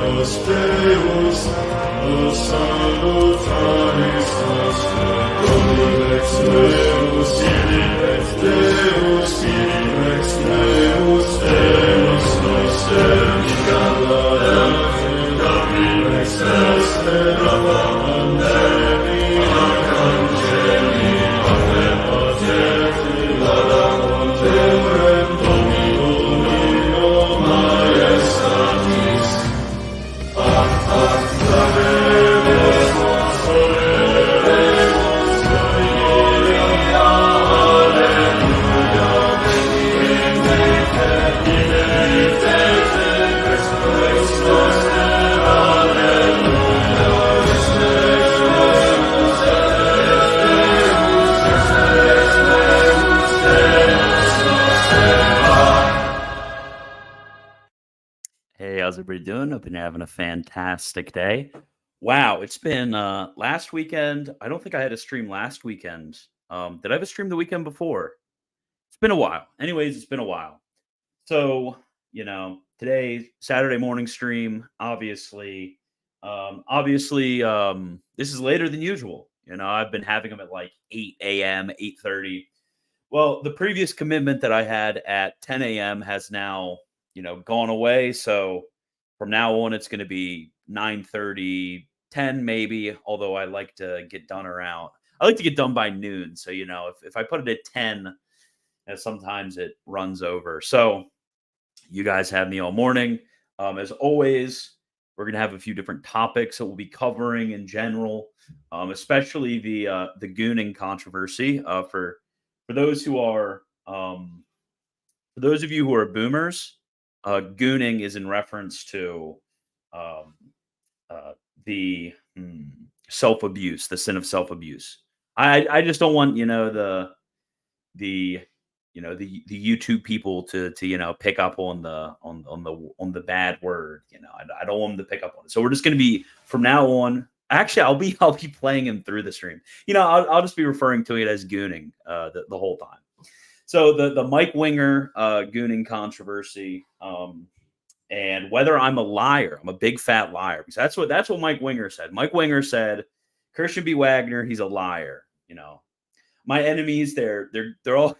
Deus, o salutaris nostre, Dominex Deus, Ilinex Deus, Ilinex Deus, Deus noster, Dominex est, Angeli, Hey, how's everybody doing? I've been having a fantastic day. Wow, it's been last weekend. I don't think I had a stream last weekend. Did I have a stream the weekend before? It's been a while. Anyways, it's been a while. So, today, Saturday morning stream, obviously, this is later than usual. I've been having them at like 8 a.m., 8:30. Well, the previous commitment that I had at 10 a.m. has now, gone away. So from now on, it's going to be 9:30, 10 maybe, although I like to get done by noon. So, if I put it at 10, sometimes it runs over. So you guys have me all morning. As always, we're going to have a few different topics that we'll be covering in general, especially the Gooning controversy. For those who are, for those of you who are boomers, Gooning is in reference to the self-abuse, the sin of self-abuse. I just don't want the YouTube people to pick up on the bad word. I don't want them to pick up on it. So we're just going to be from now on. Actually, I'll be playing him through the stream. I'll just be referring to it as Gooning the whole time. So the Mike Winger Gooning controversy, and whether I'm a liar, I'm a big fat liar, because that's what Mike Winger said. Mike Winger said Christian B. Wagner, he's a liar. My enemies, they're all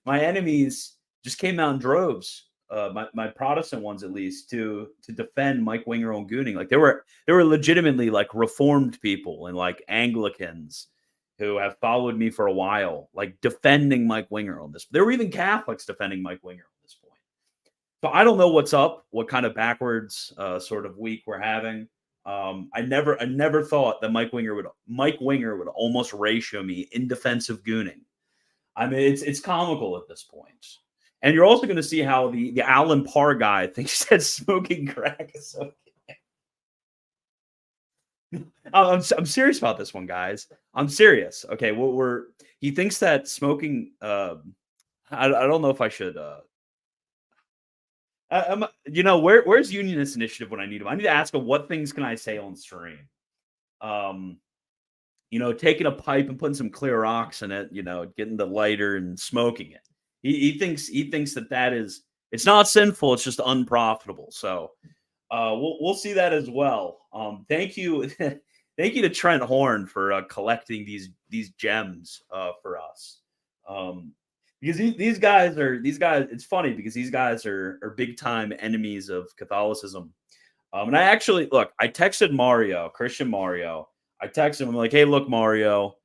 my enemies just came out in droves. My Protestant ones, at least, to defend Mike Winger on Gooning. Like they were legitimately like Reformed people and like Anglicans who have followed me for a while, like defending Mike Winger on this. There were even Catholics defending Mike Winger on this point. So I don't know what's up, what kind of backwards sort of week we're having. I never thought that Mike Winger would almost ratio me in defense of Gooning. I mean, it's comical at this point. And you're also going to see how the Alan Parr guy thinks that smoking crack is okay. I'm serious about this one, guys. I'm serious. Okay, he thinks that smoking. I don't know if I should. Where's Unionist Initiative when I need him? I need to ask him what things can I say on stream. Taking a pipe and putting some clear rocks in it. Getting the lighter and smoking it. He thinks that is, it's not sinful. It's just unprofitable. So we'll see that as well. Thank you to Trent Horn for collecting these gems for us. Because these guys, it's funny because these guys are big time enemies of Catholicism. And I texted Christian Mario. I texted him, I'm like, hey, look, Mario,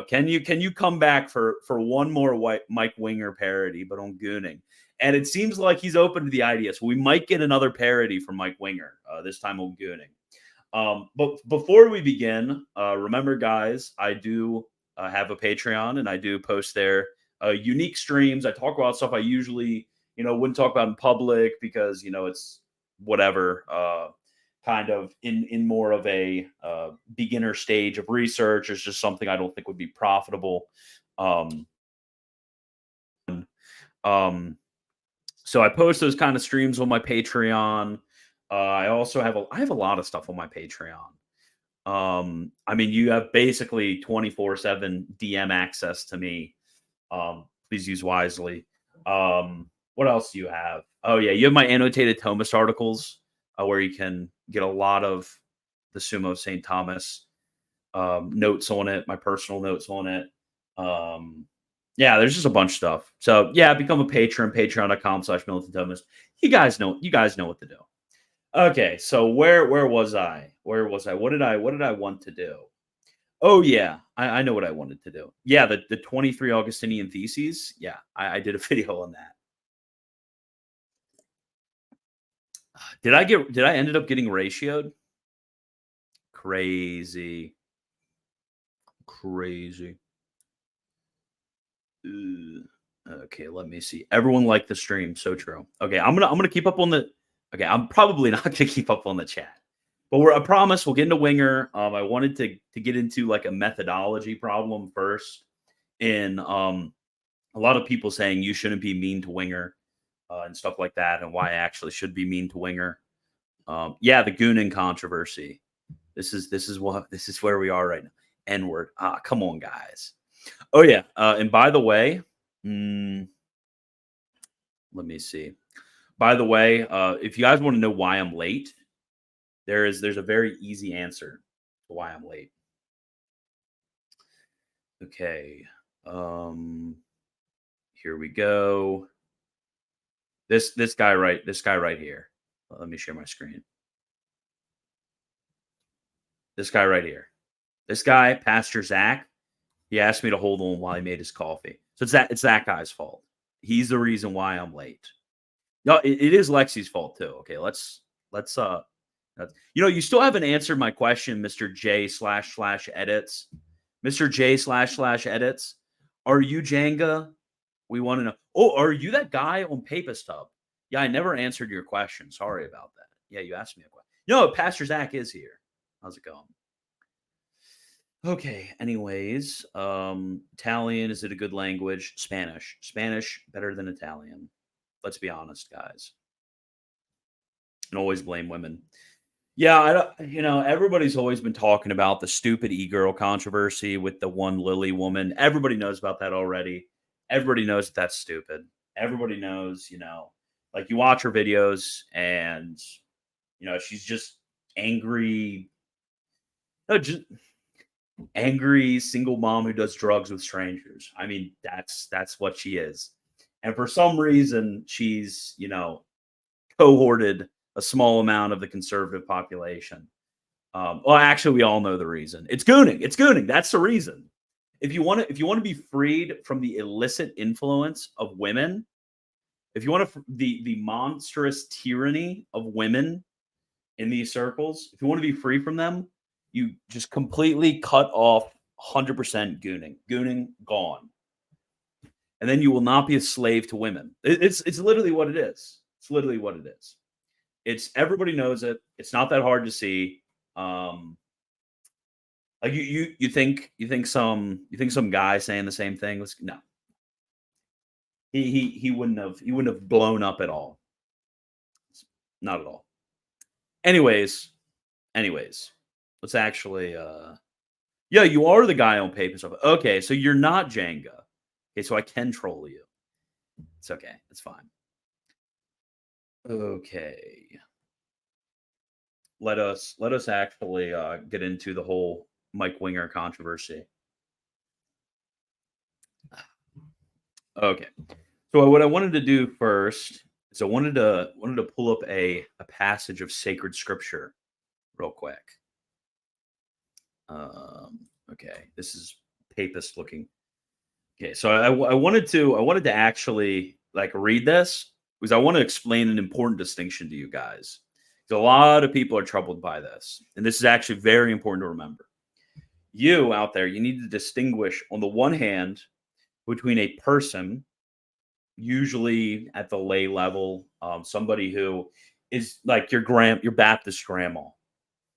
can you come back for one more Mike Winger parody, but on Gooning? And it seems like he's open to the idea. So we might get another parody from Mike Winger, this time on Gooning. But before we begin, remember, guys, I do have a Patreon, and I do post there unique streams. I talk about stuff I usually, wouldn't talk about in public because, it's whatever, kind of in more of a beginner stage of research. It's just something I don't think would be profitable. So I post those kind of streams on my Patreon. I also have a lot of stuff on my Patreon. I mean, you have basically 24/7 DM access to me. Please use wisely. What else do you have? Oh yeah, you have my annotated Thomas articles. where you can get a lot of the Sumo St. Thomas notes on it, my personal notes on it. Yeah, there's just a bunch of stuff. So yeah, become a patron, patreon.com/militant. You guys know what to do. Okay, so where was I? Where was I? What did I want to do? Oh yeah, I know what I wanted to do. Yeah, the 23 Augustinian theses. Yeah, I did a video on that. Did I ended up getting ratioed? Crazy. Crazy. Ugh. Okay, let me see. Everyone liked the stream. So true. Okay, I'm gonna keep up on the. Okay, I'm probably not gonna keep up on the chat, but I promise we'll get into Winger. I wanted to get into like a methodology problem first. In a lot of people saying you shouldn't be mean to Winger and stuff like that, and why I actually should be mean to Winger. Yeah, the Gooning controversy. This is where we are right now. N-word. Come on, guys. Oh yeah, and by the way, let me see. By the way, if you guys want to know why I'm late, there's a very easy answer to why I'm late. Okay, here we go. This guy right here. Let me share my screen. This guy right here. This guy, Pastor Zach, he asked me to hold on while he made his coffee. So it's that guy's fault. He's the reason why I'm late. No, it is Lexi's fault too. Okay, let's you still haven't answered my question, Mr. J//edits. Mr. J//edits. Are you Jenga? We want to know. Oh, are you that guy on Papist Hub? Yeah, I never answered your question. Sorry about that. Yeah, you asked me a question. No, Pastor Zach is here. How's it going? Okay, anyways, Italian, is it a good language? Spanish better than Italian. Let's be honest, guys. And always blame women. Yeah, everybody's always been talking about the stupid e-girl controversy with the one Lily woman. Everybody knows about that already. Everybody knows that's stupid. Everybody knows, like you watch her videos and, she's just angry. No, just angry single mom who does drugs with strangers. I mean, that's what she is. And for some reason, she's, cohorted a small amount of the conservative population. Well, actually, we all know the reason. It's Gooning. It's Gooning. That's the reason. If you want to be freed from the illicit influence of women, if you want the monstrous tyranny of women in these circles, if you want to be free from them, you just completely cut off 100% Gooning. Gooning gone. And then you will not be a slave to women. It's literally what it is. It's literally what it is. It's everybody knows it. It's not that hard to see. Like you think some guy saying the same thing was no. He wouldn't have blown up at all. Not at all. Anyways, let's actually yeah, you are the guy on paper stuff. Okay, so you're not Jenga. Okay, so I can troll you. It's okay. It's fine. Okay. Let us actually get into the whole Mike Winger controversy. Okay. So what I wanted to do first is I wanted to pull up a passage of sacred scripture real quick. Okay, this is papist looking. Okay, so I wanted to actually like read this because I want to explain an important distinction to you guys. A lot of people are troubled by this, and this is actually very important to remember. You out there, you need to distinguish on the one hand between a person, usually at the lay level, somebody who is like your Baptist grandma,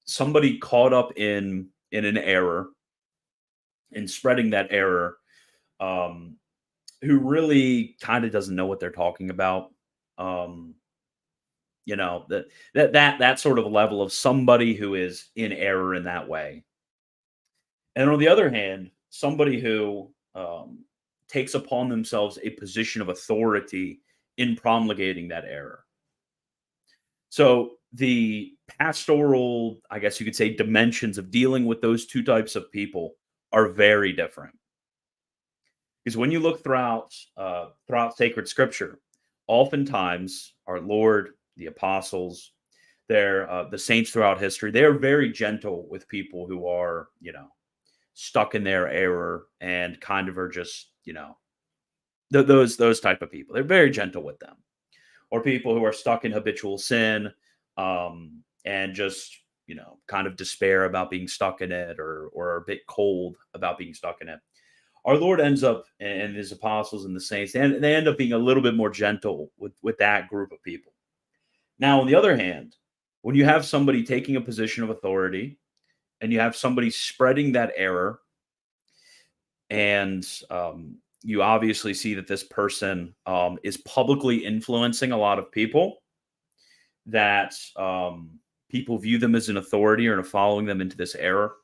somebody caught up in an error, in spreading that error, who really kind of doesn't know what they're talking about. That sort of level of somebody who is in error in that way. And on the other hand, somebody who takes upon themselves a position of authority in promulgating that error. So the pastoral, I guess you could say, dimensions of dealing with those two types of people are very different. Because when you look throughout sacred scripture, oftentimes our Lord, the apostles, the saints throughout history, they are very gentle with people who are, stuck in their error and kind of are just, those type of people. They're very gentle with them, or people who are stuck in habitual sin, and just kind of despair about being stuck in it, or are a bit cold about being stuck in it. Our Lord ends up, and his apostles and the saints, and they end up being a little bit more gentle with that group of people. Now, on the other hand, when you have somebody taking a position of authority and you have somebody spreading that error, and you obviously see that this person is publicly influencing a lot of people, that people view them as an authority or following them into this error,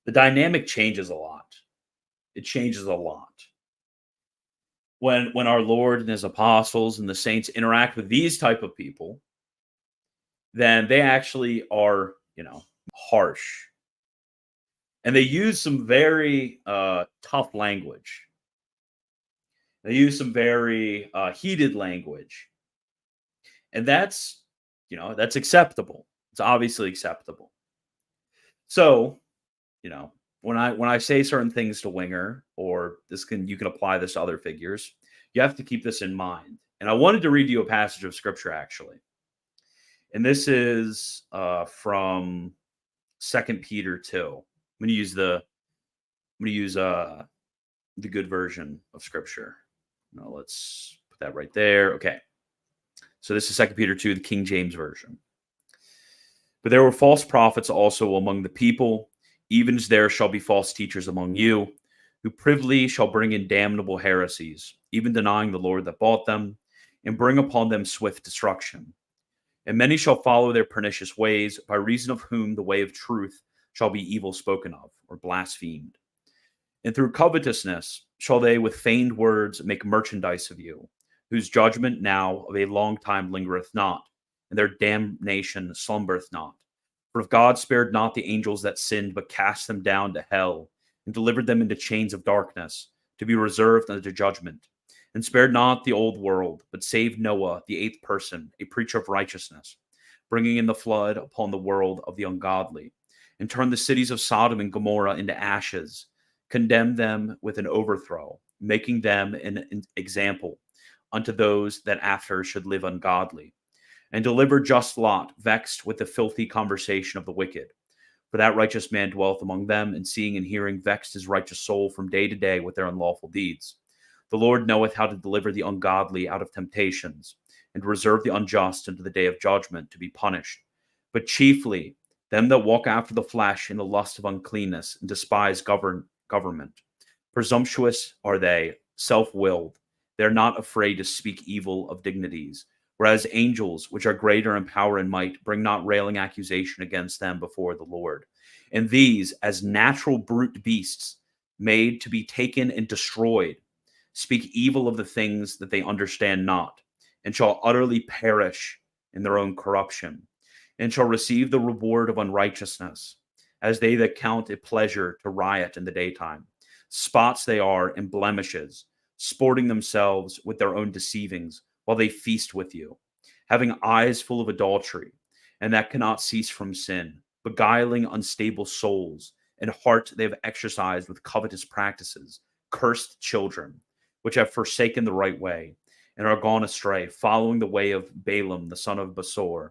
the dynamic changes a lot. It changes a lot. When our Lord and his apostles and the saints interact with these type of people, then they actually are, harsh. And they use some very tough language. They use some very heated language. And that's acceptable. It's obviously acceptable. So, when I say certain things to Winger, or you can apply this to other figures, you have to keep this in mind. And I wanted to read you a passage of scripture, actually. And this is from 2 Peter 2. I'm going to use the good version of scripture. Now let's put that right there. Okay. So this is 2 Peter 2, the King James version. But there were false prophets also among the people, even as there shall be false teachers among you, who privily shall bring in damnable heresies, even denying the Lord that bought them, and bring upon them swift destruction. And many shall follow their pernicious ways, by reason of whom the way of truth shall be evil spoken of, or blasphemed. And through covetousness shall they with feigned words make merchandise of you, whose judgment now of a long time lingereth not, and their damnation slumbereth not. For if God spared not the angels that sinned, but cast them down to hell, and delivered them into chains of darkness, to be reserved unto judgment, and spared not the old world, but saved Noah, the eighth person, a preacher of righteousness, bringing in the flood upon the world of the ungodly, and turned the cities of Sodom and Gomorrah into ashes, condemned them with an overthrow, making them an example unto those that after should live ungodly, and delivered just Lot, vexed with the filthy conversation of the wicked. For that righteous man dwelleth among them, and seeing and hearing vexed his righteous soul from day to day with their unlawful deeds. The Lord knoweth how to deliver the ungodly out of temptations, and to reserve the unjust unto the day of judgment to be punished. But chiefly them that walk after the flesh in the lust of uncleanness, and despise government. Presumptuous are they, self-willed. They are not afraid to speak evil of dignities. Whereas angels, which are greater in power and might, bring not railing accusation against them before the Lord. And these, as natural brute beasts, made to be taken and destroyed, speak evil of the things that they understand not, and shall utterly perish in their own corruption, and shall receive the reward of unrighteousness, as they that count it pleasure to riot in the daytime. Spots they are and blemishes, sporting themselves with their own deceivings, while they feast with you, having eyes full of adultery, and that cannot cease from sin, beguiling unstable souls, and heart they have exercised with covetous practices, cursed children, which have forsaken the right way, and are gone astray, following the way of Balaam the son of Besor,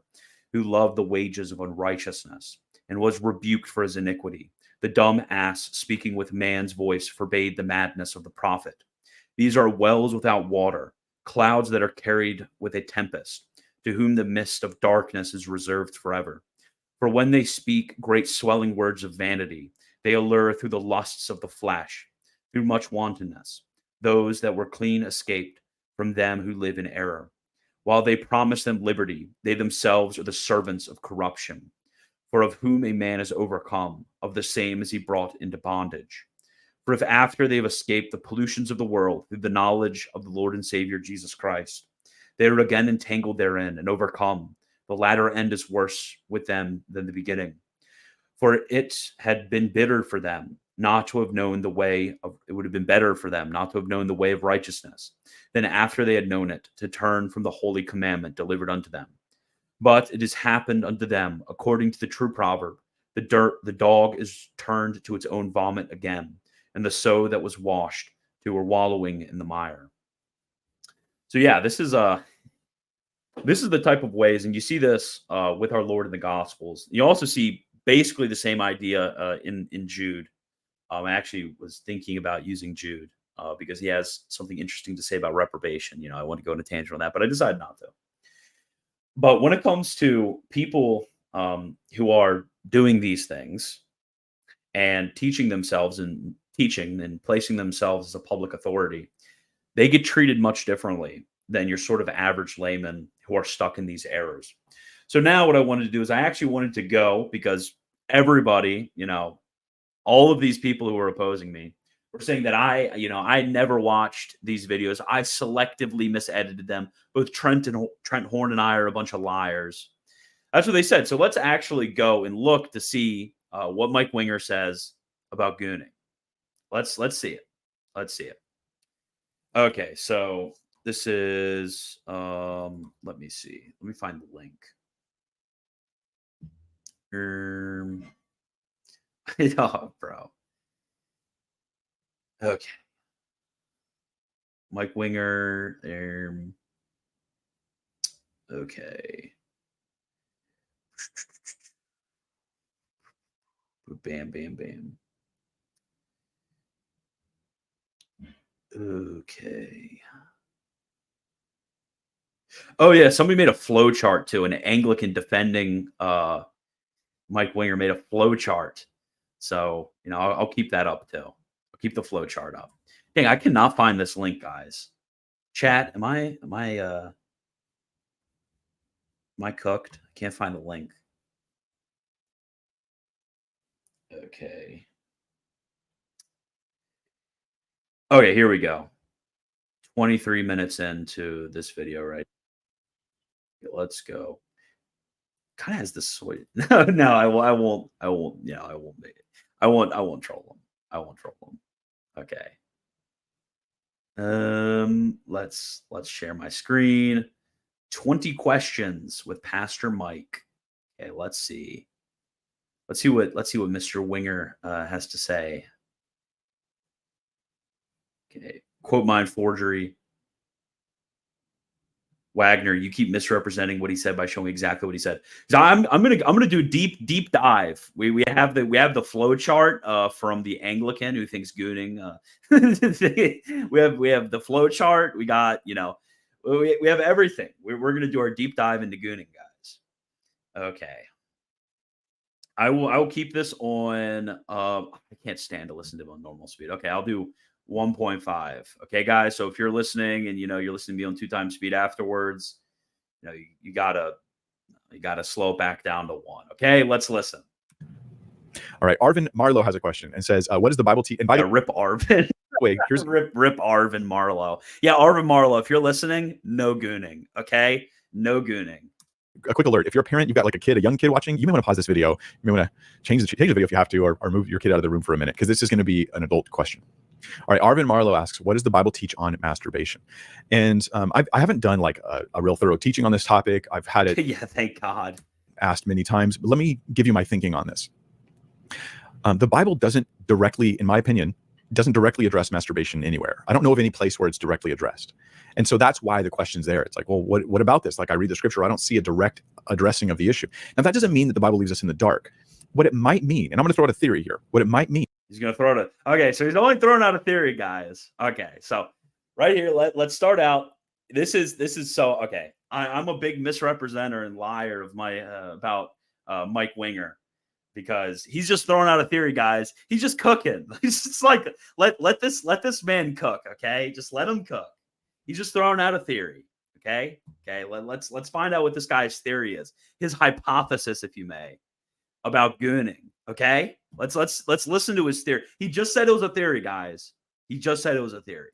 who loved the wages of unrighteousness, and was rebuked for his iniquity. The dumb ass, speaking with man's voice, forbade the madness of the prophet. These are wells without water, clouds that are carried with a tempest, to whom the mist of darkness is reserved forever. For when they speak great swelling words of vanity, they allure through the lusts of the flesh, through much wantonness, those that were clean escaped from them who live in error. While they promise them liberty, they themselves are the servants of corruption. For of whom a man is overcome, of the same is he brought into bondage. For if after they have escaped the pollutions of the world through the knowledge of the Lord and Savior Jesus Christ, they are again entangled therein and overcome, the latter end is worse with them than the beginning. For it had been bitter for them not to have known the way of, it would have been better for them not to have known the way of righteousness than after they had known it, to turn from the holy commandment delivered unto them. But it has happened unto them according to the true proverb, the dog is turned to its own vomit again, and the sow that was washed to her wallowing in the mire. So yeah, this is the type of ways, and you see this with our Lord in the Gospels. You also see basically the same idea in Jude. I actually was thinking about using Jude because he has something interesting to say about reprobation. I want to go on a tangent on that, but I decided not to. But when it comes to people who are doing these things and teaching themselves and teaching and placing themselves as a public authority, they get treated much differently than your sort of average layman who are stuck in these errors. So now what I wanted to do is I actually wanted to go, because everybody, all of these people who are opposing me were saying that I never watched these videos. I selectively misedited them. Both Trent Horn and I are a bunch of liars. That's what they said. So let's actually go and look to see what Mike Winger says about Gooning. Let's see it. Let's see it. Okay, so this is let me see. Let me find the link. Oh, bro. Okay. Mike Winger. Okay. Bam, bam, bam. Okay. Oh, yeah. Somebody made a flow chart too. An Anglican defending Mike Winger made a flow chart. So, I'll keep that up too. I'll keep the flow chart up. Dang, I cannot find this link, guys. Chat, am I cooked? I can't find the link. Okay. Okay, here we go. 23 minutes into this video, right? Let's go. Kind of has the sweet. No, I won't. Yeah, I won't make it. I won't troll them. I won't troll them. Okay. Let's share my screen. 20 questions with Pastor Mike. Okay, let's see. Let's see what Mr. Winger has to say. Okay. Quote mine forgery. Wagner, you keep misrepresenting what he said by showing exactly what he said. So I'm gonna do a deep dive. We have the flow chart from the Anglican who thinks Gooning. we have the flow chart. We got we have everything. We're gonna do our deep dive into Gooning, guys. Okay. I will keep this on. I can't stand to listen to him on normal speed. Okay, I'll do 1.5. Okay, guys. So if you're listening and you're listening to me on 2x speed afterwards, you gotta slow it back down to 1. Okay, let's listen. All right, Arvin Marlowe has a question and says, "What does the Bible teach?" And by the rip Arvin. Wait, here's rip Arvin Marlowe. Yeah, Arvin Marlowe. If you're listening, no gooning. Okay, no gooning. A quick alert: if you're a parent, you've got like a young kid watching, you may want to pause this video. You may want to change the video if you have to, or move your kid out of the room for a minute, because this is going to be an adult question. All right, Arvin Marlowe asks, what does the Bible teach on masturbation? And I haven't done like a real thorough teaching on this topic. I've had it yeah, thank God, asked many times, but let me give you my thinking on this. The Bible doesn't directly, in my opinion, doesn't directly address masturbation anywhere. I don't know of any place where it's directly addressed. And so that's why the question's there. It's like, well, what about this? Like, I read the scripture, I don't see a direct addressing of the issue. Now, that doesn't mean that the Bible leaves us in the dark. What it might mean, and I'm going to throw out a theory here, what it might mean. He's going to throw it. Okay, so he's only throwing out a theory, guys. Okay, so right here, let's start out. This is so, okay. I'm a big misrepresenter and liar of my about Mike Winger, because he's just throwing out a theory, guys. He's just cooking. He's just like, let this man cook, okay? Just let him cook. He's just throwing out a theory, okay? Okay, let's find out what this guy's theory is. His hypothesis, if you may, about gooning, okay? Let's listen to his theory. He just said it was a theory, guys. He just said it was a theory.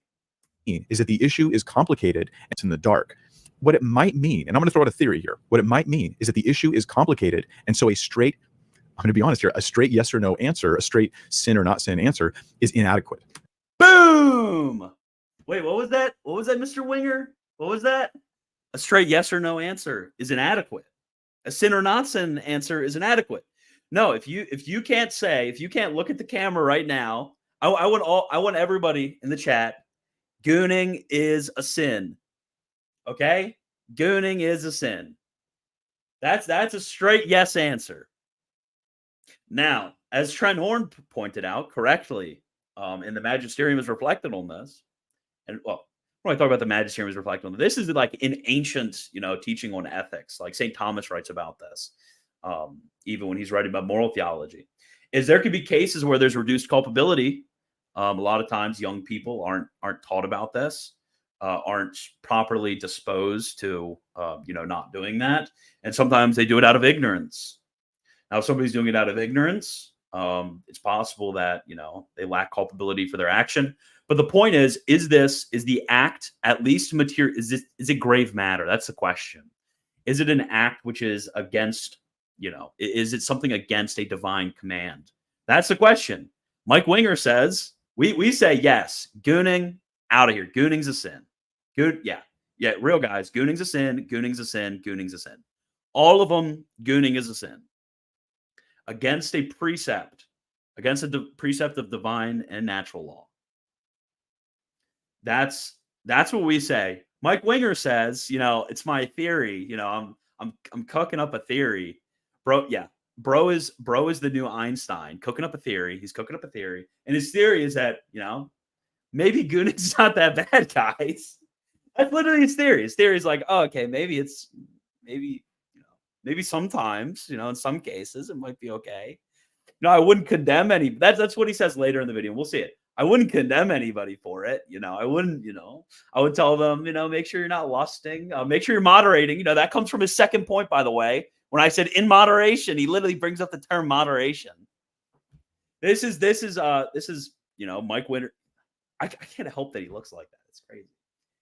Is that the issue is complicated, it's in the dark. what it might mean, and I'm going to throw out a theory here. What it might mean is that the issue is complicated, and so I'm going to be honest here, a straight yes or no answer, a straight sin or not sin answer is inadequate. Boom! Wait, what was that? What was that, Mr. Winger? What was that? A straight yes or no answer is inadequate. A sin or not sin answer is inadequate. No, if you can't look at the camera right now, I want everybody in the chat. Gooning is a sin. Okay? Gooning is a sin. That's a straight yes answer. Now, as Trent Horn pointed out correctly, and the Magisterium is reflected on this, and well, when I talk about the Magisterium is reflected on this is like an ancient, teaching on ethics. Like St. Thomas writes about this, even when he's writing about moral theology, is there could be cases where there's reduced culpability. A lot of times young people aren't taught about this, aren't properly disposed to, not doing that. And sometimes they do it out of ignorance. Now, if somebody's doing it out of ignorance, it's possible that, they lack culpability for their action. But the point is the act at least material? Is it grave matter? That's the question. Is it an act which is against, is it something against a divine command? That's the question. Mike Winger says, we say yes. Gooning, out of here. Gooning's a sin. Yeah, real guys. Gooning's a sin. Gooning's a sin. Gooning's a sin. All of them, gooning is a sin. Against a precept, precept of divine and natural law. That's what we say. Mike Winger says, it's my theory. I'm cooking up a theory, bro. Yeah, bro is the new Einstein, cooking up a theory. He's cooking up a theory, and his theory is that maybe Gooning's not that bad, guys. That's literally his theory. His theory is like, oh, okay, maybe sometimes, in some cases it might be okay. I wouldn't condemn any. That's what he says later in the video. We'll see it. I wouldn't condemn anybody for it. I wouldn't, I would tell them, make sure you're not lusting. Make sure you're moderating. That comes from his second point, by the way. When I said in moderation, he literally brings up the term moderation. This is Mike Winter. I can't help that he looks like that. It's crazy.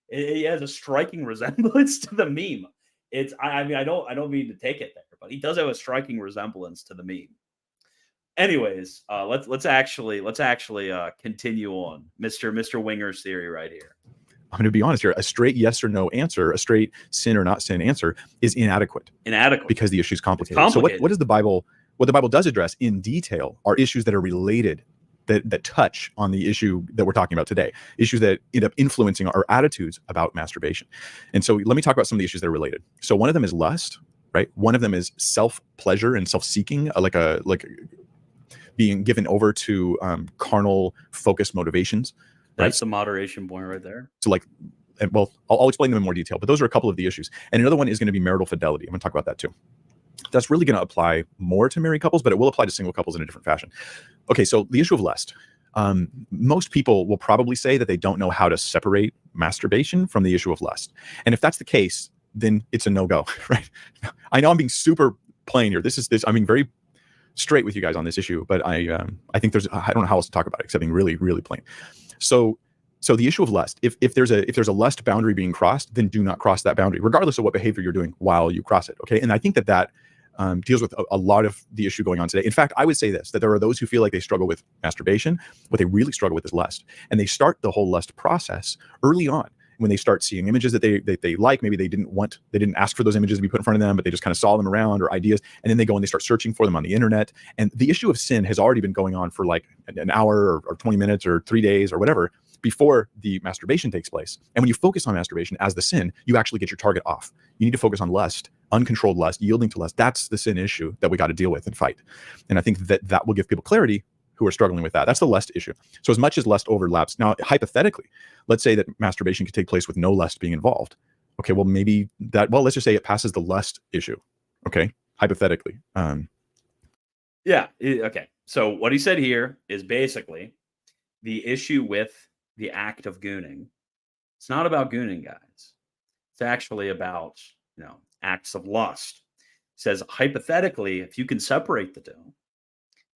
He has a striking resemblance to the meme. I don't mean to take it there, but he does have a striking resemblance to the meme. Anyways, let's actually continue on Mr. Winger's theory right here. I'm going to be honest here. A straight yes or no answer, a straight sin or not sin answer is inadequate. Because the issue is complicated. So what does the Bible? What the Bible does address in detail are issues that are related, that touch on the issue that we're talking about today, issues that end up influencing our attitudes about masturbation. And so let me talk about some of the issues that are related. So one of them is lust, right? One of them is self-pleasure and self-seeking, like being given over to carnal focused motivations. Right? That's the moderation point right there. So I'll explain them in more detail, but those are a couple of the issues. And another one is going to be marital fidelity. I'm going to talk about that too. That's really going to apply more to married couples, but it will apply to single couples in a different fashion. Okay, so the issue of lust. Most people will probably say that they don't know how to separate masturbation from the issue of lust. And if that's the case, then it's a no-go, right? I know I'm being super plain here. I'm being very straight with you guys on this issue, but I think I don't know how else to talk about it except being really, really plain. So the issue of lust, if there's a lust boundary being crossed, then do not cross that boundary, regardless of what behavior you're doing while you cross it. Okay, and I think that deals with a lot of the issue going on today. In fact, I would say that there are those who feel like they struggle with masturbation. What they really struggle with is lust, and they start the whole lust process early on when they start seeing images that they like. Maybe they didn't ask for those images to be put in front of them, but they just kind of saw them around, or ideas, and then they go and they start searching for them on the internet. And the issue of sin has already been going on for like an hour or 20 minutes or 3 days or whatever before the masturbation takes place. And when you focus on masturbation as the sin, you actually get your target off. You need to focus on lust, uncontrolled lust, yielding to lust. That's the sin issue that we got to deal with and fight. And I think that will give people clarity who are struggling with that. That's the lust issue. So as much as lust overlaps, now hypothetically, let's say that masturbation could take place with no lust being involved. Okay, well let's just say it passes the lust issue. Okay, hypothetically. Okay. So what he said here is basically the issue with the act of gooning. It's not about gooning, guys. It's actually about, acts of lust. It says hypothetically, if you can separate the two,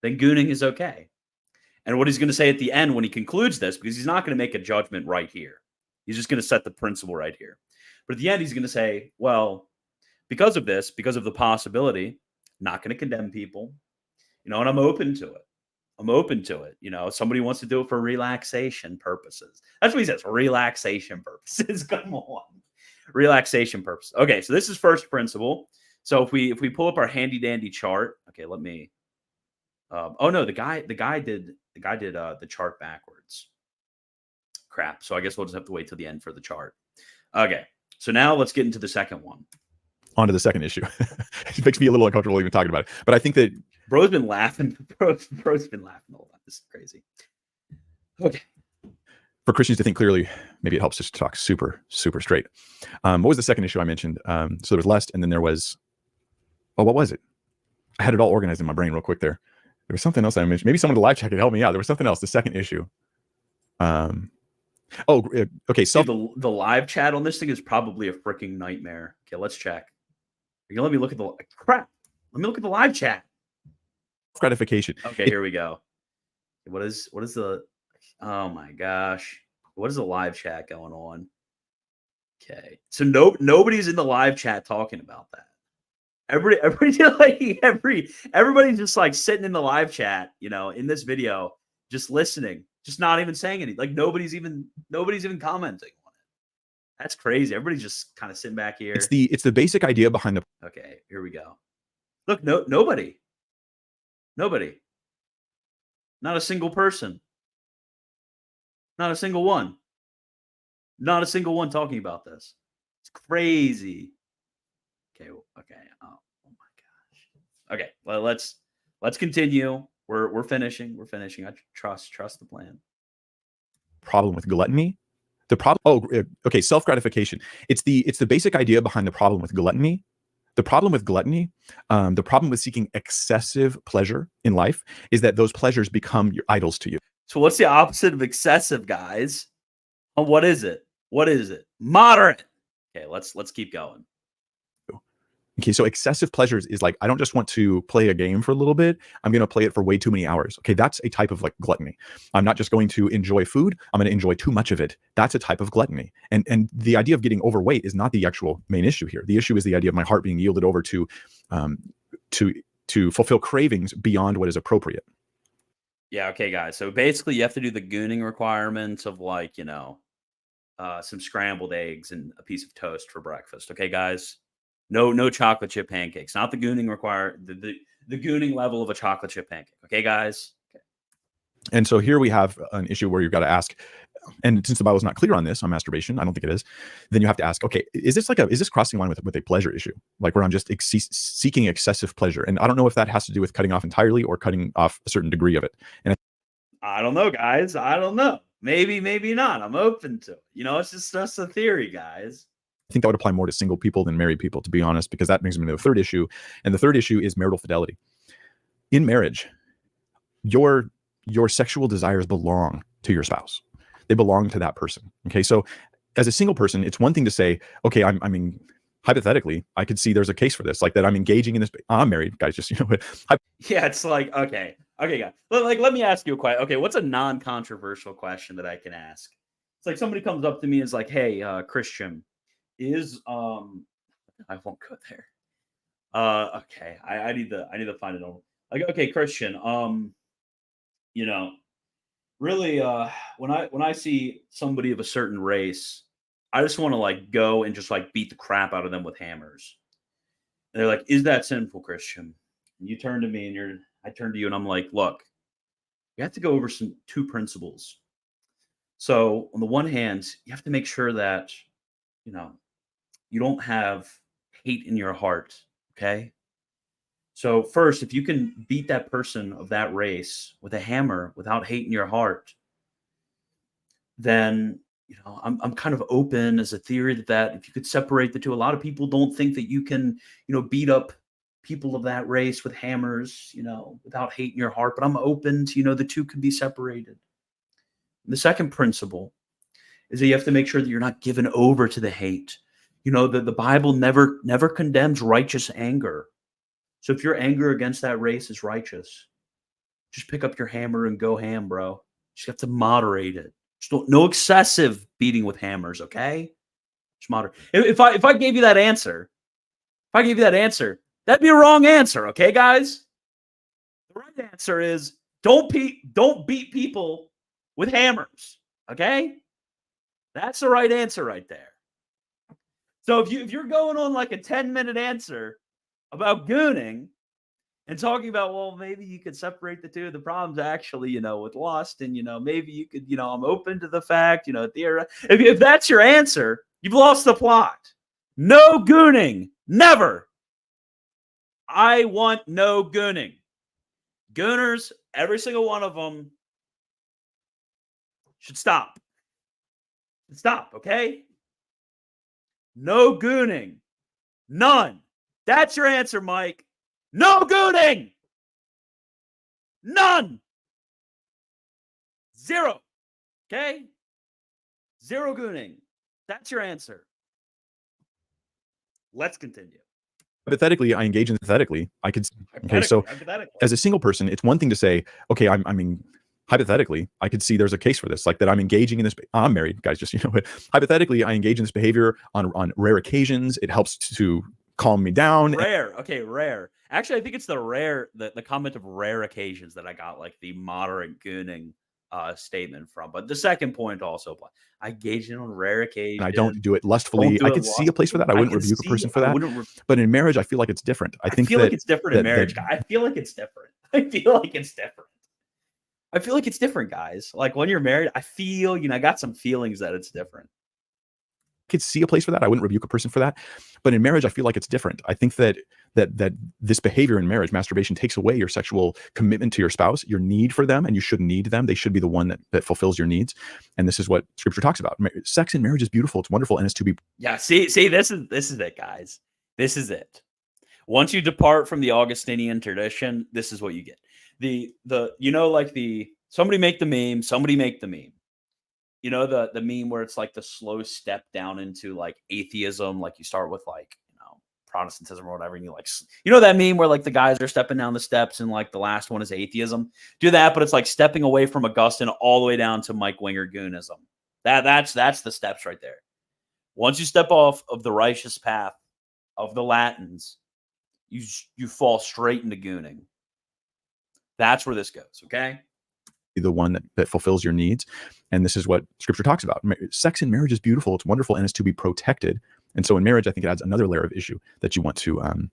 then gooning is okay. And what he's going to say at the end when he concludes this, because he's not going to make a judgment right here. He's just going to set the principle right here. But at the end, he's going to say, well, because of this, because of the possibility, not going to condemn people, and I'm open to it. I'm open to it. Somebody wants to do it for relaxation purposes. That's what he says, relaxation purposes. Come on. Relaxation purposes. Okay, so this is first principle. So if we pull up our handy dandy chart, okay, let me oh no, the guy did the chart backwards. Crap. So I guess we'll just have to wait till the end for the chart. Okay. So now let's get into the second one. On to the second issue. It makes me a little uncomfortable even talking about it. But I think that Bro's been laughing. Bro's been laughing a lot. This is crazy. Okay. For Christians to think clearly, maybe it helps us to talk super, super straight. What was the second issue I mentioned? So there was lust, and then there was, what was it? I had it all organized in my brain real quick there. There was something else I mentioned. Maybe someone in the live chat could help me out. There was something else, the second issue. Okay. So the live chat on this thing is probably a freaking nightmare. Okay, let's check. Let me look at the crap. Let me look at the live chat. Gratification. Okay, here we go. What is the? Oh my gosh, what is the live chat going on? Okay, so nobody's in the live chat talking about that. Everybody's just like sitting in the live chat, in this video, just listening, just not even saying anything. Like nobody's even commenting on it. That's crazy. Everybody's just kind of sitting back here. It's the basic idea behind the. Okay, here we go. Look, nobody, not a single person, not a single one talking about this. It's crazy. Okay. Oh my gosh. Okay. Well, let's continue. We're finishing. I trust the plan. Problem with gluttony. The problem. Okay. Self-gratification. It's the basic idea behind the problem with gluttony. The problem with gluttony, the problem with seeking excessive pleasure in life is that those pleasures become your idols to you. So what's the opposite of excessive, guys? Oh, what is it? Moderate. Okay, let's keep going. Okay, so excessive pleasures is like, I don't just want to play a game for a little bit. I'm going to play it for way too many hours. Okay, that's a type of like gluttony. I'm not just going to enjoy food. I'm going to enjoy too much of it. That's a type of gluttony. And the idea of getting overweight is not the actual main issue here. The issue is the idea of my heart being yielded over to fulfill cravings beyond what is appropriate. Yeah, okay, guys. So basically you have to do the gooning requirements of like, some scrambled eggs and a piece of toast for breakfast. Okay, guys? No chocolate chip pancakes. Not the gooning required, the gooning level of a chocolate chip pancake. Okay, guys? Okay. And so here we have an issue where you've got to ask, and since the Bible's not clear on this, on masturbation, I don't think it is, then you have to ask, okay, is this crossing line with a pleasure issue? Like where I'm just seeking excessive pleasure? And I don't know if that has to do with cutting off entirely or cutting off a certain degree of it. And I don't know, guys. I don't know. Maybe not. I'm open to it. It's just a theory, guys. I think that would apply more to single people than married people, to be honest, because that brings me to the third issue. And the third issue is marital fidelity. In marriage, your sexual desires belong to your spouse. They belong to that person. Okay. So as a single person, it's one thing to say, okay, I mean, hypothetically, I could see there's a case for this, like that I'm engaging in this. I'm married, guys, just, yeah, it's like, okay, guys. Like, let me ask you a question. Okay. What's a non-controversial question that I can ask? It's like somebody comes up to me and is like, hey, Christian, is I won't go there. Okay, I need to find it over. Like, okay, Christian, really, when I see somebody of a certain race, I just want to like go and just like beat the crap out of them with hammers. And they're like, is that sinful, Christian? And you turn to me and I turn to you and I'm like, look, you have to go over two principles. So on the one hand, you have to make sure that, you don't have hate in your heart, okay? So first, if you can beat that person of that race with a hammer without hate in your heart, then, I'm kind of open as a theory that if you could separate the two, a lot of people don't think that you can, beat up people of that race with hammers, without hate in your heart, but I'm open to, the two could be separated. And the second principle is that you have to make sure that you're not given over to the hate. The Bible never condemns righteous anger. So if your anger against that race is righteous, just pick up your hammer and go ham, bro. You have to moderate it. No excessive beating with hammers, okay? Schmatter. If I gave you that answer, that'd be a wrong answer, okay, guys? The right answer is don't beat people with hammers, okay? That's the right answer right there. So if you're going on like a 10-minute answer about gooning and talking about, well, maybe you could separate the two, the problems actually, with lust, and maybe you could, I'm open to the fact, if that's your answer, you've lost the plot. No gooning, never. I want no gooning. Gooners, every single one of them, should stop. Stop, okay? No gooning. None. That's your answer, Mike. No gooning. None. Zero. Okay? Zero gooning. That's your answer. Let's continue. Hypothetically, I engage empathetically. I could. Okay, so as a single person, it's one thing to say, okay, I mean, hypothetically, I could see there's a case for this, like that I'm engaging in this. I'm married, guys, just, hypothetically, I engage in this behavior on rare occasions. It helps to calm me down. Rare. Okay, rare. Actually, I think it's the comment of rare occasions that I got like the moderate gooning statement from. But the second point also applies. I engage in on rare occasions. And I don't do it lustfully. I could see a place for that. I wouldn't rebuke a person for that. But in marriage, I feel like it's different. I feel like it's different in marriage. I feel like it's different. I feel like it's different, guys. Like when you're married, I feel, I got some feelings that it's different. Could see a place for that. I wouldn't rebuke a person for that. But in marriage, I feel like it's different. I think that this behavior in marriage, masturbation, takes away your sexual commitment to your spouse, your need for them, and you should need them. They should be the one that fulfills your needs. And this is what Scripture talks about. Sex in marriage is beautiful. It's wonderful, and it's to be. Yeah. See, this is it, guys. This is it. Once you depart from the Augustinian tradition, this is what you get. Somebody make the meme. The meme where it's like the slow step down into like atheism, like you start with like, Protestantism or whatever. And you like, that meme where like the guys are stepping down the steps and like the last one is atheism. Do that, but it's like stepping away from Augustine all the way down to Mike Winger Goonism. That's the steps right there. Once you step off of the righteous path of the Latins, you fall straight into Gooning. That's where this goes, okay? The one that fulfills your needs. And this is what Scripture talks about. Sex in marriage is beautiful. It's wonderful. And it's to be protected. And so in marriage, I think it adds another layer of issue that you want to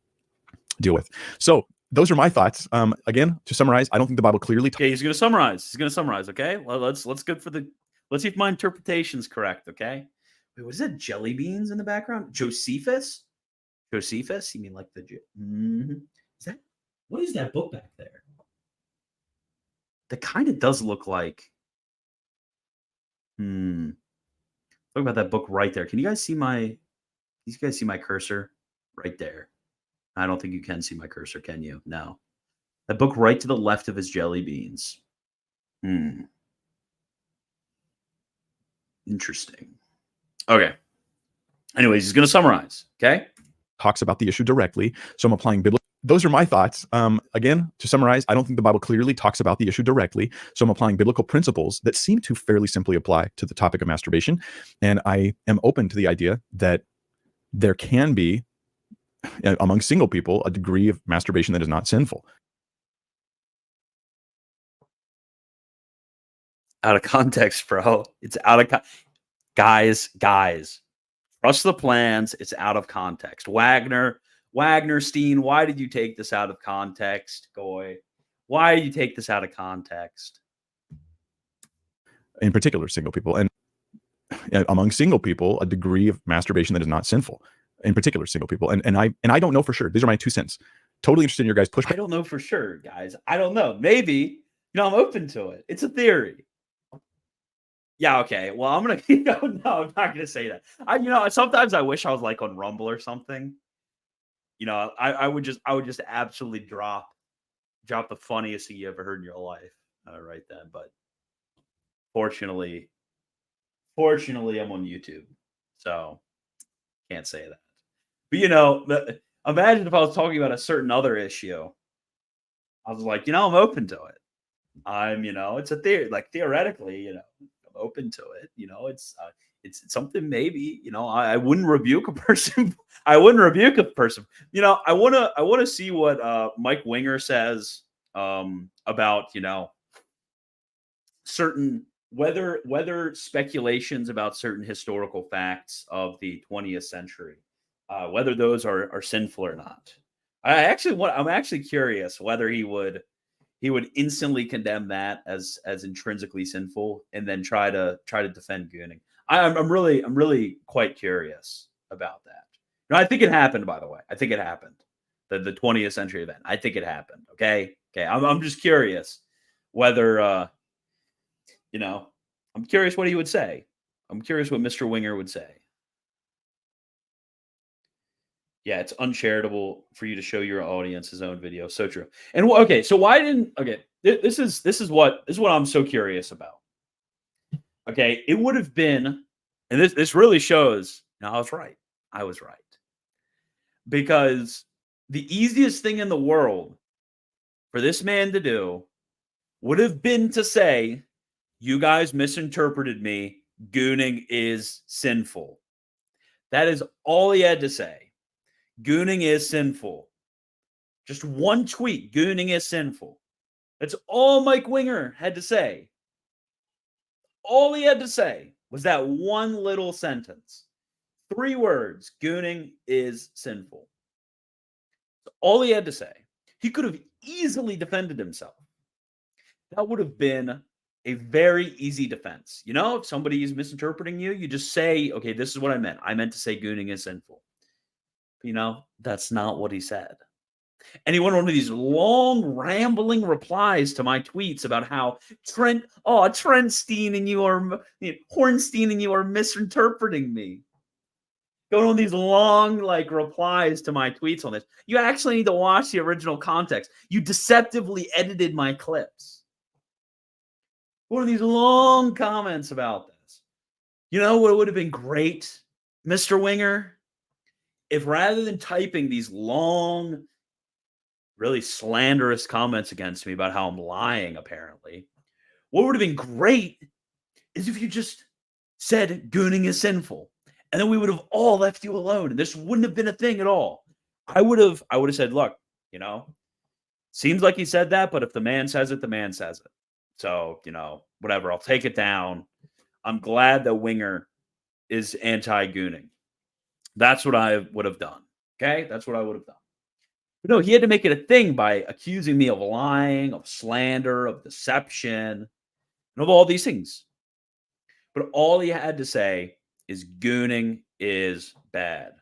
deal with. So those are my thoughts. Again, to summarize, I don't think the Bible clearly. Okay, he's going to summarize. Okay. Well, let's see if my interpretation's correct. Okay. Wait, what is that? Jelly beans in the background? Josephus? You mean like the, is that, what is that book back there? That kind of does look like, talk about that book right there. Can you guys see my cursor right there? I don't think you can see my cursor, can you? No. That book right to the left of his jelly beans. Interesting. Okay. Anyways, he's going to summarize, okay? Talks about the issue directly. So I'm applying biblical. Those are my thoughts. Again, to summarize, I don't think the Bible clearly talks about the issue directly. So I'm applying biblical principles that seem to fairly simply apply to the topic of masturbation. And I am open to the idea that there can be, among single people, a degree of masturbation that is not sinful. Out of context, bro. It's out of guys. Trust the plans. It's out of context. Wagnerstein, why did you take this out of context, Goy? Why did you take this out of context? In particular, single people. And among single people, a degree of masturbation that is not sinful. In particular, single people. And I don't know for sure. These are my 2 cents. Totally interested in your guys' pushback. I don't know for sure, guys. I don't know. Maybe, I'm open to it. It's a theory. Yeah, okay. Well, I'm going to, no, I'm not going to say that. Sometimes I wish I was like on Rumble or something. I would just absolutely drop the funniest thing you ever heard in your life right then. But fortunately, I'm on YouTube, so can't say that. But imagine if I was talking about a certain other issue. I was like, I'm open to it. It's a theory. Like theoretically, I'm open to it. It's it's something maybe, I wouldn't rebuke a person. I wouldn't rebuke a person. I want to see what Mike Winger says about, certain whether speculations about certain historical facts of the 20th century, whether those are sinful or not. I'm actually curious whether he would instantly condemn that as intrinsically sinful and then try to defend Gooning. I'm really quite curious about that. No, I think it happened, by the way. I think it happened. The 20th century event. I think it happened. Okay. I'm just curious whether I'm curious what he would say. I'm curious what Mr. Winger would say. Yeah, it's uncharitable for you to show your audience his own video. So true. And okay, so why didn't this is what I'm so curious about. Okay, it would have been, and this really shows. Now I was right. Because the easiest thing in the world for this man to do would have been to say, "You guys misinterpreted me. Gooning is sinful." That is all he had to say. Gooning is sinful. Just one tweet. Gooning is sinful. That's all Mike Winger had to say. All he had to say was that one little sentence. 3 words. Gooning is sinful. That's all he had to say. He could have easily defended himself. That would have been a very easy defense. If somebody is misinterpreting you, you just say, okay, this is what I meant. I meant to say Gooning is sinful. That's not what he said. And he went on to these long, rambling replies to my tweets about how Trentstein and Hornstein and you are misinterpreting me. Going on these long, replies to my tweets on this. You actually need to watch the original context. You deceptively edited my clips. One of these long comments about this. You know what would have been great, Mr. Winger? If rather than typing these long, really slanderous comments against me about how I'm lying, apparently, what would have been great is if you just said Gooning is sinful, and then we would have all left you alone, and this wouldn't have been a thing at all. I would have said, look, seems like he said that, but if the man says it, the man says it. So, whatever, I'll take it down. I'm glad that Winger is anti-Gooning. That's what I would have done. Okay? That's what I would have done. But no, he had to make it a thing by accusing me of lying, of slander, of deception, and of all these things. But all he had to say is Gooning is bad.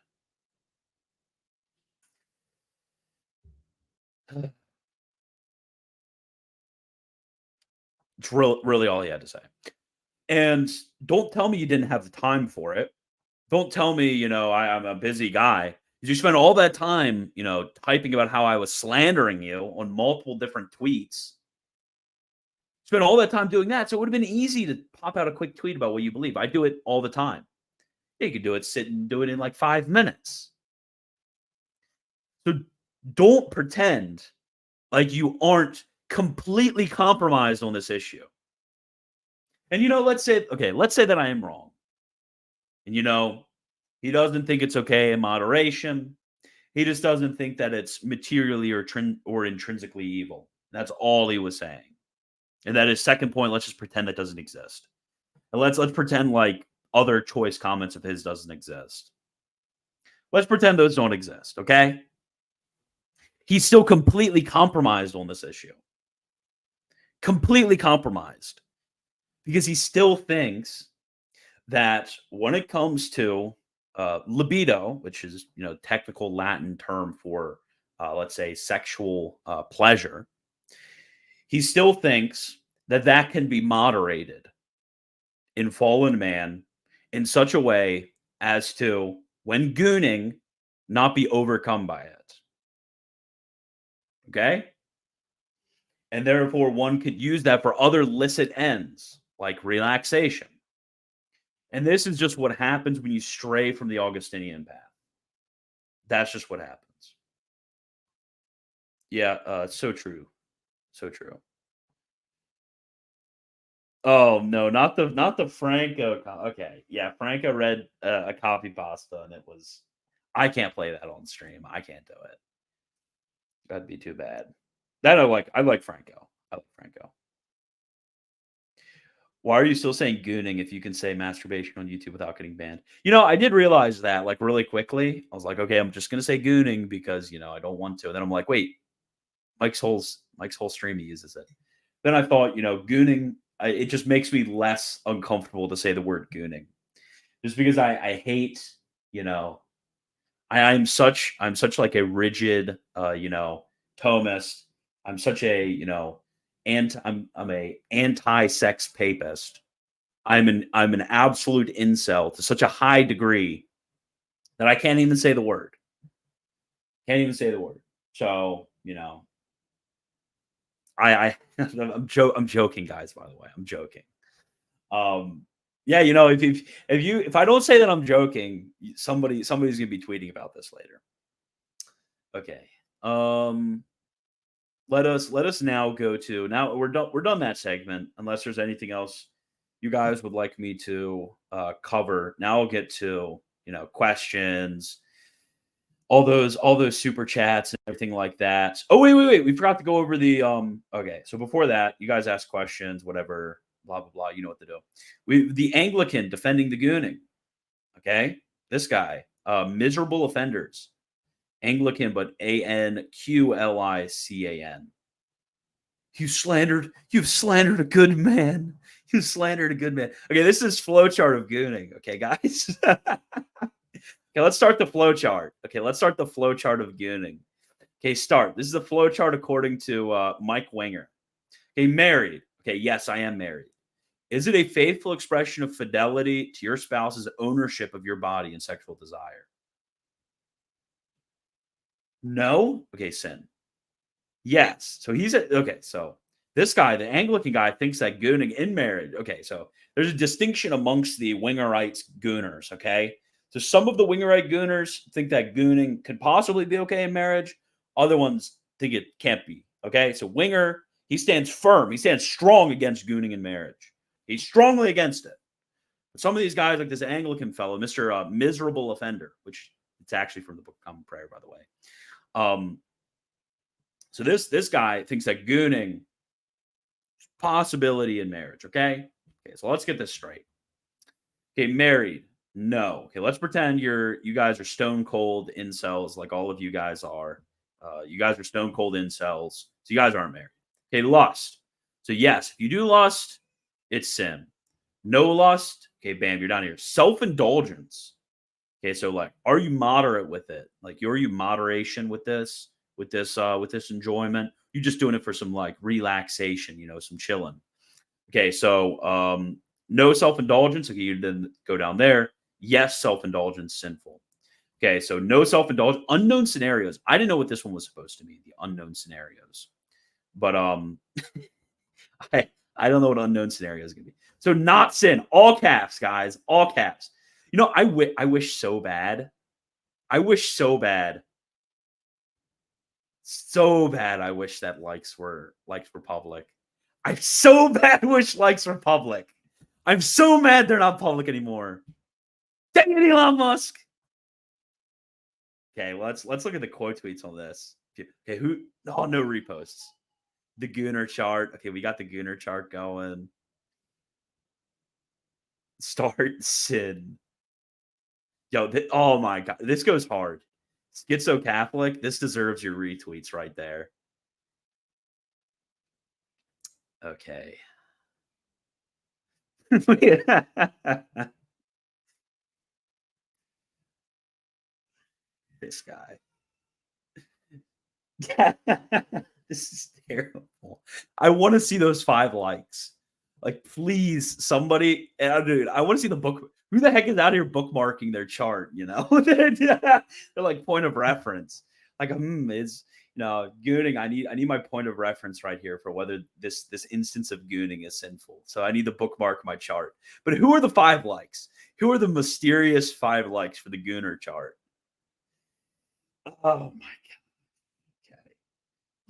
It's really all he had to say. And don't tell me you didn't have the time for it. Don't tell me, I'm a busy guy. You spent all that time, typing about how I was slandering you on multiple different tweets. Spent all that time doing that. So it would have been easy to pop out a quick tweet about what you believe. I do it all the time. You could do it, sit and do it in 5 minutes. So don't pretend like you aren't completely compromised on this issue. And, let's say that I am wrong. And, he doesn't think it's okay in moderation. He just doesn't think that it's materially or intrinsically evil. That's all he was saying. And that his second point, let's just pretend that doesn't exist. And let's pretend other choice comments of his doesn't exist. Let's pretend those don't exist, okay? He's still completely compromised on this issue. Completely compromised. Because he still thinks that when it comes to libido, which is technical Latin term for let's say sexual pleasure, he still thinks that can be moderated in fallen man in such a way as to, when gooning, not be overcome by it. Okay? And therefore one could use that for other licit ends like relaxation. And this is just what happens when you stray from the Augustinian path. That's just what happens. Yeah, so true. So true. Oh no, not the Franco. Okay, yeah, Franco read a copy pasta, and it was. I can't play that on stream. I can't do it. That'd be too bad. That I like. I like Franco. I like Franco. Why are you still saying gooning if you can say masturbation on YouTube without getting banned? I did realize that like really quickly. I was like, okay, I'm just gonna say gooning because I don't want to. And then I'm like, wait, Mike's whole stream he uses it. Then I thought, gooning. It just makes me less uncomfortable to say the word gooning, just because I hate, I'm such like a rigid, Thomist. I'm such a, I'm a anti-sex papist. I'm an absolute incel to such a high degree that I can't even say the word. Can't even say the word. So, I'm joking, guys, by the way. I'm joking. Yeah, if I don't say that I'm joking, somebody's gonna be tweeting about this later. Okay. Let us now go to we're done that segment, unless there's anything else you guys would like me to cover. Now I'll get to questions, all those super chats and everything like that. Oh wait, we forgot to go over the okay, so before that, you guys ask questions, whatever, blah blah blah, you know what to do. The Anglican defending the gooning. Okay, this guy, miserable offenders. Anglican, but ANQLICAN. You've slandered a good man. You slandered a good man. Okay, this is flowchart of gooning. Okay, guys. Okay, let's start the flowchart. Okay, let's start the flowchart of gooning. Okay, start. This is the flowchart according to Mike Winger. Okay, married. Okay, yes, I am married. Is it a faithful expression of fidelity to your spouse's ownership of your body and sexual desire? No? Okay, sin. Yes. So so this guy, the Anglican guy, thinks that gooning in marriage. Okay, so there's a distinction amongst the Wingerites gooners, okay? So some of the Wingerite gooners think that gooning could possibly be okay in marriage. Other ones think it can't be, okay? So Winger, he stands firm. He stands strong against gooning in marriage. He's strongly against it. But some of these guys, like this Anglican fellow, Mr. Miserable Offender, which it's actually from the Book of Common Prayer, by the way. So this guy thinks that gooning is possibility in marriage, okay? Okay, so let's get this straight. Okay, married. No. Okay, let's pretend you guys are stone cold incels like all of you guys are. You guys are stone cold incels. So you guys aren't married. Okay, lust. So yes, if you do lust, it's sin. No lust, okay, bam, you're down here. Self-indulgence. Okay, so like, are you moderate with it? Like, are you moderation with this enjoyment? You're just doing it for some like relaxation, some chilling. Okay, so no self-indulgence. Okay, you didn't go down there. Yes, self-indulgence, sinful. Okay, so no self-indulgence. Unknown scenarios. I didn't know what this one was supposed to mean, the unknown scenarios. But I don't know what unknown scenario is gonna be. So not sin. All caps, guys. All caps. I wish so bad. I wish so bad. So bad. I wish that likes were public. I so bad wish likes were public. I'm so mad they're not public anymore. Dang it, Elon Musk. Okay, let's look at the quote tweets on this. Okay, no reposts. The Gooner chart. Okay, we got the Gooner chart going. Start sin. Yo, oh my God. This goes hard. Schizo Catholic. This deserves your retweets right there. Okay. This guy. This is terrible. I want to see those 5 likes. Like, please, somebody, dude, I want to see the book. Who the heck is out here bookmarking their chart? They're like point of reference. Like, it's gooning. I need my point of reference right here for whether this instance of gooning is sinful. So I need to bookmark my chart. But who are the 5 likes? Who are the mysterious 5 likes for the Gooner chart? Oh my God.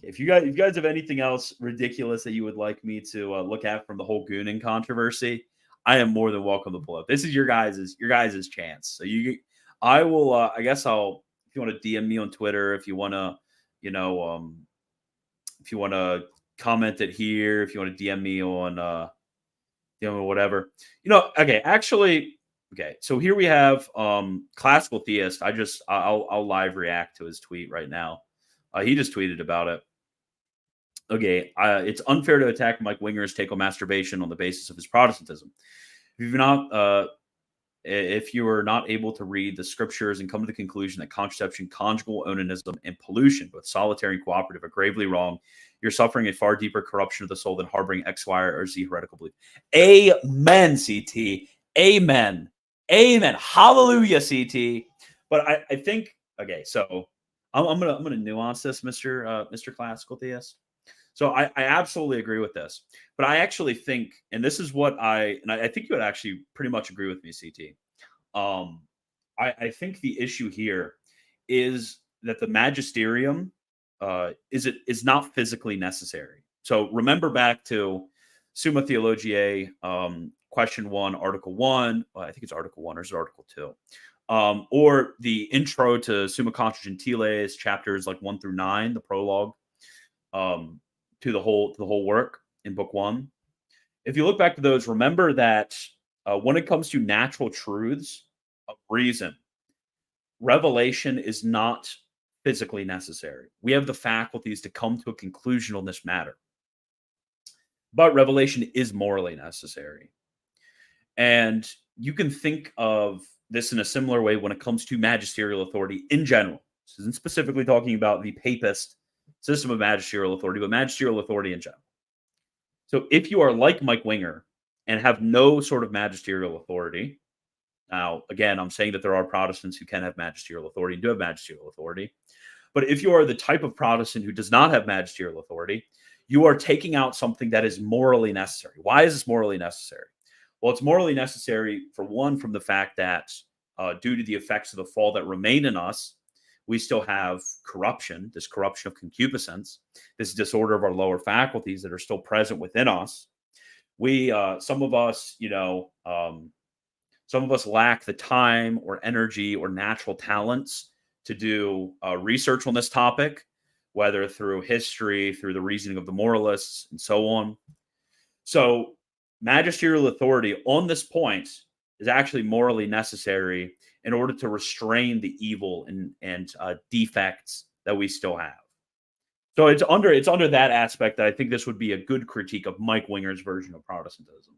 If you guys have anything else ridiculous that you would like me to look at from the whole Gooning controversy, I am more than welcome to pull up. This is your guys' chance. So I will. I guess I'll. If you want to DM me on Twitter, if you want to, if you want to comment it here, if you want to DM me on, whatever. Okay. Actually, okay. So here we have Classical Theist. I'll live react to his tweet right now. He just tweeted about it. Okay, it's unfair to attack Mike Winger's take on masturbation on the basis of his Protestantism. If you are not able to read the scriptures and come to the conclusion that contraception, conjugal onanism, and pollution, both solitary and cooperative, are gravely wrong, you're suffering a far deeper corruption of the soul than harboring X, Y, or Z heretical belief. Amen, CT. Amen. Amen. Hallelujah, CT. But I think, okay, so I'm gonna nuance this, Mr. Classical Theist. So I absolutely agree with this, but I actually think, and this is what I think you would actually pretty much agree with me, CT. I think the issue here is that the magisterium is not physically necessary. So remember back to Summa Theologiae, question 1, article 1. Well, I think it's article 1 or is it article 2? Or the intro to Summa Contra Gentiles, chapters like 1 through 9, the prologue. To the whole work in book 1. If you look back to those, remember that when it comes to natural truths of reason, revelation is not physically necessary. We have the faculties to come to a conclusion on this matter. But revelation is morally necessary. And you can think of this in a similar way when it comes to magisterial authority in general. This isn't specifically talking about the papist system of magisterial authority, but magisterial authority in general. So if you are like Mike Winger and have no sort of magisterial authority, now, again, I'm saying that there are Protestants who can have magisterial authority and do have magisterial authority, but if you are the type of Protestant who does not have magisterial authority, you are taking out something that is morally necessary. Why is this morally necessary? Well, it's morally necessary, for one, from the fact that due to the effects of the fall that remain in us, we still have corruption, this corruption of concupiscence, this disorder of our lower faculties that are still present within us. Some of us lack the time or energy or natural talents to do research on this topic, whether through history, through the reasoning of the moralists, and so on. So magisterial authority on this point is actually morally necessary in order to restrain the evil and defects that we still have. So it's under that aspect that I think this would be a good critique of Mike Winger's version of Protestantism.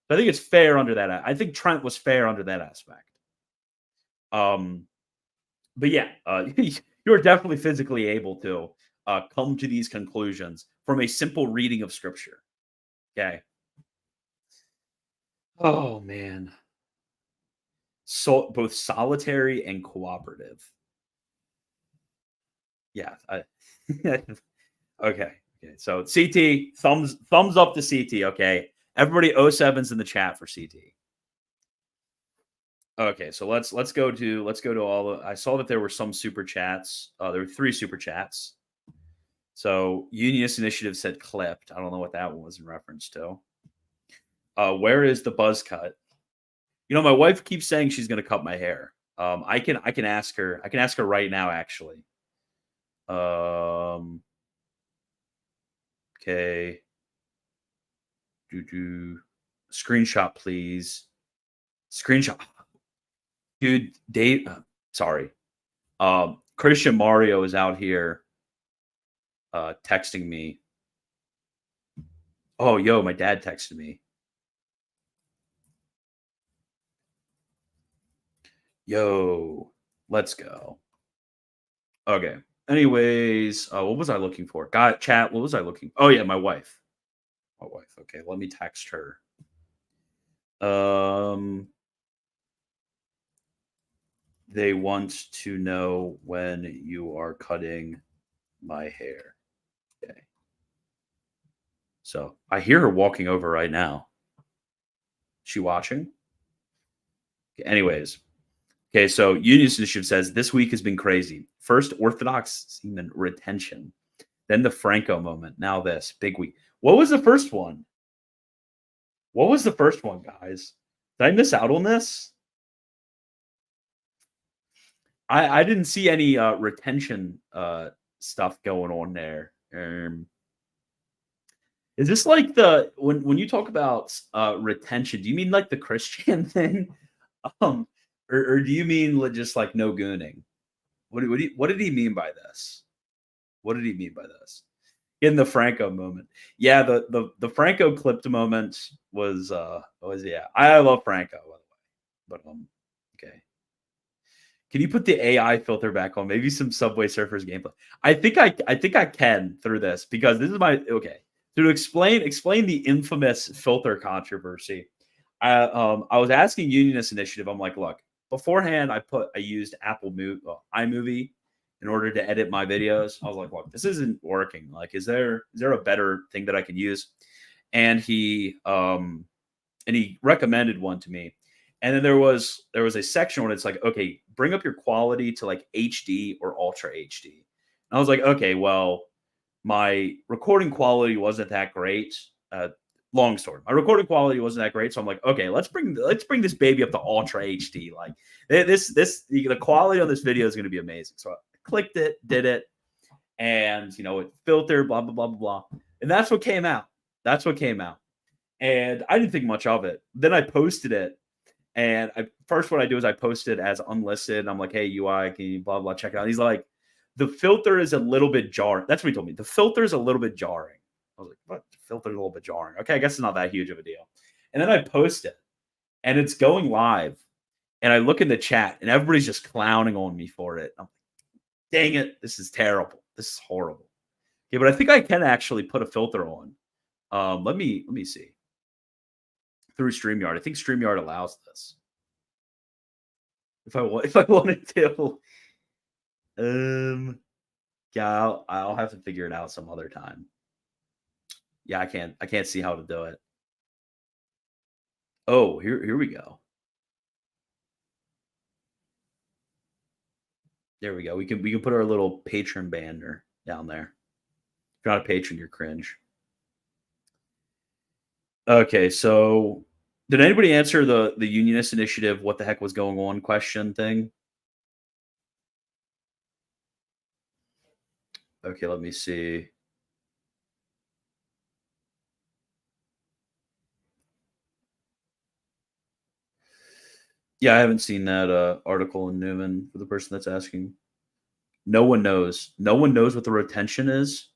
So I think it's fair under that. I think Trent was fair under that aspect. But yeah, you're definitely physically able to come to these conclusions from a simple reading of Scripture. Okay. Oh man. So both solitary and cooperative. Yeah. Okay. So CT, thumbs up to CT. Okay. Everybody 07's in the chat for CT. Okay. So let's go to all I saw that there were some super chats. There were 3 super chats. So Unionist Initiative said clipped. I don't know what that one was in reference to. Where is the buzz cut? My wife keeps saying she's going to cut my hair. I can ask her. I can ask her right now, actually. Okay. Screenshot, please. Screenshot. Dude, Dave. Sorry. Christian Mario is out here texting me. Oh, yo, my dad texted me. Yo, let's go. Okay. Anyways, what was I looking for? Chat. What was I looking for? Oh, yeah, my wife. My wife. Okay, let me text her. They want to know when you are cutting my hair. Okay. So I hear her walking over right now. Is she watching? Okay, anyways. Okay, so Unionist Initiative says, this week has been crazy. First, Orthodox semen retention. Then the Franco moment. Now this big week. What was the first one? What was the first one, guys? Did I miss out on this? I didn't see any retention stuff going on there. Is this like the when you talk about retention? Do you mean like the Christian thing, or do you mean just like no gooning? What did he mean by this? What did he mean by this? In the Franco moment, yeah, the Franco clipped moment was yeah. I love Franco, by the way, but okay. Can you put the AI filter back on? Maybe some Subway Surfers gameplay. I think I can through this because this is my okay. To explain the infamous filter controversy. I was asking Unionist Initiative. I'm like, look, beforehand I used iMovie in order to edit my videos. I was like, look, this isn't working. Like, is there a better thing that I can use? And he recommended one to me. And then there was a section where it's like, okay, bring up your quality to like HD or Ultra HD. And I was like, okay, well, my recording quality wasn't that great. Long story. My recording quality wasn't that great, so I'm like, okay, let's bring this baby up to Ultra HD. Like the quality on this video is going to be amazing. So I clicked it, did it, and it filtered, blah blah blah blah blah, and that's what came out. And I didn't think much of it. Then I posted it. And what I do is I post it as unlisted. I'm like, hey, UI, can you blah, blah, check it out. He's like, the filter is a little bit jarring. That's what he told me. The filter is a little bit jarring. I was like, what? The filter is a little bit jarring. Okay, I guess it's not that huge of a deal. And then I post it, and it's going live. And I look in the chat, and everybody's just clowning on me for it. I'm like, dang it, this is terrible. This is horrible. Okay, but I think I can actually put a filter on. Let me see. Through StreamYard. I think StreamYard allows this. If I wanted to. Yeah, I'll have to figure it out some other time. Yeah, I can't see how to do it. Oh, here we go. There we go. We can put our little patron banner down there. If you're not a patron, you're cringe. Okay, so did anybody answer the Unionist Initiative what the heck was going on question thing? Okay, let me see. Yeah, I haven't seen that article in Newman for the person that's asking. No one knows. No one knows what the retention is.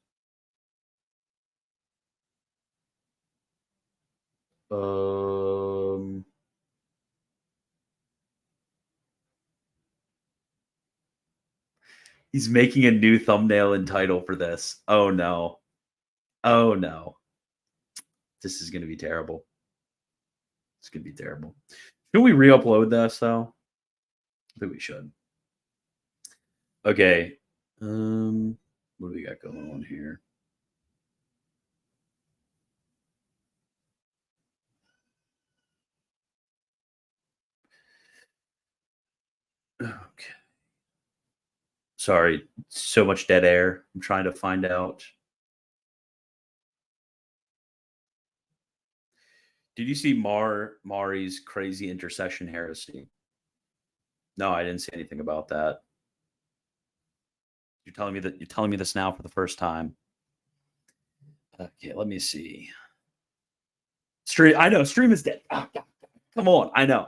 He's making a new thumbnail and title for this. Oh no. Oh no. This is going to be terrible. It's going to be terrible. Should we re-upload this though? I think we should. Okay. What do we got going on here? Okay. Sorry, so much dead air. I'm trying to find out. Did you see Mari's crazy intercession heresy? No, I didn't see anything about that. You're telling me this now for the first time. Okay, let me see. Stream. I know stream is dead. Oh, God. Come on. I know.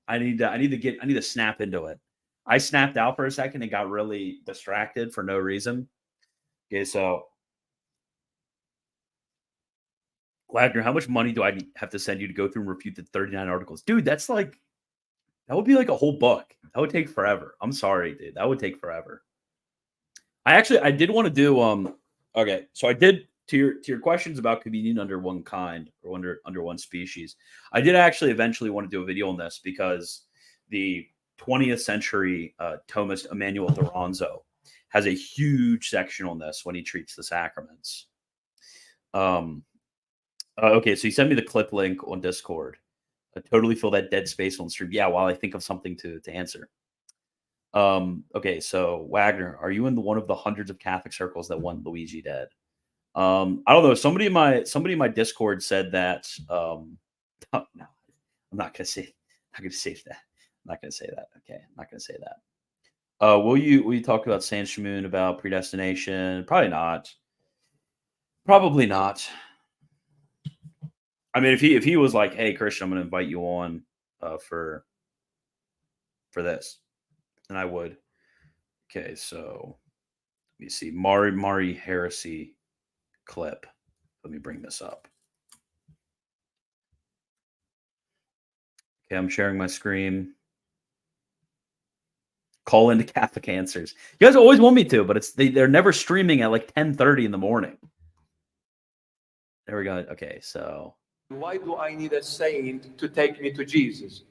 I need to snap into it. I snapped out for a second and got really distracted for no reason. Okay, so Wagner, how much money do I have to send you to go through and refute the 39 articles? Dude, that would be like a whole book. That would take forever. I'm sorry, dude. That would take forever. I did want to do okay, so I did to your questions about communion under one kind or under one species. I did actually eventually want to do a video on this because the 20th century Thomist Emmanuel Duranzo has a huge section on this when he treats the sacraments. Okay, so he sent me the clip link on Discord. I totally fill that dead space on stream. Yeah, while I think of something to answer. Okay, so Wagner, are you in one of the hundreds of Catholic circles that want Luigi dead? I don't know. Somebody in my Discord said that. No, I'm not gonna say. Not gonna say that. I'm not gonna say that. Okay, I'm not gonna say that. Will you talk about San Shamoon about predestination? Probably not. Probably not. I mean, if he was like, "Hey, Christian, I'm going to invite you on for this," then I would. Okay, so let me see. Mari heresy clip. Let me bring this up. Okay, I'm sharing my screen. Call into Catholic Answers. You guys always want me to, but they're never streaming at like 10:30 in the morning. There we go. Okay, so why do I need a saint to take me to Jesus?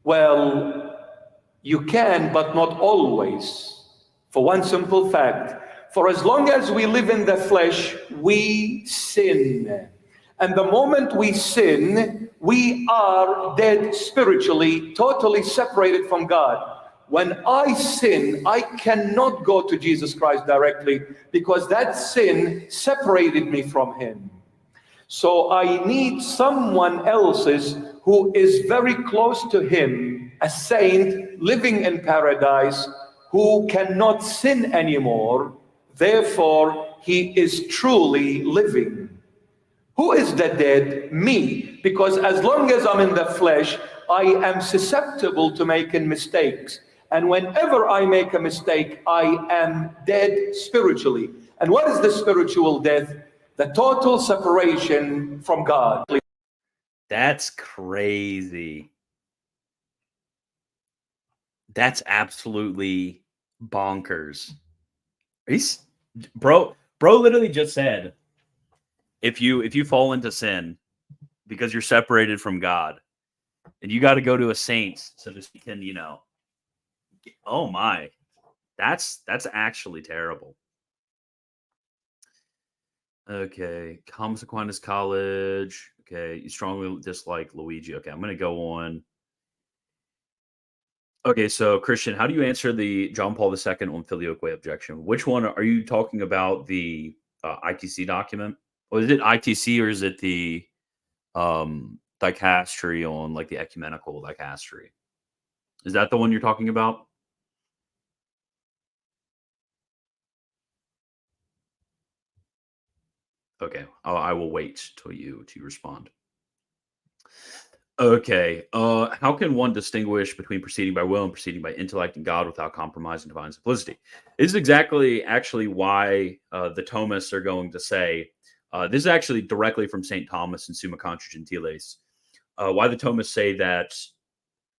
Well, you can, but not always. For one simple fact, for as long as we live in the flesh, we sin. And the moment we sin, we are dead spiritually, totally separated from God. When I sin, I cannot go to Jesus Christ directly because that sin separated me from him. So I need someone else's who is very close to him, a saint living in paradise who cannot sin anymore. Therefore, he is truly living. Who is the dead? Me. Because as long as I'm in the flesh, I am susceptible to making mistakes. And whenever I make a mistake, I am dead spiritually. And what is the spiritual death? The total separation from God. that's crazy. That's absolutely bonkers. Bro literally just said, if you fall into sin because you're separated from God, and you got to go to a saint so that you can, oh my, that's actually terrible. Okay, Thomas Aquinas College. Okay, you strongly dislike Luigi. Okay, I'm gonna go on. Okay, so Christian, how do you answer the John Paul II on Filioque objection? Which one are you talking about? The ITC document, or is it ITC, or is it the dicastery on like the ecumenical dicastery? Is that the one you're talking about? Okay, I will wait till you respond. Okay, how can one distinguish between proceeding by will and proceeding by intellect and God without compromising divine simplicity? This is exactly actually why the Thomists are going to say, this is actually directly from St. Thomas in Summa Contra Gentiles, why the Thomists say that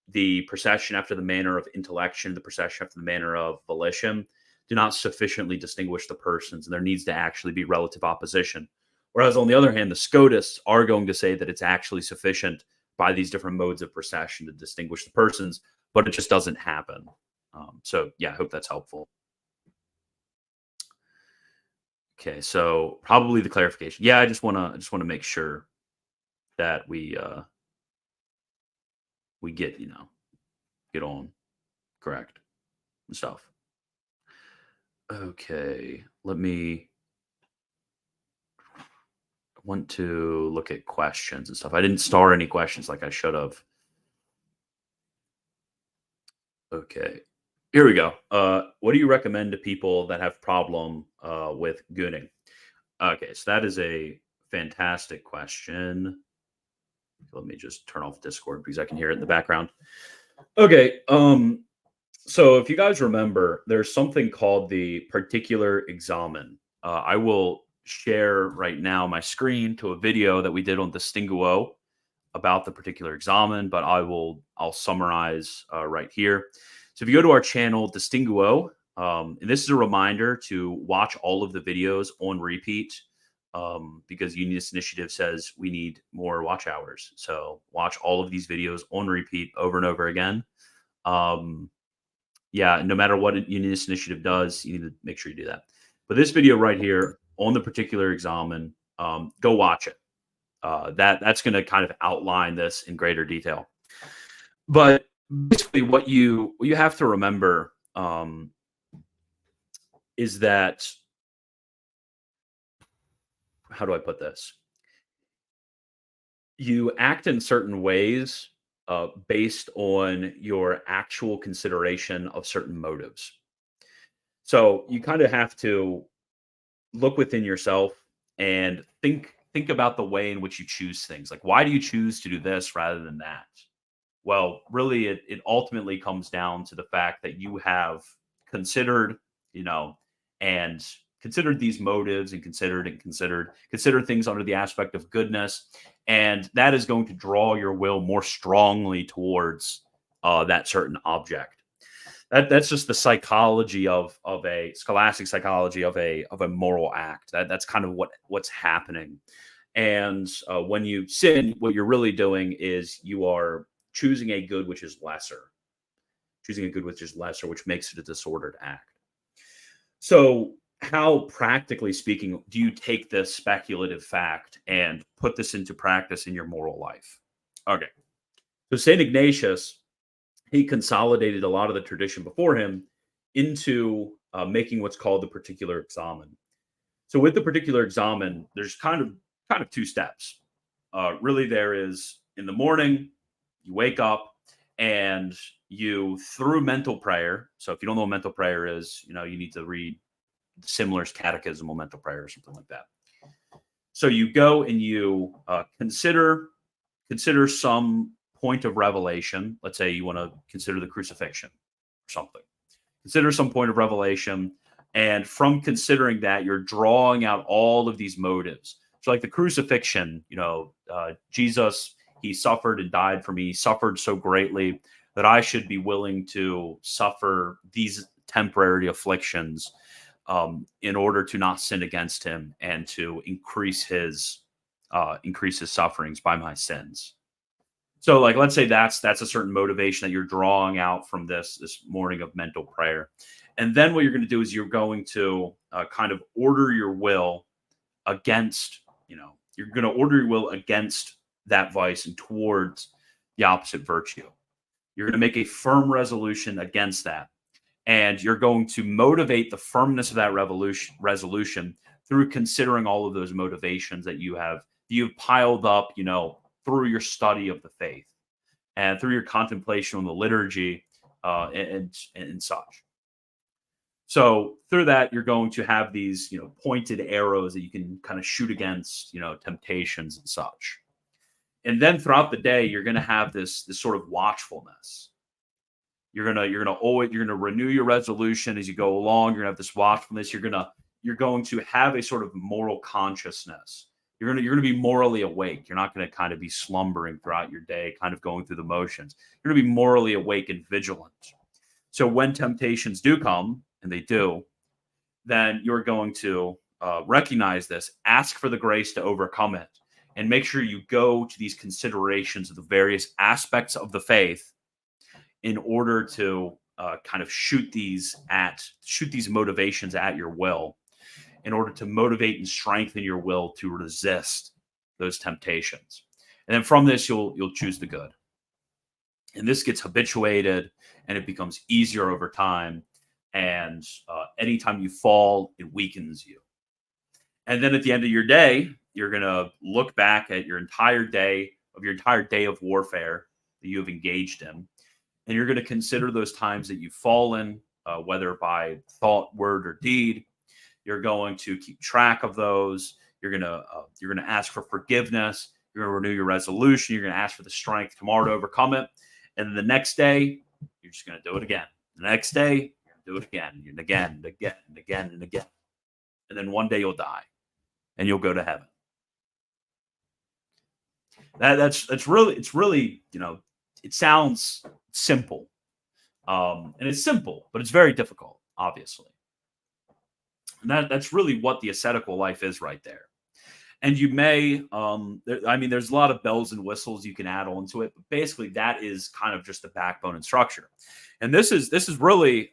the procession after the manner of intellection, the procession after the manner of volition, do not sufficiently distinguish the persons, and there needs to actually be relative opposition. Whereas on the other hand, the Scotists are going to say that it's actually sufficient by these different modes of procession to distinguish the persons, but it just doesn't happen. So yeah, I hope that's helpful. Okay, so probably the clarification. Yeah, I just want to make sure that we get get on correct and stuff. Okay, I want to look at questions and stuff. I didn't star any questions like I should have. Okay, here we go. What do you recommend to people that have problem with Gooning? Okay, so that is a fantastic question. Let me just turn off Discord because I can hear it in the background. Okay, so if you guys remember, there's something called the particular examen. I will share right now my screen to a video that we did on Distinguo about the particular examen, but I'll summarize right here. So if you go to our channel, Distinguo, and this is a reminder to watch all of the videos on repeat, because Unionist Initiative says we need more watch hours. So watch all of these videos on repeat over and over again. Yeah, no matter what Unionist Initiative does, you need to make sure you do that. But this video right here on the particular examen, go watch it. That's going to kind of outline this in greater detail. But basically, what you have to remember is that, how do I put this? You act in certain ways based on your actual consideration of certain motives. So you kind of have to look within yourself and think about the way in which you choose things. Like, why do you choose to do this rather than that? Well, really, it ultimately comes down to the fact that you have considered, and considered these motives, and considered things under the aspect of goodness, and that is going to draw your will more strongly towards that certain object. That's just the psychology of a scholastic psychology of a moral act. That's kind of what's happening. And when you sin, what you're really doing is you are choosing a good which is lesser, which makes it a disordered act. So how, practically speaking, do you take this speculative fact and put this into practice in your moral life? Okay. So St. Ignatius, he consolidated a lot of the tradition before him into making what's called the particular examen. So with the particular examen, there's kind of two steps. Really, there is, in the morning, you wake up and you, through mental prayer. So if you don't know what mental prayer is, you need to read Simler's Catechism on mental prayer or something like that. So you go and you consider some point of revelation. Let's say you want to consider the crucifixion or something. Consider some point of revelation, and from considering that, you're drawing out all of these motives. So like the crucifixion, Jesus, he suffered and died for me. He suffered so greatly that I should be willing to suffer these temporary afflictions in order to not sin against him and to increase his sufferings by my sins. So, like, let's say that's a certain motivation that you're drawing out from this morning of mental prayer. And then what you're going to do is you're going to kind of order your will against, you're going to order your will against that vice and towards the opposite virtue. You're going to make a firm resolution against that. And you're going to motivate the firmness of that resolution through considering all of those motivations that you've piled up, through your study of the faith and through your contemplation on the liturgy and such. So through that, you're going to have these, pointed arrows that you can kind of shoot against, temptations and such. And then throughout the day, you're going to have this sort of watchfulness. You're gonna renew your resolution as you go along. You're gonna have this watchfulness. You're going to have a sort of moral consciousness. You're gonna be morally awake. You're not gonna kind of be slumbering throughout your day, kind of going through the motions. You're gonna be morally awake and vigilant. So when temptations do come, and they do, then you're going to recognize this, ask for the grace to overcome it, and make sure you go to these considerations of the various aspects of the faith in order to kind of shoot these motivations at your will, in order to motivate and strengthen your will to resist those temptations. And then from this, you'll choose the good. And this gets habituated, and it becomes easier over time. And anytime you fall, it weakens you. And then at the end of your day, you're going to look back at your entire day of warfare that you have engaged in. And you're going to consider those times that you've fallen, whether by thought, word, or deed. You're going to keep track of those. You're going to ask for forgiveness. You're going to renew your resolution. You're going to ask for the strength tomorrow to overcome it. And then the next day, you're just going to do it again. The next day, you're going to do it again and again and again and again and again. And then one day you'll die, and you'll go to heaven. It's really it sounds simple, and it's simple, but it's very difficult, obviously. And that's really what the ascetical life is right there. And you may, there's a lot of bells and whistles you can add on to it, but basically that is kind of just the backbone and structure. And this is really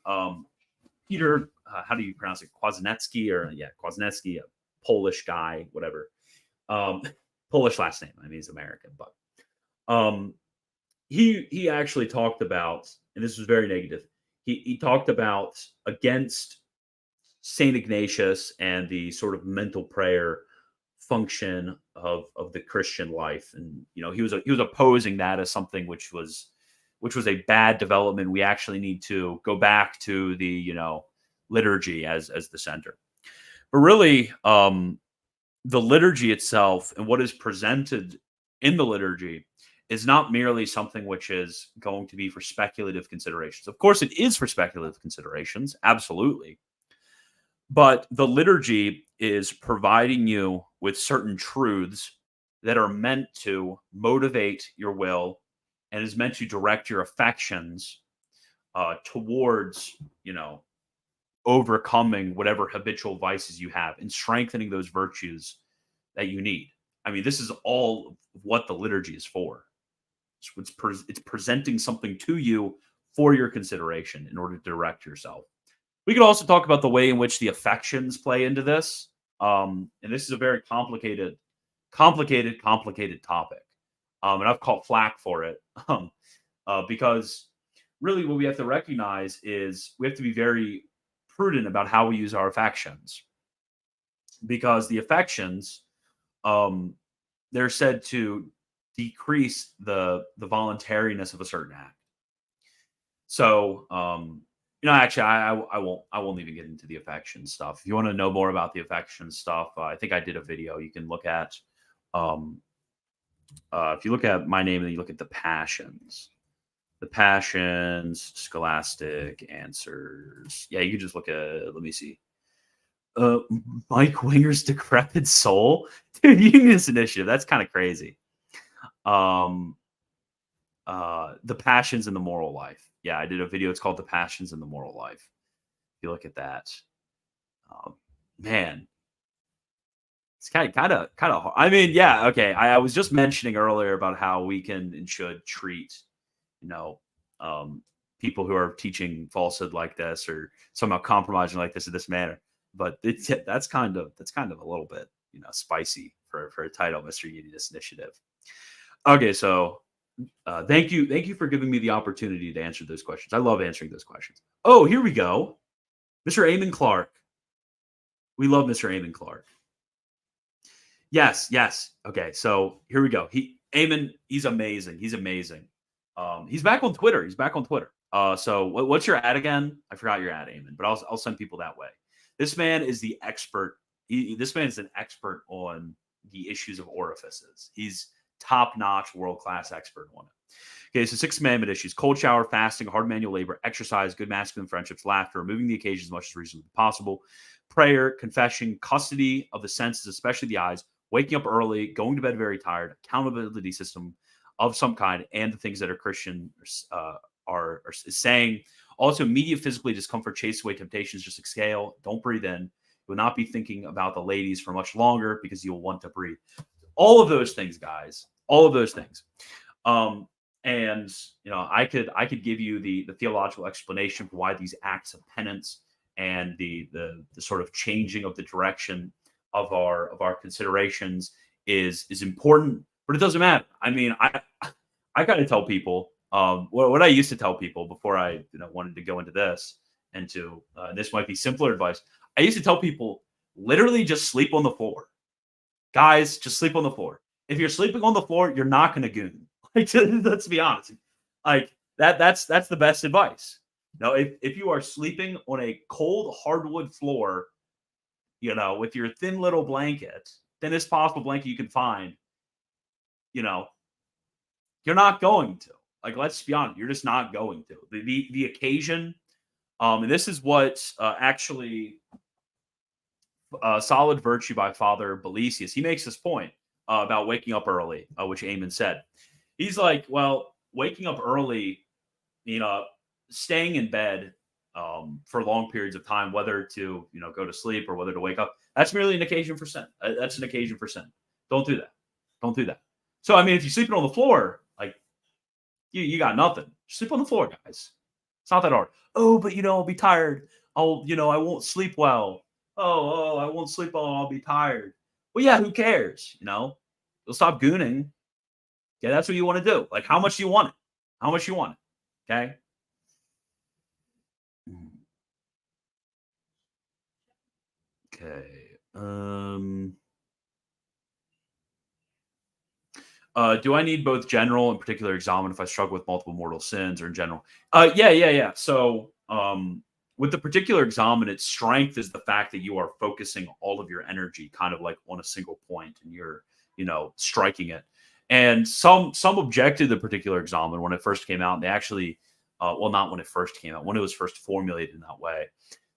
Peter, how do you pronounce it? Kwasniewski, a Polish guy, whatever. Polish last name. He's American, but he actually talked about, and this was very negative. he talked about against Saint Ignatius and the sort of mental prayer function of the Christian life, and he was opposing that as something which was a bad development. We actually need to go back to the liturgy as the center. But really, the liturgy itself and what is presented in the liturgy is not merely something which is going to be for speculative considerations. Of course, it is for speculative considerations, absolutely. But the liturgy is providing you with certain truths that are meant to motivate your will and is meant to direct your affections towards, overcoming whatever habitual vices you have and strengthening those virtues that you need. I mean, this is all what the liturgy is for. It's presenting something to you for your consideration in order to direct yourself. We could also talk about the way in which the affections play into this. And this is a very complicated topic. And I've caught flack for it because really what we have to recognize is we have to be very prudent about how we use our affections, because the affections, they're said to decrease the voluntariness of a certain act. So, actually, I won't even get into the affection stuff. If you want to know more about the affection stuff, I think I did a video you can look at. If you look at my name and you look at the passions, scholastic answers. Yeah, you can just look at, let me see. Mike Winger's Decrepit Soul. Dude, Unionist Initiative. That's kind of crazy. The Passions in the Moral Life. Yeah, I did a video. It's called The Passions in the Moral Life. If you look at that, man, it's kind of hard. I mean, yeah, okay. I was just mentioning earlier about how we can and should treat, people who are teaching falsehood like this or somehow compromising like this in this manner. But that's kind of a little bit, spicy for a title, Mr. Unionist Initiative. Okay, so thank you for giving me the opportunity to answer those questions. I love answering those questions. Oh, here we go. Mr. Eamon Clark. We love Mr. Eamon Clark. Yes. Okay, so here we go. Eamon, he's amazing. He's back on Twitter. So what's your ad again? I forgot your ad, Eamon, but I'll send people that way. This man is the expert. This man is an expert on the issues of orifices. He's top-notch, world-class expert on it. Okay, so 6 commandment issues: cold shower, fasting, hard manual labor, exercise, good masculine friendships, laughter, removing the occasion as much as reasonably possible, prayer, confession, custody of the senses, especially the eyes, waking up early, going to bed very tired, accountability system of some kind, and the things that a Christian are saying. Also, immediate physically discomfort, chase away temptations, just exhale, don't breathe in. You will not be thinking about the ladies for much longer because you'll want to breathe. All of those things, guys. All of those things. And I could give you the theological explanation for why these acts of penance and the sort of changing of the direction of our considerations is important, but it doesn't matter. I mean, I gotta tell people what I used to tell people before I wanted to go into this, and to this might be simpler advice. I used to tell people literally just sleep on the floor. Guys, just sleep on the floor. If you're sleeping on the floor, you're not going to goon. Like, let's be honest. Like that's the best advice. If you are sleeping on a cold hardwood floor, with your thin little blanket, thinnest possible blanket you can find, you're not going to. Like, let's be honest, you're just not going to. The occasion, and this is what actually Solid Virtue by Father Belisius, he makes this point about waking up early, which Eamon said. He's like, well, waking up early, staying in bed for long periods of time, whether to go to sleep or whether to wake up, that's merely an occasion for sin. That's an occasion for sin. Don't do that. So, I mean, if you're sleeping on the floor, like, you got nothing. Sleep on the floor, guys. It's not that hard. Oh, but I'll be tired. I won't sleep well. Oh, I won't sleep well. I'll be tired. Well, yeah, who cares? You'll stop gooning. Yeah, that's what you want to do. Like, how much do you want it? Okay. Okay. Do I need both general and particular examen if I struggle with multiple mortal sins, or in general? Yeah. So, with the particular examen, its strength is the fact that you are focusing all of your energy kind of like on a single point, and you're, striking it. And some objected to the particular examen when it first came out. And they actually, well, not when it first came out, when it was first formulated in that way.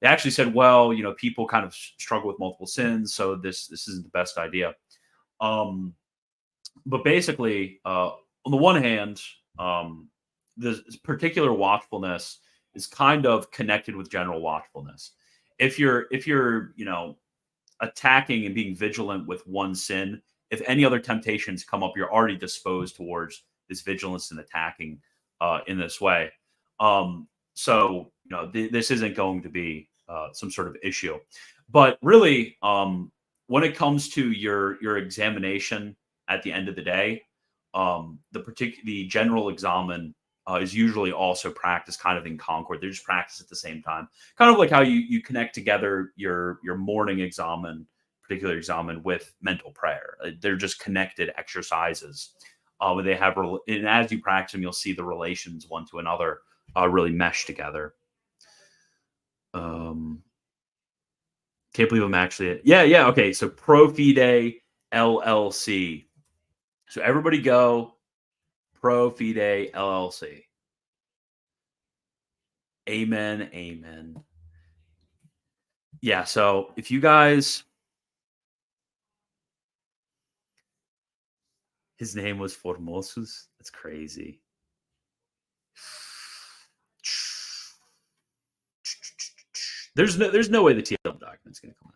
They actually said, well, people kind of struggle with multiple sins, so this isn't the best idea. But basically, on the one hand, this particular watchfulness is kind of connected with general watchfulness. If you're attacking and being vigilant with one sin, if any other temptations come up, you're already disposed towards this vigilance and attacking in this way. So this isn't going to be some sort of issue. But really, when it comes to your examination at the end of the day, the general examen is usually also practiced kind of in concord. They're just practiced at the same time, kind of like how you connect together your morning examen, particular examen, with mental prayer. They're just connected exercises. Where they have, and as you practice them, you'll see the relations one to another really mesh together. Can't believe I'm actually. Yeah. Okay, so Pro Fide LLC. So everybody go Pro Fide LLC. Amen. Yeah, so if you guys, his name was Formosus. That's crazy. There's no way the TLM document's going to come out.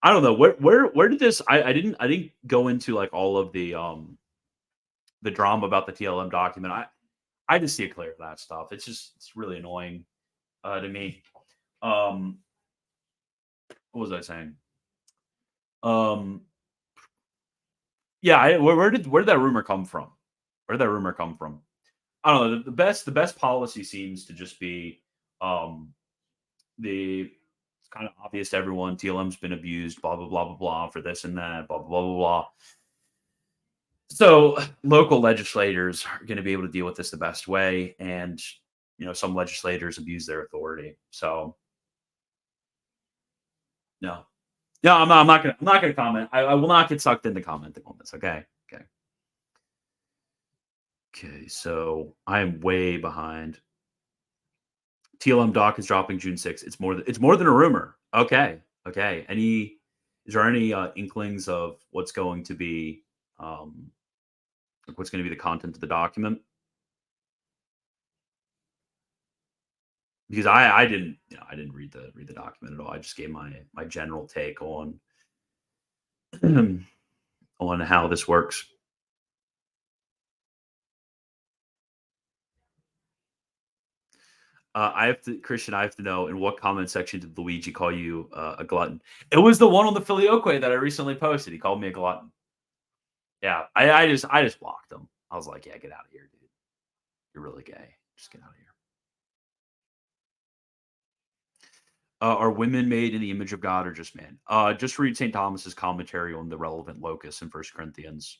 I don't know where did this. I didn't go into like all of the drama about the TLM document. I just see a clear of that stuff. It's really annoying to me. What was I saying? Yeah. Where did that rumor come from? Where did that rumor come from? I don't know. The best policy seems to just be it's kind of obvious to everyone. TLM's been abused, blah blah blah blah blah, for this and that, blah blah blah blah. So local legislators are going to be able to deal with this the best way, and some legislators abuse their authority. So no, I'm not gonna comment. I will not get sucked into commenting on this. Okay. So I am way behind. TLM doc is dropping June 6th. It's more than a rumor. Okay. Is there any inklings of what's going to be the content of the document? Because I didn't read the document at all. I just gave my general take on on how this works. Christian, I have to know, in what comment section did Luigi call you a glutton? It was the one on the Filioque that I recently posted. He called me a glutton. Yeah, I just blocked him. I was like, yeah, get out of here, dude. You're really gay. Just get out of here. Are women made in the image of God or just man? Just read St. Thomas's commentary on the relevant locus in 1 Corinthians.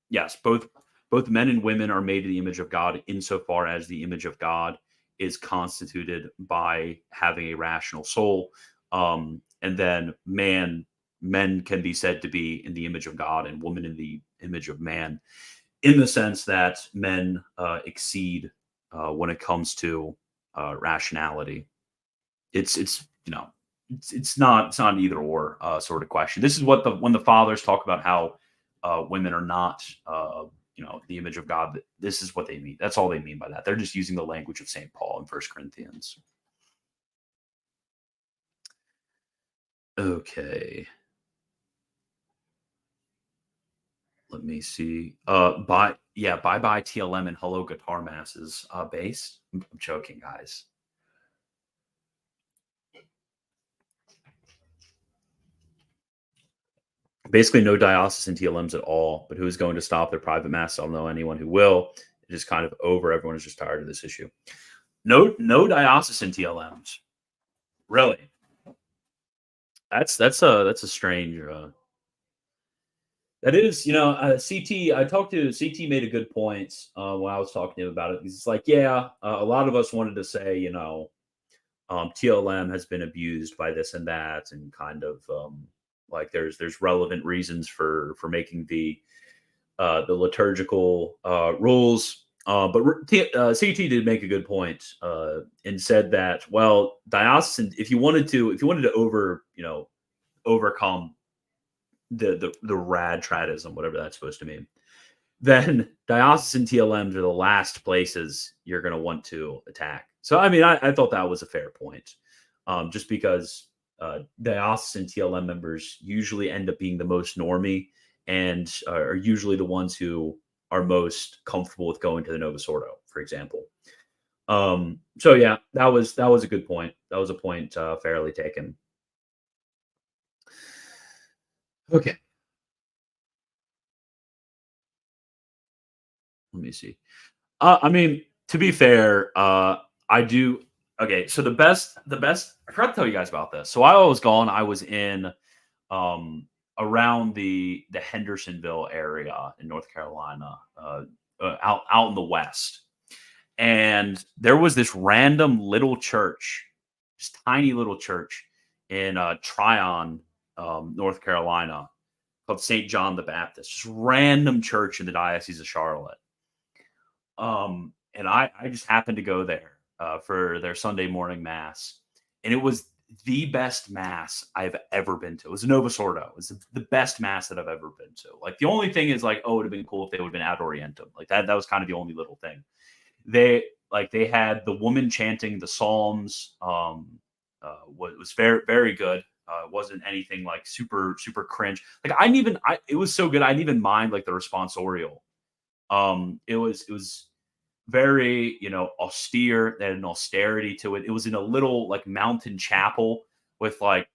Yes, both men and women are made in the image of God, insofar as the image of God is constituted by having a rational soul. And then men can be said to be in the image of God and women in the image of man, in the sense that men exceed when it comes to rationality. It's not an either or sort of question. This is what when the fathers talk about how women are not the image of God, this is what they mean. That's all they mean by that. They're just using the language of St. Paul in 1 Corinthians. Okay. Let me see. Bye bye TLM and hello guitar masses. Bass. I'm joking, guys. Basically, no diocesan TLMs at all. But who's going to stop their private mass? I don't know anyone who will. It is kind of over. Everyone is just tired of this issue. No diocesan TLMs. Really? That's a strange. That is, CT. I talked to CT, made a good point when I was talking to him about it. It's like, yeah, a lot of us wanted to say, TLM has been abused by this and that, and kind of like there's relevant reasons for making the liturgical rules. But CT did make a good point and said that, well, diocesan, if you wanted to overcome the rad tradism, whatever that's supposed to mean, then diocesan TLMs are the last places you're going to want to attack. So, I mean, I thought that was a fair point, just because diocesan TLM members usually end up being the most normie and are usually the ones who are most comfortable with going to the Novus Ordo, for example. So yeah, that was a good point. That was a point fairly taken. Okay. Let me see. I mean, to be fair, I do. Okay, so the best. I forgot to tell you guys about this. So while I was gone, I was in around the Hendersonville area in North Carolina, out in the west, and there was this random little church, this tiny little church in Tryon, North Carolina, called St. John the Baptist. Just random church in the Diocese of Charlotte. And I just happened to go there for their Sunday morning mass, and it was the best mass I've ever been to. It was a Novus Ordo. It was the best mass that I've ever been to. Like, the only thing is, like, oh, it would have been cool if they would have been ad orientem. Like, that was kind of the only little thing. They had the woman chanting the Psalms. Was very, very good. It wasn't anything like super cringe. Like, it was so good. I didn't even mind like the responsorial. It was very, austere. They had an austerity to it. It was in a little like mountain chapel with like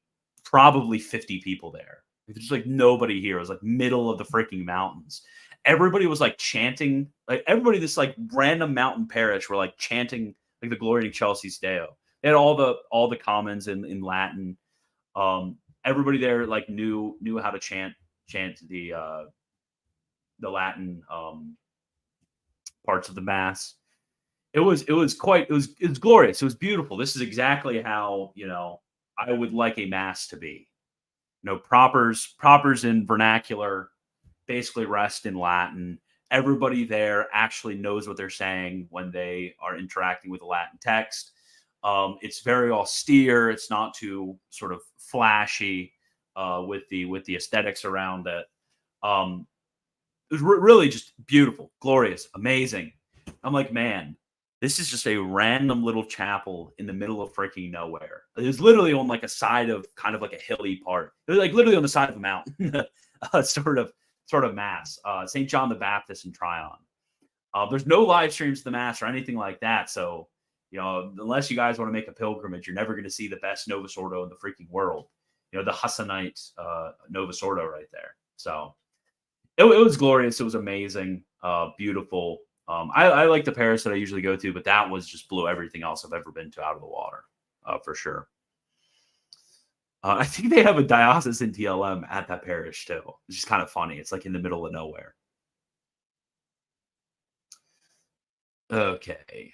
probably 50 people there. There's like nobody here. It was like middle of the freaking mountains. Everybody was like chanting, like everybody, this like random mountain parish were like chanting like the Glory in Chelsea's Deo. They had all the commons in Latin. Everybody there like knew how to chant the Latin parts of the mass. It was glorious. It was beautiful. This is exactly how I would like a mass to be. Propers in vernacular, basically rest in Latin. Everybody there actually knows what they're saying when they are interacting with the Latin text. It's very austere. It's not too sort of flashy with the aesthetics around it. It was really just beautiful, glorious, amazing. I'm like, man, this is just a random little chapel in the middle of freaking nowhere. It was literally on like a side of kind of like a hilly part. It was like literally on the side of a mountain, sort of mass. St. John the Baptist in Tryon. There's no live streams to the mass or anything like that. So, unless you guys want to make a pilgrimage, you're never going to see the best Novus Ordo in the freaking world. The Hassanite Novus Ordo right there. So it was glorious. It was amazing, beautiful. I like the parish that I usually go to, but that was just blew everything else I've ever been to out of the water, for sure. I think they have a diocesan TLM at that parish too, which is kind of funny. It's like in the middle of nowhere. Okay.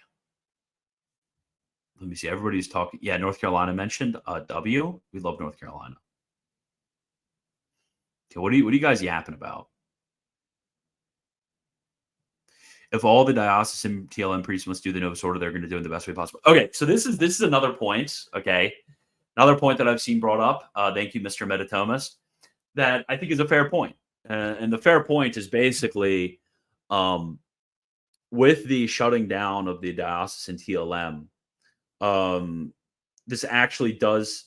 Let me see. Everybody's talking. Yeah, North Carolina mentioned. W. We love North Carolina. Okay, what are you guys yapping about? If all the diocesan TLM priests must do the Novus Ordo, they're going to do it in the best way possible. Okay, so this is another point. Okay, another point that I've seen brought up. Thank you, Mr. Metatomist. That I think is a fair point, and the fair point is basically, with the shutting down of the diocesan TLM, this actually does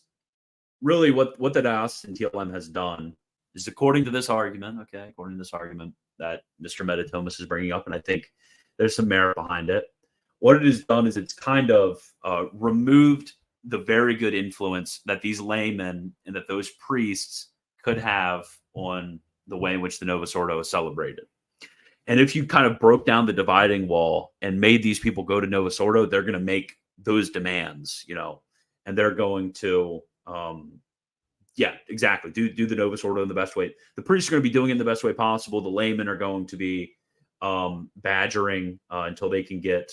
really what the diocesan TLM has done is, according to this argument. Okay, according to this argument that Mr. Metatomus is bringing up, and I think there's some merit behind it. What it has done is it's kind of removed the very good influence that these laymen and that those priests could have on the way in which the Novus Ordo is celebrated. And if you kind of broke down the dividing wall and made these people go to Novus Ordo, they're going to make those demands, and and they're going to, yeah, exactly, do the Novus Ordo in the best way. The priests are going to be doing it in the best way possible. The laymen are going to be badgering until they can get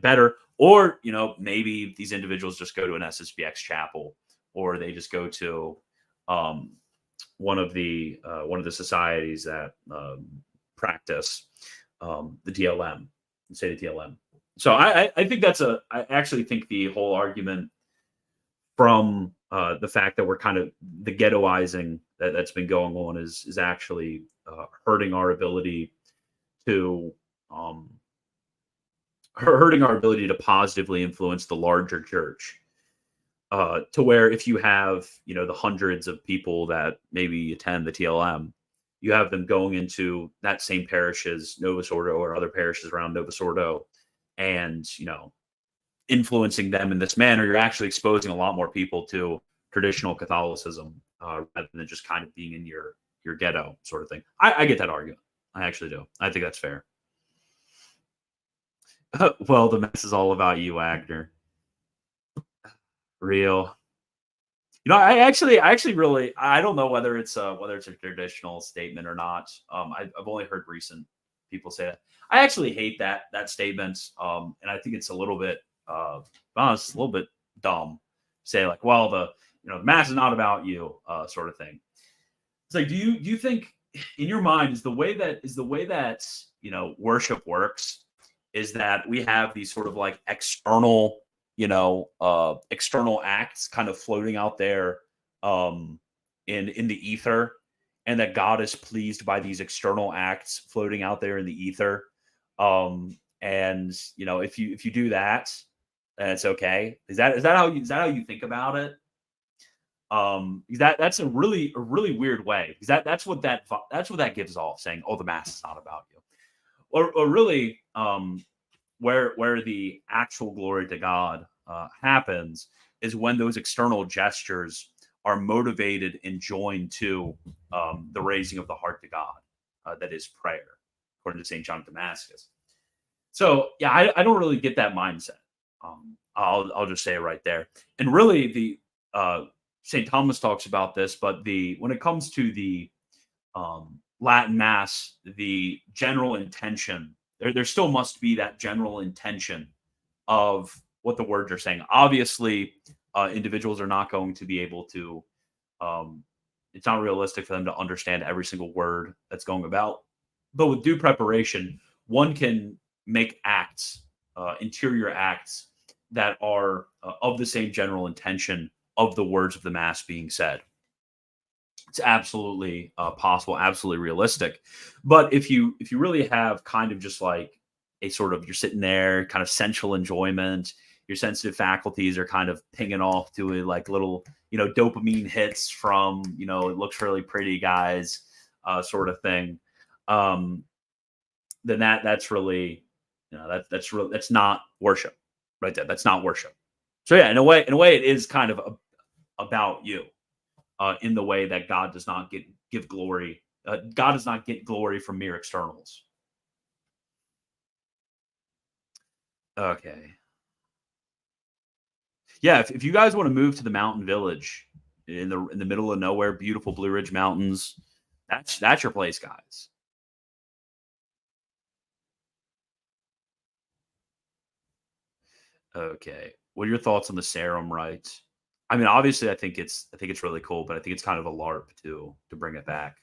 better. Or, maybe these individuals just go to an SSBX chapel, or they just go to one of the societies that practice the TLM, say the TLM. So I think I actually think the whole argument from the fact that we're kind of the ghettoizing that's been going on is actually hurting our ability to positively influence the larger church. To where if you have, the hundreds of people that maybe attend the TLM, you have them going into that same parish's Novus Ordo or other parishes around Novus Ordo and, influencing them in this manner, you're actually exposing a lot more people to traditional Catholicism rather than just kind of being in your ghetto sort of thing. I get that argument. I actually do. I think that's fair. Well, the mess is all about you, Agner. Real. I actually really, I don't know whether it's a traditional statement or not. I've only heard recent people say that. I actually hate that statement, and I think it's a little bit, it's a little bit dumb. Say like, well, the mass is not about you, sort of thing. It's like, do you think in your mind is the way that worship works is that we have these sort of like external acts kind of floating out there in the ether, and that God is pleased by these external acts floating out there in the ether. And if you do that, then it's okay. Is that how you think about it? That's a really weird way, because that's what that gives off, saying, oh, the mass is not about you, or really where the actual glory to God happens is when those external gestures are motivated and joined to the raising of the heart to God, that is prayer, according to St. John of Damascus. So yeah, I don't really get that mindset. I'll just say it right there. And really, the St. Thomas talks about this, but when it comes to the Latin Mass, the general intention, there still must be that general intention of what the words are saying. Obviously, individuals are not going to be able to, it's not realistic for them to understand every single word that's going about. But with due preparation, one can make acts, interior acts, that are of the same general intention of the words of the Mass being said. It's absolutely possible, absolutely realistic. But if you really have kind of just like a sort of, you're sitting there, kind of sensual enjoyment, your sensitive faculties are kind of pinging off to a like little, dopamine hits from, it looks really pretty, guys, sort of thing. Then that's really, that's not worship, right there. That's not worship. So yeah, in a way, it is kind of about you. In the way that God does not give glory. God does not get glory from mere externals. Okay. Yeah, if you guys want to move to the mountain village in the middle of nowhere, beautiful Blue Ridge Mountains, that's your place, guys. Okay. What are your thoughts on the serum rite? I mean, obviously, I think it's really cool, but I think it's kind of a LARP to bring it back.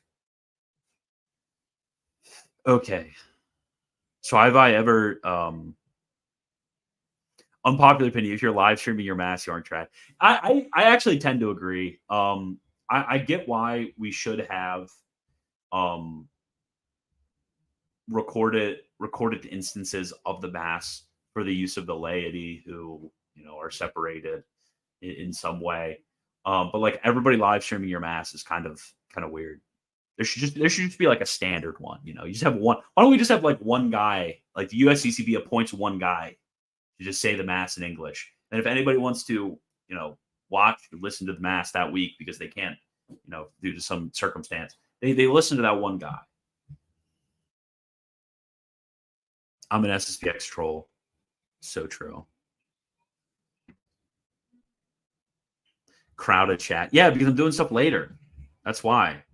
Okay. So have I ever unpopular opinion, if you're live streaming your mass, you aren't trash. I actually tend to agree. I get why we should have recorded instances of the mass for the use of the laity who are separated in some way. But like everybody live streaming your mass is kind of weird. There should just be like a standard one. You just have one. Why don't we just have like one guy, like the USCCB appoints one guy to just say the mass in English. And if anybody wants to, watch or listen to the mass that week because they can't, due to some circumstance, they listen to that one guy. I'm an SSPX troll. So true. Crowded chat. Yeah, because I'm doing stuff later. That's why.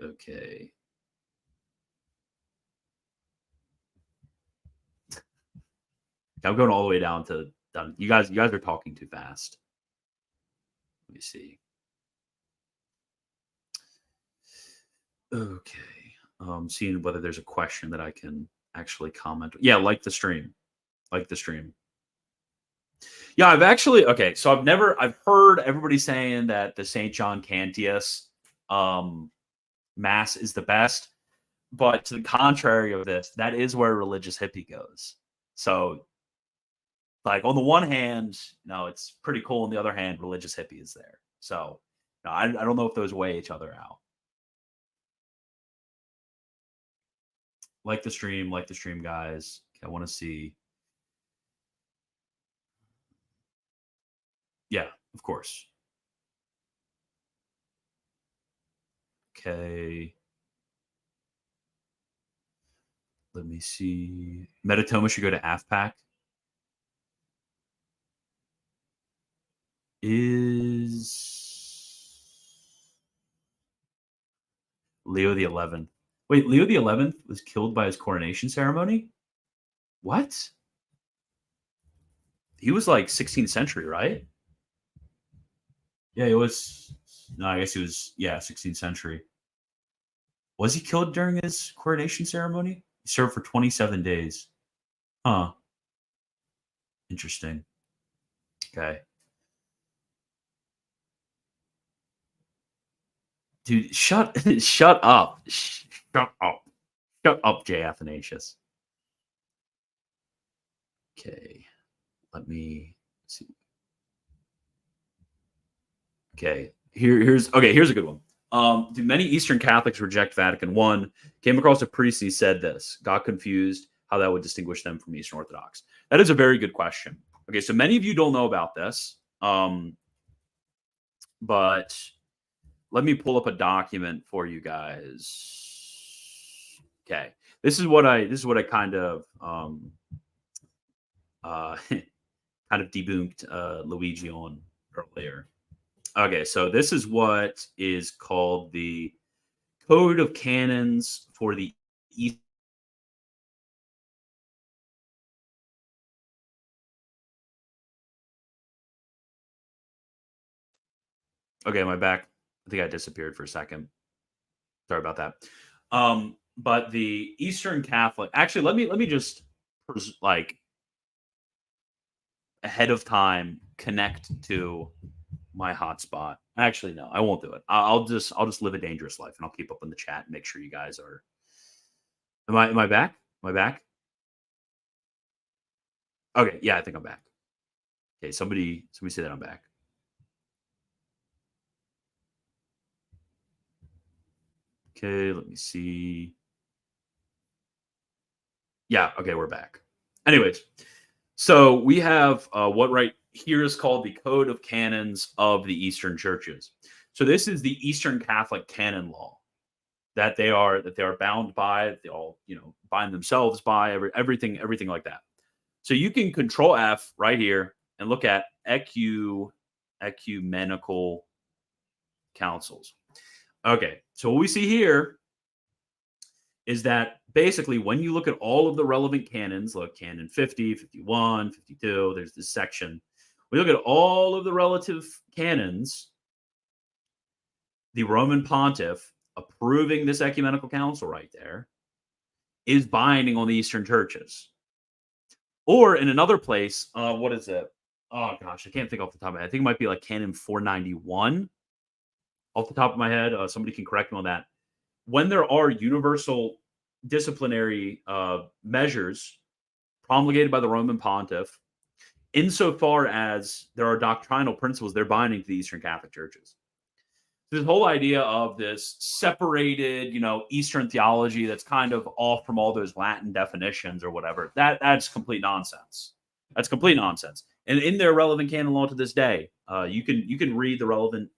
Okay. I'm going all the way down to done. You guys are talking too fast. Let me see. Okay. Seeing whether there's a question that I can actually comment. Yeah, like the stream. Like the stream. Yeah, I've heard everybody saying that the St. John Cantius Mass is the best. But to the contrary of this, that is where religious hippie goes. So, like, on the one hand, it's pretty cool. On the other hand, religious hippie is there. So, I don't know if those weigh each other out. Like the stream, guys. I want to see. Yeah, of course. Okay. Let me see. Metatoma should go to AFPAC. Is Leo the 11th. Wait, Leo the 11th was killed by his coronation ceremony? What? He was like 16th century, right? Yeah, he was. No, I guess he was, 16th century. Was he killed during his coronation ceremony? He served for 27 days. Huh. Interesting. Okay. Dude, shut up. Shut up. Shut up, J. Athanasius. Okay. Let me see. Okay. Here's a good one. Do many Eastern Catholics reject Vatican I? Came across a priest and he said this. Got confused how that would distinguish them from Eastern Orthodox. That is a very good question. Okay, so many of you don't know about this. But let me pull up a document for you guys. Okay. This is what I kind of debunked Luigi on earlier. Okay, so this is what is called the Code of Canons for the East. Okay, am I back? I think I disappeared for a second. Sorry about that. But the Eastern Catholic, actually, let me just like ahead of time connect to my hotspot. Actually, no, I won't do it. I'll just live a dangerous life, and I'll keep up in the chat and make sure you guys are. Am I back? Am I back? Okay, yeah, I think I'm back. Okay, somebody say that I'm back. Okay, let me see. Yeah, okay, we're back. Anyways, so we have what right here is called the Code of Canons of the Eastern Churches. So this is the Eastern Catholic canon law that they are bound by. They all bind themselves by everything like that. So you can Control F right here and look at ecumenical councils. Okay, so what we see here is that basically when you look at all of the relevant canons, look, canon 50, 51, 52, there's this section. We look at all of the relative canons, the Roman pontiff approving this ecumenical council right there is binding on the Eastern churches. Or in another place, what is it? Oh gosh, I can't think off the top of my head. I think it might be like canon 491 off the top of my head. Somebody can correct me on that. When there are universal disciplinary measures promulgated by the Roman pontiff, insofar as there are doctrinal principles, they're binding to the Eastern Catholic churches. So this whole idea of this separated, Eastern theology that's kind of off from all those Latin definitions or whatever, that's complete nonsense. That's complete nonsense. And in their relevant canon law to this day, you can read the relevant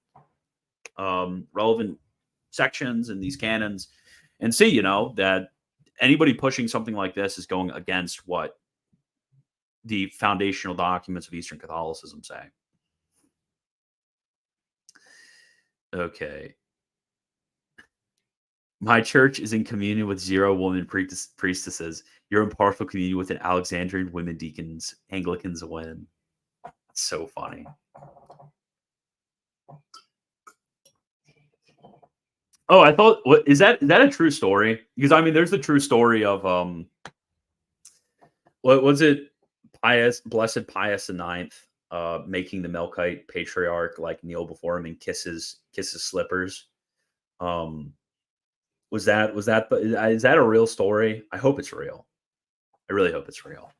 sections in these canons and see, that anybody pushing something like this is going against what the foundational documents of Eastern Catholicism say. Okay. My church is in communion with 0 woman priestesses. You're in partial communion with an Alexandrian women deacons. Anglicans win. That's so funny. Oh, I thought, what is that a true story? Because I mean, there's the true story of what was it? Blessed Pius IX, making the Melkite patriarch like kneel before him and kiss his slippers. Is that a real story? I hope it's real. I really hope it's real.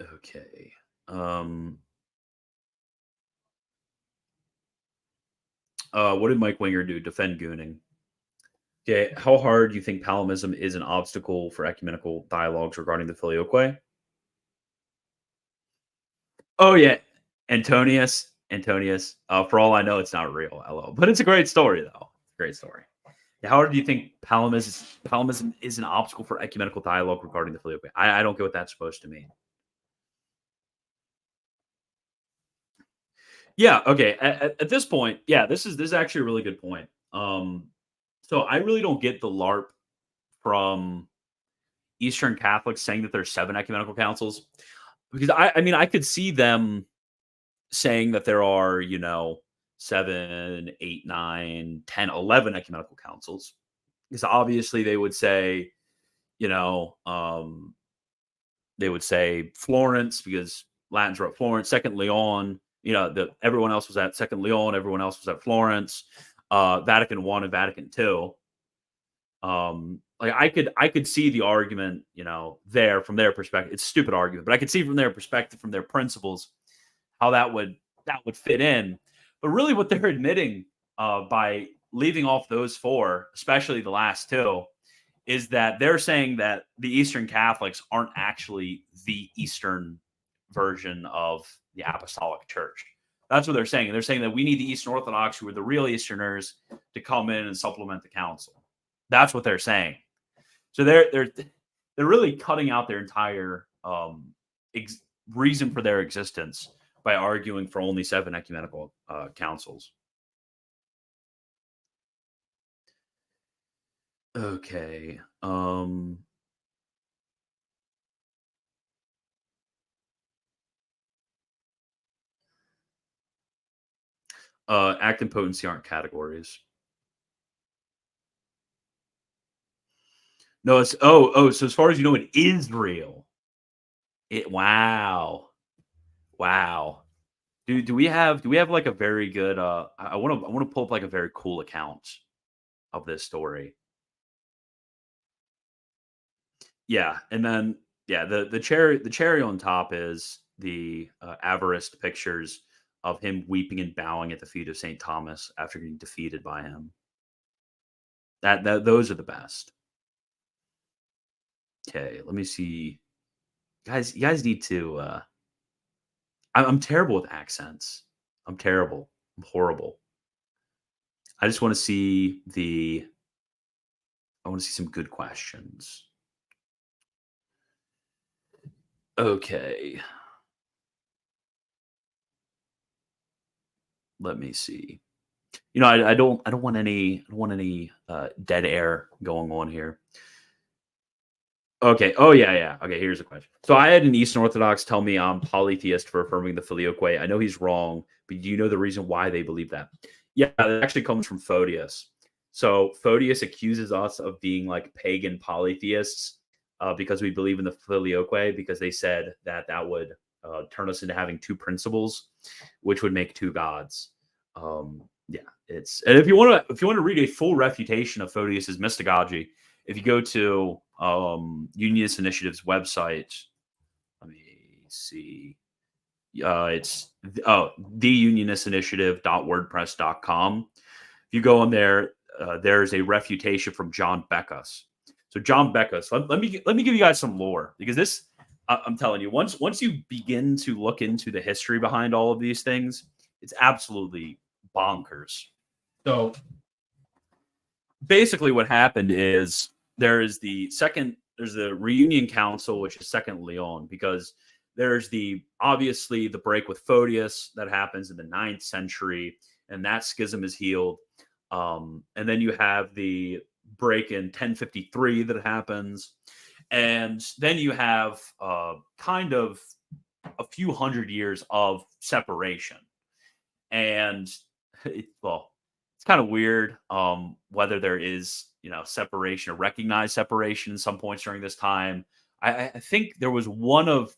Okay. What did Mike Winger do? Defend Gooning. Okay. How hard do you think Palimism is an obstacle for ecumenical dialogues regarding the Filioque? Oh yeah, Antonius. For all I know, it's not real. LO, but it's a great story though. Great story. How hard do you think Palimism is an obstacle for ecumenical dialogue regarding the Filioque? I don't get what that's supposed to mean. Yeah. Okay. At this point, yeah, this is actually a really good point. So I really don't get the LARP from Eastern Catholics saying that there's 7 ecumenical councils, because I mean I could see them saying that there are 7, 8, 9, 10, 11 ecumenical councils, because obviously they would say they would say Florence because Latins were at Florence, Second Leon. Everyone else was at Second Leon, everyone else was at Florence, Vatican I and Vatican II. Like I could see the argument, there from their perspective. It's a stupid argument, but I could see from their perspective, from their principles, how that would fit in. But really, what they're admitting by leaving off those 4, especially the last 2, is that they're saying that the Eastern Catholics aren't actually the Eastern version of the Apostolic Church. That's what they're saying. And they're saying that we need the Eastern Orthodox, who are the real Easterners, to come in and supplement the council. That's what they're saying. So they're really cutting out their entire reason for their existence by arguing for only 7 ecumenical councils. Okay. Act and potency aren't categories. No, it's so as far as you know, it is real. Wow. Do we have like a very good I want to pull up like a very cool account of this story. Yeah, and then the cherry on top is the Avarist pictures of him weeping and bowing at the feet of St. Thomas after getting defeated by him. That those are the best. Okay, let me see. Guys, you guys need to I'm terrible with accents. I'm terrible. I'm horrible. I just want to see some good questions. Okay. Let me see. I don't want any dead air going on here. Okay. Oh yeah. Okay, here's a question. So I had an Eastern Orthodox tell me I'm polytheist for affirming the Filioque. I know he's wrong, but do you know the reason why they believe that? Yeah, it actually comes from Photius. So Photius accuses us of being like pagan polytheists because we believe in the Filioque, because they said that would turn us into having 2 principles, which would make 2 gods. Yeah, and if you want to read a full refutation of Photius's mystagogy, if you go to Unionist Initiative's website, let me see. It's theunionistinitiative.wordpress.com. If you go on there, there's a refutation from John Beckus. So John Beckus, let me give you guys some lore, because this, I'm telling you, once you begin to look into the history behind all of these things, it's absolutely bonkers. So basically what happened is there's the Reunion Council, which is Second Leon, because there's obviously the break with Photius that happens in the 9th century, and that schism is healed. And then you have the break in 1053 that happens. And then you have kind of a few hundred years of separation. And it's kind of weird whether there is, separation or recognized separation in some points during this time. I think there was one of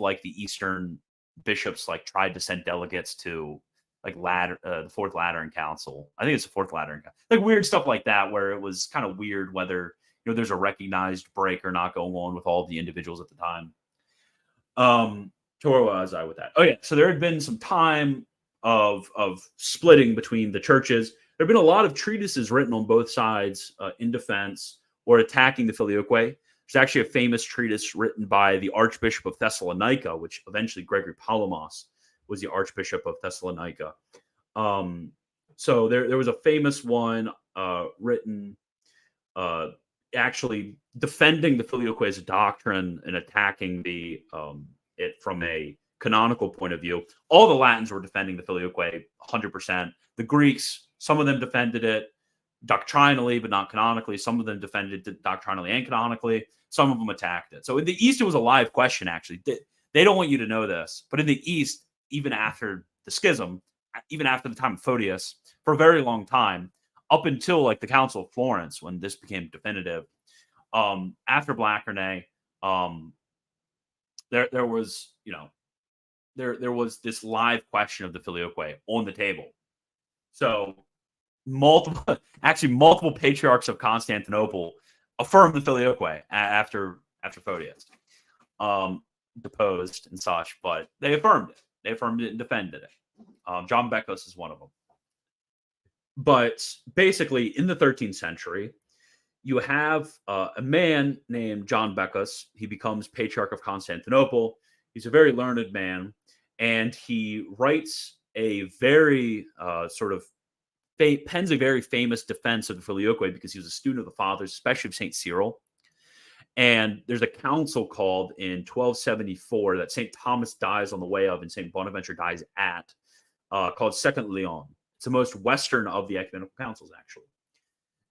like the Eastern bishops like tried to send delegates to like the Fourth Lateran Council. I think it's the Fourth Lateran Council. Like weird stuff like that, where it was kind of weird whether there's a recognized break or not going on with all the individuals at the time. Where was I with that? Oh yeah, so there had been some time of splitting between the churches. There have been a lot of treatises written on both sides in defense or attacking the Filioque. There's actually a famous treatise written by the Archbishop of Thessalonica, which eventually Gregory Palamas was the Archbishop of Thessalonica. So there was a famous one written actually defending the Filioque as a doctrine and attacking it from a canonical point of view. All the Latins were defending the Filioque 100%. The Greeks, some of them defended it doctrinally, but not canonically. Some of them defended it doctrinally and canonically. Some of them attacked it. So in the East, it was a live question, actually. They don't want you to know this, but in the East, even after the schism, even after the time of Photius, for a very long time, up until like the Council of Florence, when this became definitive, after Blachernae, there was, there was this live question of the Filioque on the table. So multiple patriarchs of Constantinople affirmed the Filioque after Photius deposed and such, but they affirmed it. They affirmed it and defended it. John Bekos is one of them. But basically, in the 13th century, you have a man named John Bekos. He becomes Patriarch of Constantinople. He's a very learned man, and he writes a very pens a very famous defense of the Filioque because he was a student of the Fathers, especially of St. Cyril. And there's a council called in 1274 that St. Thomas dies on the way of and St. Bonaventure dies at, called Second Lyon. It's the most Western of the ecumenical councils, actually.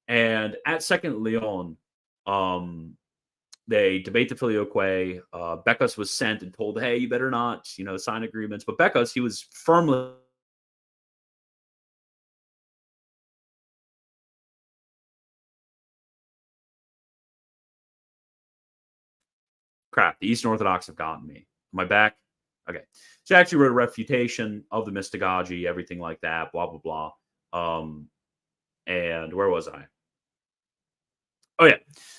And at Second Lyon, they debate the Filioque. Bekos was sent and told, hey, you better not, sign agreements. But Bekos, he was firmly crap. The Eastern Orthodox have gotten me. Am I back? Okay. So I actually wrote a refutation of the mystagogy, everything like that, blah, blah, blah. And where was I? Oh, yeah.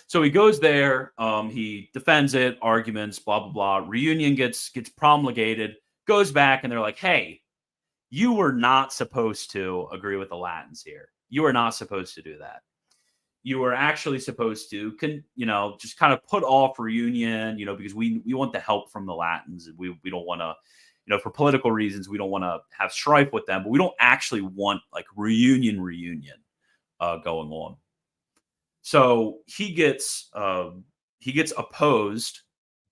So he goes there. He defends it, arguments, blah, blah, blah. Reunion gets promulgated, goes back, and they're like, hey, you were not supposed to agree with the Latins here. You were not supposed to do that. You were actually supposed to, just kind of put off reunion, because we want the help from the Latins. We don't want to, for political reasons, we don't want to have strife with them, but we don't actually want like reunion going on. So he gets opposed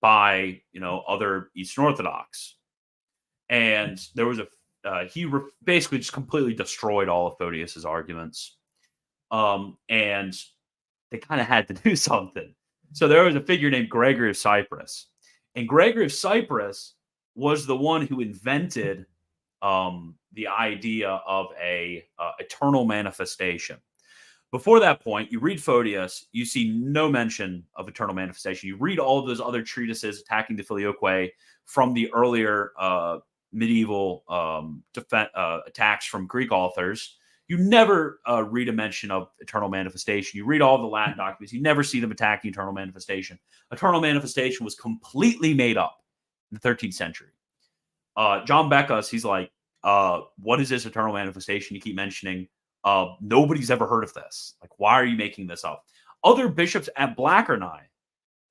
by, other Eastern Orthodox. And there was basically just completely destroyed all of Photius's arguments. And they kind of had to do something. So there was a figure named Gregory of Cyprus. And Gregory of Cyprus was the one who invented the idea of a eternal manifestation. Before that point, you read Photius, you see no mention of eternal manifestation. You read all of those other treatises attacking the Filioque from the earlier medieval attacks from Greek authors. You never read a mention of eternal manifestation. You read all the Latin documents. You never see them attacking eternal manifestation. Eternal manifestation was completely made up in the 13th century. John Bekos, he's like, what is this eternal manifestation you keep mentioning? Nobody's ever heard of this. Like, why are you making this up? Other bishops at Blachernae,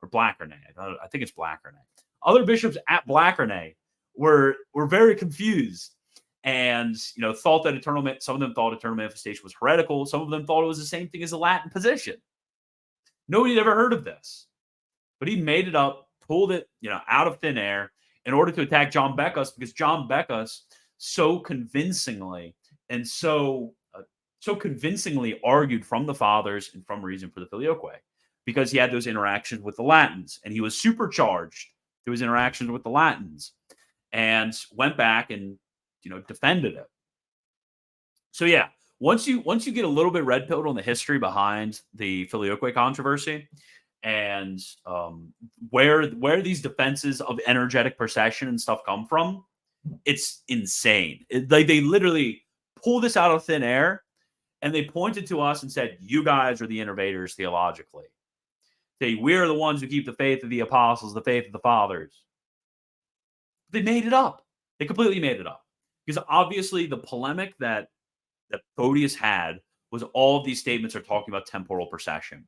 I think it's Blachernae. Other bishops at Blachernae were very confused. And thought that some of them thought eternal manifestation was heretical. Some of them thought it was the same thing as the Latin position. Nobody had ever heard of this, but he made it up, pulled it, out of thin air, in order to attack John Beckus, because John Beckus so convincingly and so convincingly argued from the fathers and from reason for the Filioque, because he had those interactions with the Latins, and he was supercharged to his interactions with the Latins, and went back and defended it. So yeah, once you get a little bit red pilled on the history behind the Filioque controversy, and where these defenses of energetic procession and stuff come from, it's insane. They literally pull this out of thin air, and they pointed to us and said, "You guys are the innovators theologically. We're the ones who keep the faith of the apostles, the faith of the fathers." They made it up. They completely made it up, because obviously the polemic that Photius had was all of these statements are talking about temporal procession.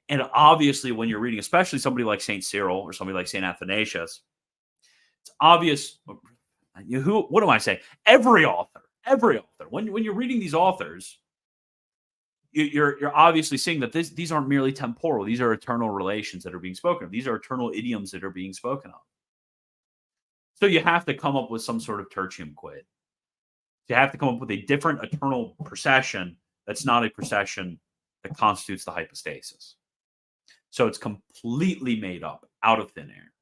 And obviously, when you're reading, especially somebody like St. Cyril or somebody like St. Athanasius, it's obvious. What am I saying? Every author. When you're reading these authors, you're obviously seeing that these aren't merely temporal. These are eternal relations that are being spoken of. These are eternal idioms that are being spoken of. So you have to come up with some sort of tertium quid. You have to come up with a different eternal procession that's not a procession that constitutes the hypostasis. So it's completely made up out of thin air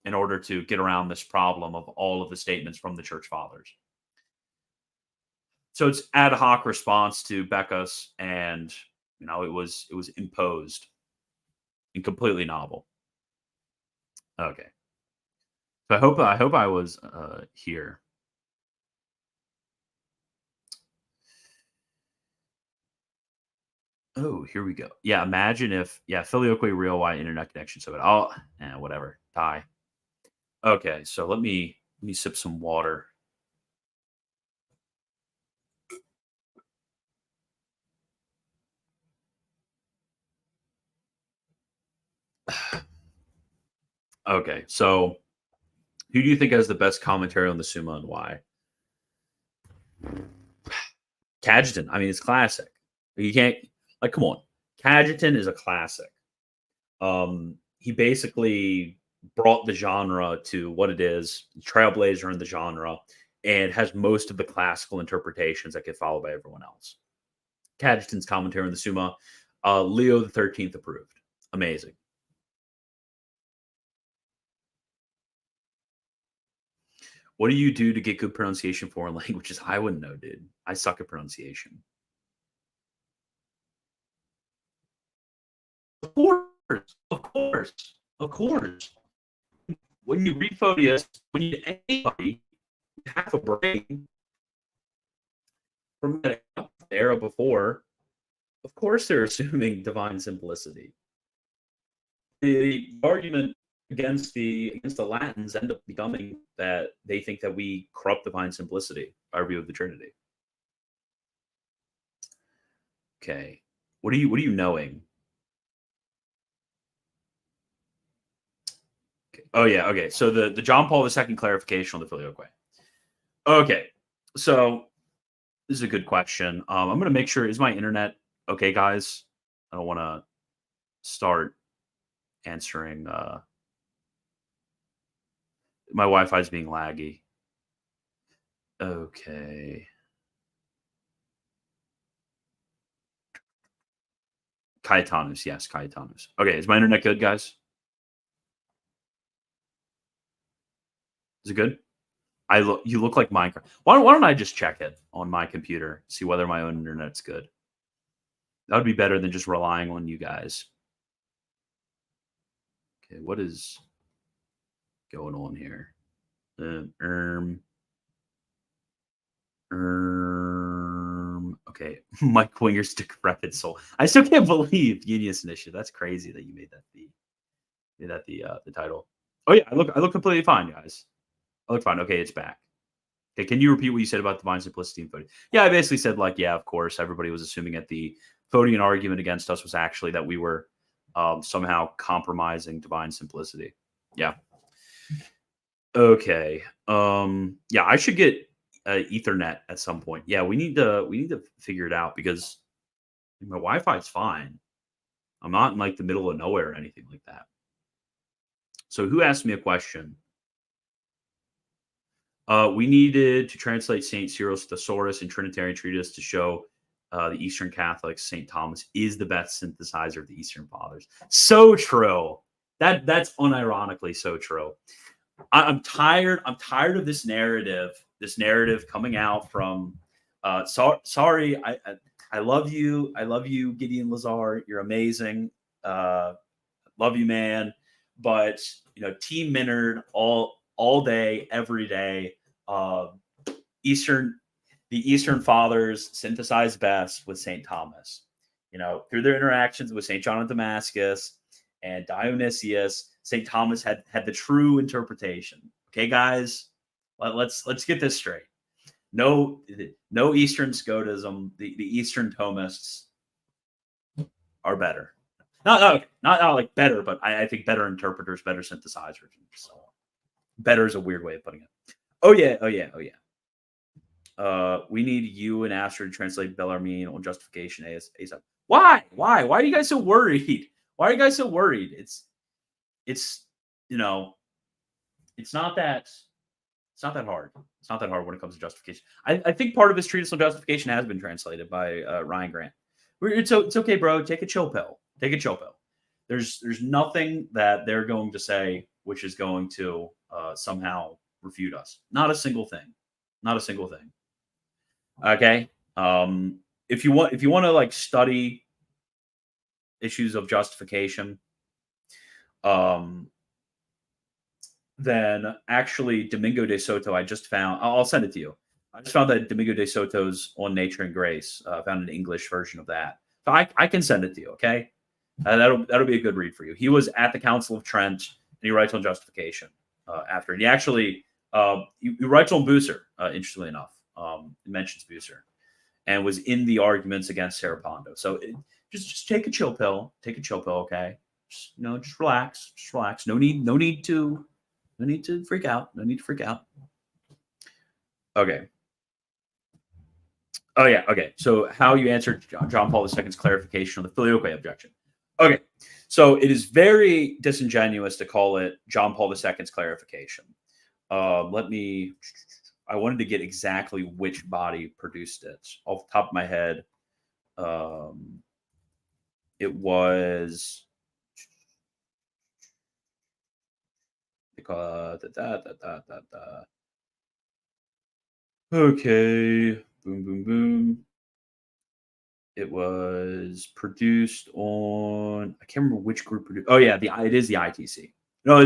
in order to get around this problem of all of the statements from the church fathers. So it's ad hoc response to Beckus, and it was imposed and completely novel. Okay. So I hope I was here. Oh, here we go. Yeah, imagine if Filioque real wide internet connection. So whatever. Die. Okay, so let me sip some water. Okay, so who do you think has the best commentary on the Summa, and why? Cajetan. I mean, it's classic. You can't, come on. Cajetan is a classic. He basically brought the genre to what it is, trailblazer in the genre, and has most of the classical interpretations that get followed by everyone else. Cajetan's commentary on the Summa, Leo XIII approved. Amazing. What do you do to get good pronunciation for foreign languages? I wouldn't know, dude. I suck at pronunciation. Of course. When you read Photius, when you anybody have a brain from the era before, of course they're assuming divine simplicity. The argument against the Latins end up becoming that they think that we corrupt divine simplicity by our view of the Trinity. Okay, what are you knowing? Okay. Oh yeah, okay. So the John Paul II clarification on the Filioque. Okay, so this is a good question. I'm going to make sure, is my internet okay, guys? I don't want to start answering. My Wi-Fi is being laggy. Okay. Cayetanus, yes, Cayetanus. Okay, is my internet good, guys? Is it good? You look like Minecraft. Why don't I just check it on my computer, see whether my own internet's good? That would be better than just relying on you guys. Okay, what is going on here? Okay, Mike Winger's Decrepit Soul. I still can't believe Genius Initiative. That's crazy that you made that the title. Oh yeah, I look completely fine, guys. I look fine. Okay, it's back. Okay, can you repeat what you said about divine simplicity and Photian? Yeah, I basically said yeah, of course, everybody was assuming that the Photian argument against us was actually that we were somehow compromising divine simplicity. Yeah. Okay. Yeah, I should get Ethernet at some point. Yeah, we need to figure it out, because my Wi-Fi is fine. I'm not in the middle of nowhere or anything like that. So who asked me a question We needed to translate St. Cyril's Thesaurus and Trinitarian Treatise to show the Eastern Catholics, St. Thomas is the best synthesizer of the Eastern Fathers. So true. That's unironically so true. I'm tired of this narrative coming out from sorry, I love you. I love you, Gideon Lazar. You're amazing. Love you, man. But Team Minard all day, every day. The Eastern Fathers synthesize best with St. Thomas. Through their interactions with St. John of Damascus and Dionysius, St. Thomas had the true interpretation. Okay, guys, let's get this straight. No Eastern Scotism. The Eastern Thomists are better. Not like better, but I think better interpreters, better synthesizers, and so on. Better is a weird way of putting it. Oh yeah. We need you and Astrid to translate Bellarmine on justification ASAP. Why? Why are you guys so worried? Why are you guys so worried? It's not that hard. It's not that hard when it comes to justification. I think part of his treatise on justification has been translated by Ryan Grant. It's okay, bro. Take a chill pill. Take a chill pill. There's nothing that they're going to say which is going to somehow refute us. Not a single thing. Not a single thing. Okay. If you want to like study issues of justification, then actually Domingo de Soto, I just found, I'll send it to you. I just found that Domingo de Soto's On Nature and Grace, found an English version of that. So I can send it to you, okay? That'll be a good read for you. He was at the Council of Trent, and he writes on justification after. And he actually, he writes on Bucer, interestingly enough. He mentions Bucer, and was in the arguments against Serapando. So just take a chill pill. Take a chill pill, okay? Just relax. Just relax. No need to freak out. No need to freak out. Okay. Oh, yeah. Okay. So how you answered John Paul II's clarification on the Filioque objection. Okay. So it is very disingenuous to call it John Paul II's clarification. I wanted to get exactly which body produced it. Off the top of my head, it was... Okay. Boom. It was produced on, I can't remember which group produced. Oh yeah, it is the ITC. No,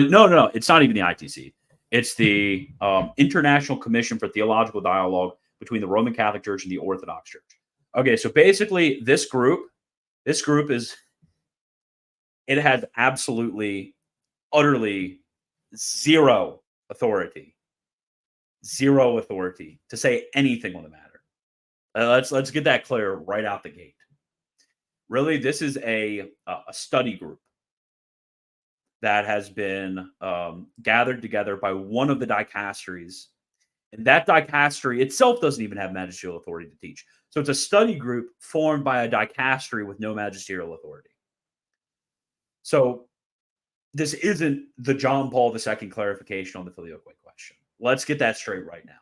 it's not even the ITC. It's the International Commission for Theological Dialogue between the Roman Catholic Church and the Orthodox Church. Okay, so basically this group has absolutely, utterly zero authority to say anything on the matter. Let's get that clear right out the gate. Really, this is a study group that has been gathered together by one of the dicasteries, and that dicastery itself doesn't even have magisterial authority to teach. So it's a study group formed by a dicastery with no magisterial authority. So this isn't the John Paul II clarification on the Filioque question. Let's get that straight right now.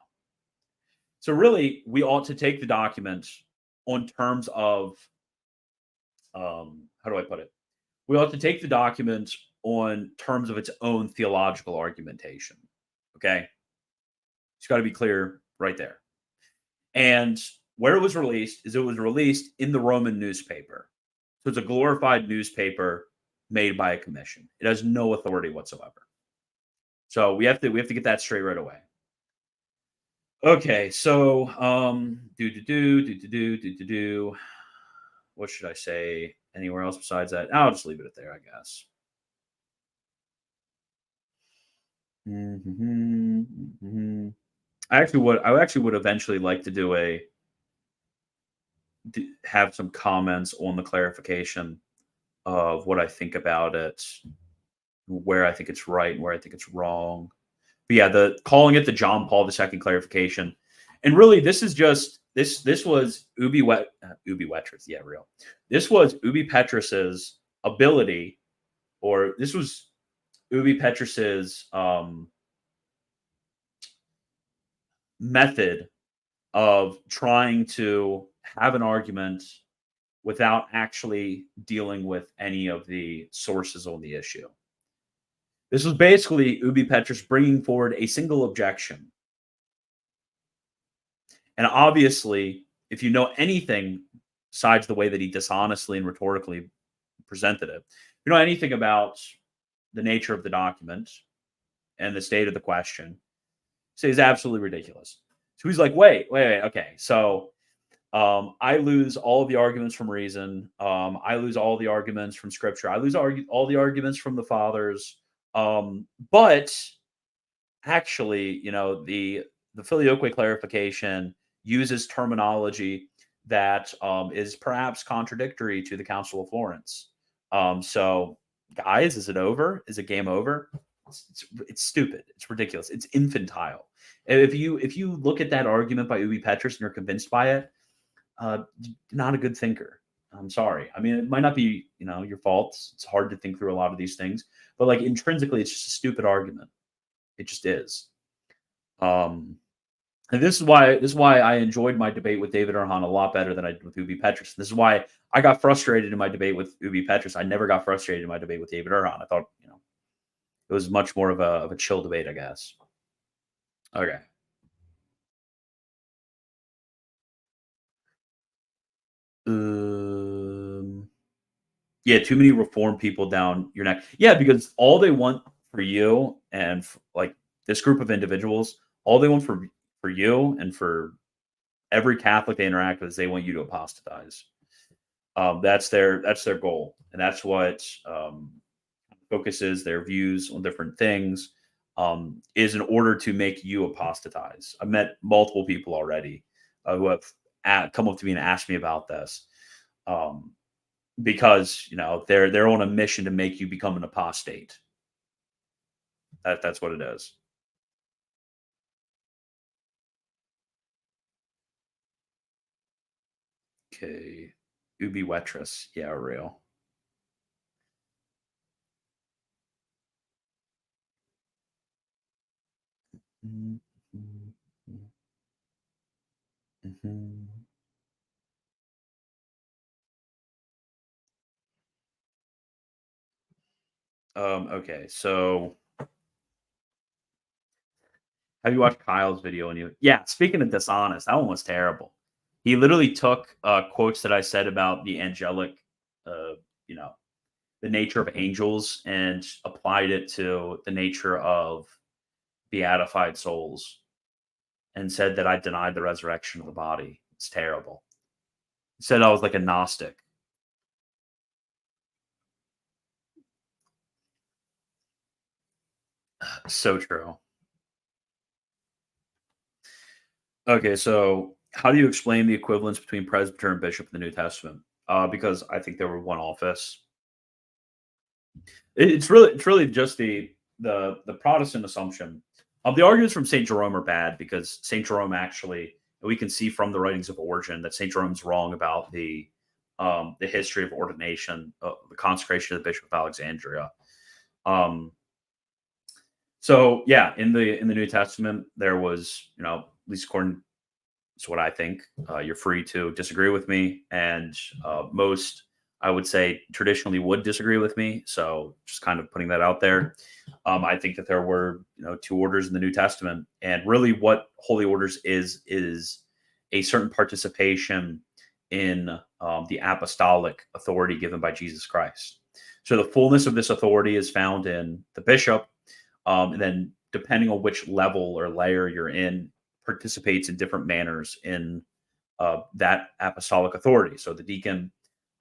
So really, we ought to take the document on terms of, how do I put it? We ought to take the document on terms of its own theological argumentation. Okay? It's got to be clear right there. And where it was released in the Roman newspaper. So it's a glorified newspaper made by a commission. It has no authority whatsoever. So we have to get that straight right away. Okay, so what should I say? Anywhere else besides that? I'll just leave it at there, I guess. I actually would eventually like to have some comments on the clarification of what I think about it, where I think it's right and where I think it's wrong. But yeah, calling it the John Paul II clarification, and really this is just this was Ubi Wetrus, yeah, real. This was Ubi Petrus's ability, or this was Ubi Petrus's method of trying to have an argument without actually dealing with any of the sources on the issue. This was basically Ubi Petrus bringing forward a single objection. And obviously, if you know anything besides the way that he dishonestly and rhetorically presented it, if you know anything about the nature of the document and the state of the question, so it's absolutely ridiculous. So he's like, wait, okay. So I lose all of the arguments from reason. I lose all the arguments from scripture. I lose all the arguments from the fathers. But actually, the Filioque clarification uses terminology that is perhaps contradictory to the Council of Florence. So, guys, is it over? Is it game over? It's stupid. It's ridiculous. It's infantile. If you look at that argument by Ubi Petrus and you're convinced by it, not a good thinker. I'm sorry. I mean, it might not be your fault. It's hard to think through a lot of these things, but like intrinsically, it's just a stupid argument. It just is. And this is why I enjoyed my debate with David Arhan a lot better than I did with Ubi Petrus. This is why I got frustrated in my debate with Ubi Petrus. I never got frustrated in my debate with David Arhan. I thought it was much more of a chill debate, I guess. Okay. Yeah, too many reform people down your neck. Yeah, because all they want for you and like this group of individuals, all they want for you and for every Catholic they interact with is they want you to apostatize. That's their goal, and that's what focuses their views on different things. Is in order to make you apostatize. I've met multiple people already who have come up to me and asked me about this. Because they're on a mission to make you become an apostate. That's what it is. Okay, Ubi Petrus, yeah, real. Okay, so have you watched Kyle's video? Yeah, speaking of dishonest, that one was terrible. He literally took quotes that I said about the angelic, the nature of angels, and applied it to the nature of beatified souls, and said that I denied the resurrection of the body. It's terrible. He said I was like a Gnostic. So true. Okay, so how do you explain the equivalence between presbyter and bishop in the New Testament? Because I think they were one office. It's really just the Protestant assumption. The arguments from St. Jerome are bad because St. Jerome actually, we can see from the writings of Origen that St. Jerome's wrong about the history of ordination, the consecration of the Bishop of Alexandria. So yeah, in the New Testament, there was, at least according to what I think, you're free to disagree with me, and most, I would say, traditionally would disagree with me. So just kind of putting that out there. I think that there were, two orders in the New Testament, and really what Holy Orders is a certain participation in the apostolic authority given by Jesus Christ. So the fullness of this authority is found in the bishop, and then depending on which level or layer you're in, participates in different manners in that apostolic authority. So the deacon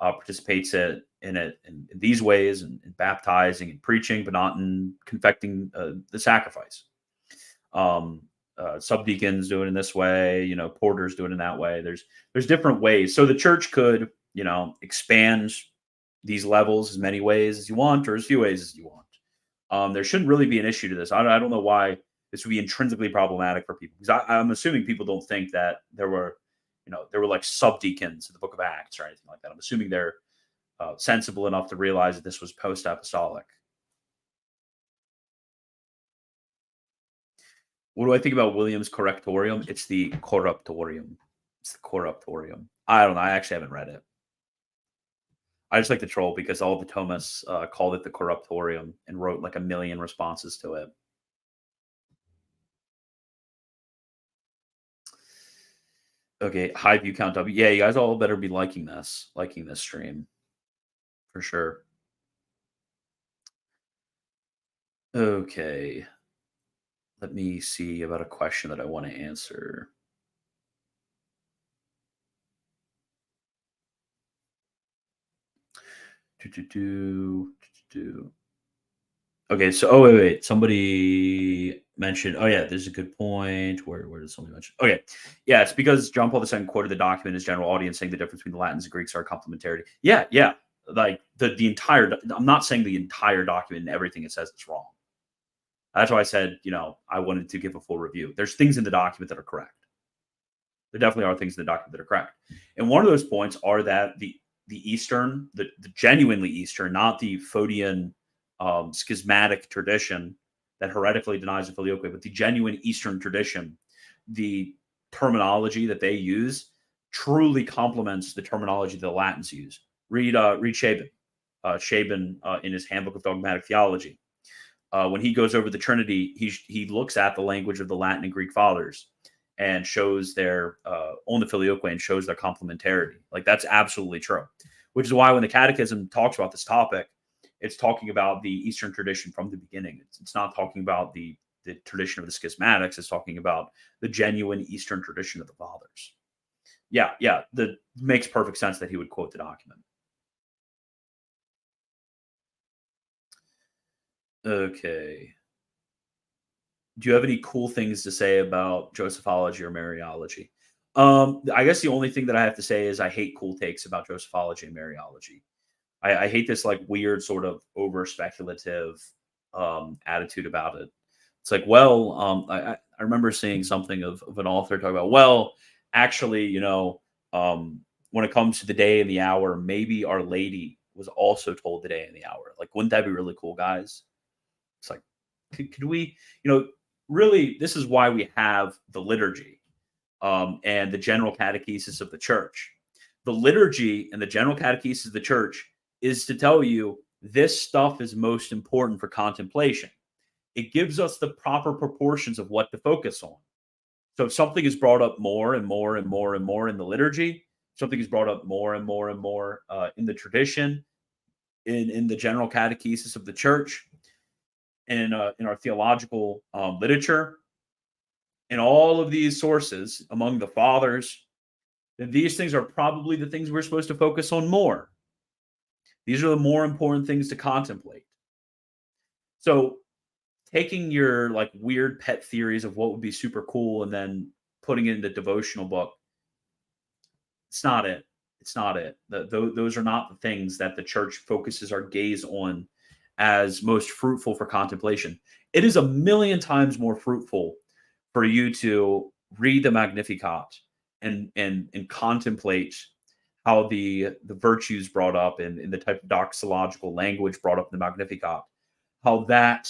participates in it in these ways, in baptizing and preaching, but not in confecting the sacrifice. Subdeacons do it in this way, porters do it in that way. There's different ways. So the church could, expand these levels as many ways as you want, or as few ways as you want. There shouldn't really be an issue to this. I don't know why this would be intrinsically problematic for people, because I'm assuming people don't think that there were like subdeacons in the Book of Acts or anything like that. I'm assuming they're sensible enough to realize that this was post-apostolic. What do I think about William's Correctorium? It's the Corruptorium. It's the Corruptorium. I don't know. I actually haven't read it. I just like the troll because all the Thomas called it the Corruptorium and wrote like 1 million responses to it. Okay, high view count W. Yeah, you guys all better be liking this stream for sure. Okay, let me see about a question that I want to answer. Okay, so wait. Somebody mentioned. Oh yeah, there's a good point. Where did somebody mention? Okay, yeah, it's because John Paul II quoted the document as general audience, saying the difference between the Latins and Greeks are complementarity. Yeah, like the entire. I'm not saying the entire document and everything it says is wrong. That's why I said, I wanted to give a full review. There's things in the document that are correct. There definitely are things in the document that are correct, and one of those points are that the Eastern, the genuinely Eastern, not the Photian schismatic tradition that heretically denies the Filioque, but the genuine Eastern tradition, the terminology that they use truly complements the terminology the Latins use. Read Shaban. Shaban in his Handbook of Dogmatic Theology. When he goes over the Trinity, he looks at the language of the Latin and Greek fathers and shows their on the Filioque and shows their complementarity. Like that's absolutely true. Which is why when the Catechism talks about this topic, it's talking about the Eastern tradition from the beginning. It's not talking about the tradition of the schismatics. It's talking about the genuine Eastern tradition of the fathers. Yeah, that makes perfect sense that he would quote the document. Okay. Do you have any cool things to say about Josephology or Mariology? I guess the only thing that I have to say is I hate cool takes about Josephology and Mariology. I hate this like weird sort of over speculative attitude about it. It's like, well, I remember seeing something of an author talk about, well, actually, when it comes to the day and the hour, maybe Our Lady was also told the day and the hour. Like, wouldn't that be really cool, guys? It's like, could we, really, this is why we have the liturgy and the general catechesis of the church. The liturgy and the general catechesis of the church is to tell you this stuff is most important for contemplation. It gives us the proper proportions of what to focus on. So if something is brought up more and more and more and more in the liturgy, something is brought up more and more and more in the tradition, in the general catechesis of the church, in our theological literature, in all of these sources among the fathers, then these things are probably the things we're supposed to focus on more. These are the more important things to contemplate. So taking your like weird pet theories of what would be super cool and then putting it in the devotional book, it's not it. It's not it. Those are not the things that the church focuses our gaze on as most fruitful for contemplation. It is 1,000,000 times more fruitful for you to read the Magnificat and contemplate how the virtues brought up in the type of doxological language brought up in the Magnificat, how that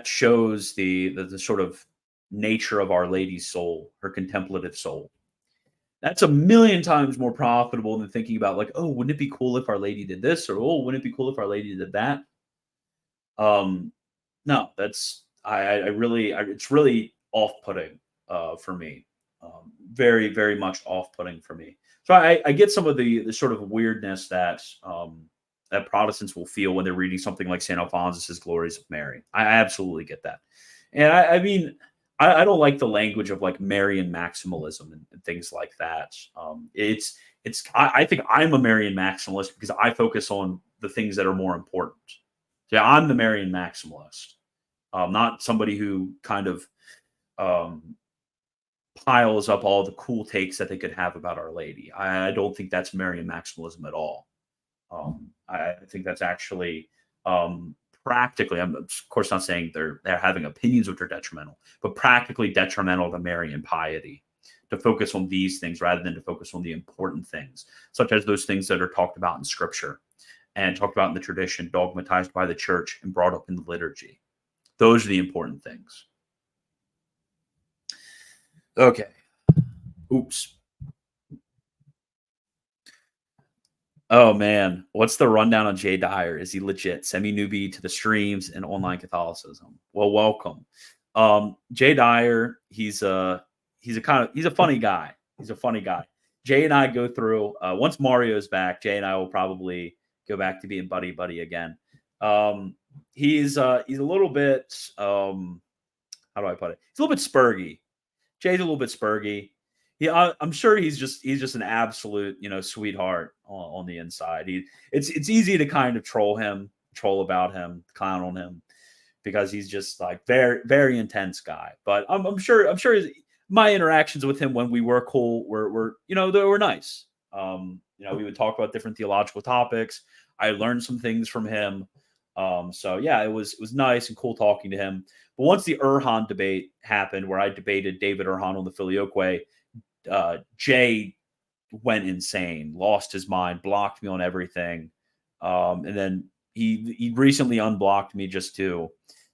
shows the sort of nature of Our Lady's soul, her contemplative soul. That's 1,000,000 times more profitable than thinking about like, oh, wouldn't it be cool if Our Lady did this, or oh, wouldn't it be cool if Our Lady did that? No, that's it's really off-putting for me. Very, very much off-putting for me. So I get some of the sort of weirdness that that Protestants will feel when they're reading something like St. Alphonsus' Glories of Mary. I absolutely get that. And I mean, I don't like the language of like Marian maximalism and things like that. I think I'm a Marian maximalist because I focus on the things that are more important. So yeah, I'm the Marian maximalist, not somebody who kind of piles up all the cool takes that they could have about Our Lady. I don't think that's Marian maximalism at all. I think that's actually practically, I'm of course not saying they're having opinions which are detrimental, but practically detrimental to Marian piety to focus on these things rather than to focus on the important things, such as those things that are talked about in Scripture and talked about in the tradition, dogmatized by the church and brought up in the liturgy. Those are the important things. Okay. Oops. Oh man, what's the rundown on Jay Dyer? Is he legit? Semi-newbie to the streams and online Catholicism. Well, welcome. Jay Dyer, he's a funny guy. He's a funny guy. Jay and I go through once Mario's back, Jay and I will probably go back to being buddy again. He's a little bit how do I put it? He's a little bit spurgy. Jay's a little bit spurgy. Yeah, I'm sure he's just an absolute, sweetheart on the inside. It's easy to kind of troll about him, clown on him, because he's just like very, very intense guy. But I'm sure my interactions with him when we were cool were they were nice. We would talk about different theological topics. I learned some things from him. So yeah, it was nice and cool talking to him. But once the Urhan debate happened, where I debated David Urhan on the Filioque, Jay went insane, lost his mind, blocked me on everything. And then he recently unblocked me just to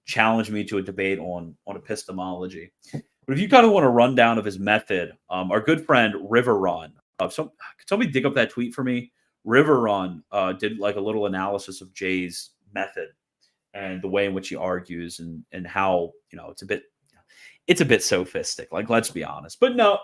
challenge me to a debate on epistemology. But if you kind of want a rundown of his method, our good friend River Run, could somebody dig up that tweet for me? River Run did like a little analysis of Jay's method and the way in which he argues and how it's a bit sophistic. Like, let's be honest. But no,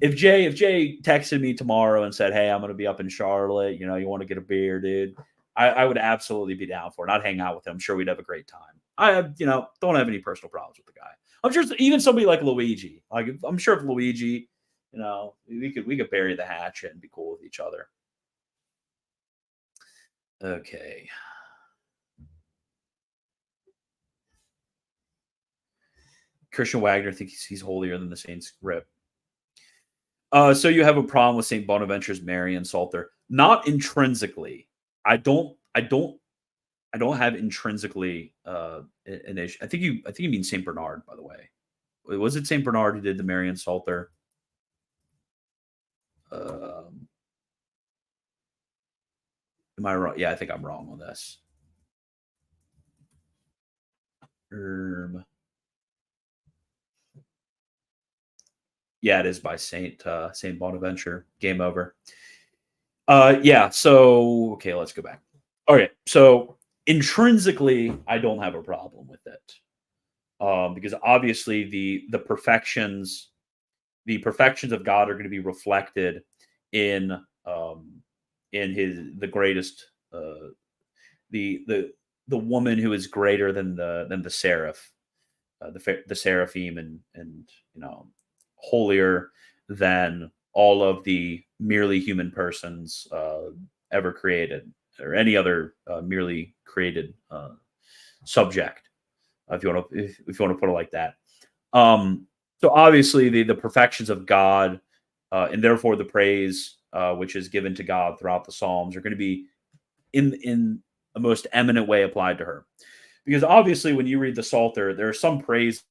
if Jay texted me tomorrow and said, "Hey, I'm going to be up in Charlotte. You want to get a beer, dude," I would absolutely be down for it. I'd hang out with him. I'm sure we'd have a great time. I don't have any personal problems with the guy. I'm sure even somebody like Luigi. Like, I'm sure if Luigi, we could bury the hatchet and be cool with each other. Okay. Christian Wagner thinks he's holier than the Saints. Rip. So you have a problem with St. Bonaventure's Maran Salter? Not intrinsically. I don't have intrinsically an issue. I think you mean St. Bernard, by the way. Was it St. Bernard who did the Maran Salter? Am I wrong? Yeah, I think I'm wrong on this. Yeah, it is by Saint Bonaventure. Game over. Yeah. So okay, let's go back. Okay, so intrinsically, I don't have a problem with it, because obviously the perfections of God are going to be reflected in the greatest the woman who is greater than the seraph, the seraphim, and holier than all of the merely human persons ever created, or any other merely created subject, if you want to put it like that. So obviously the perfections of God, and therefore the praise which is given to God throughout the Psalms, are going to be in a most eminent way applied to her, because obviously when you read the Psalter, there are some praise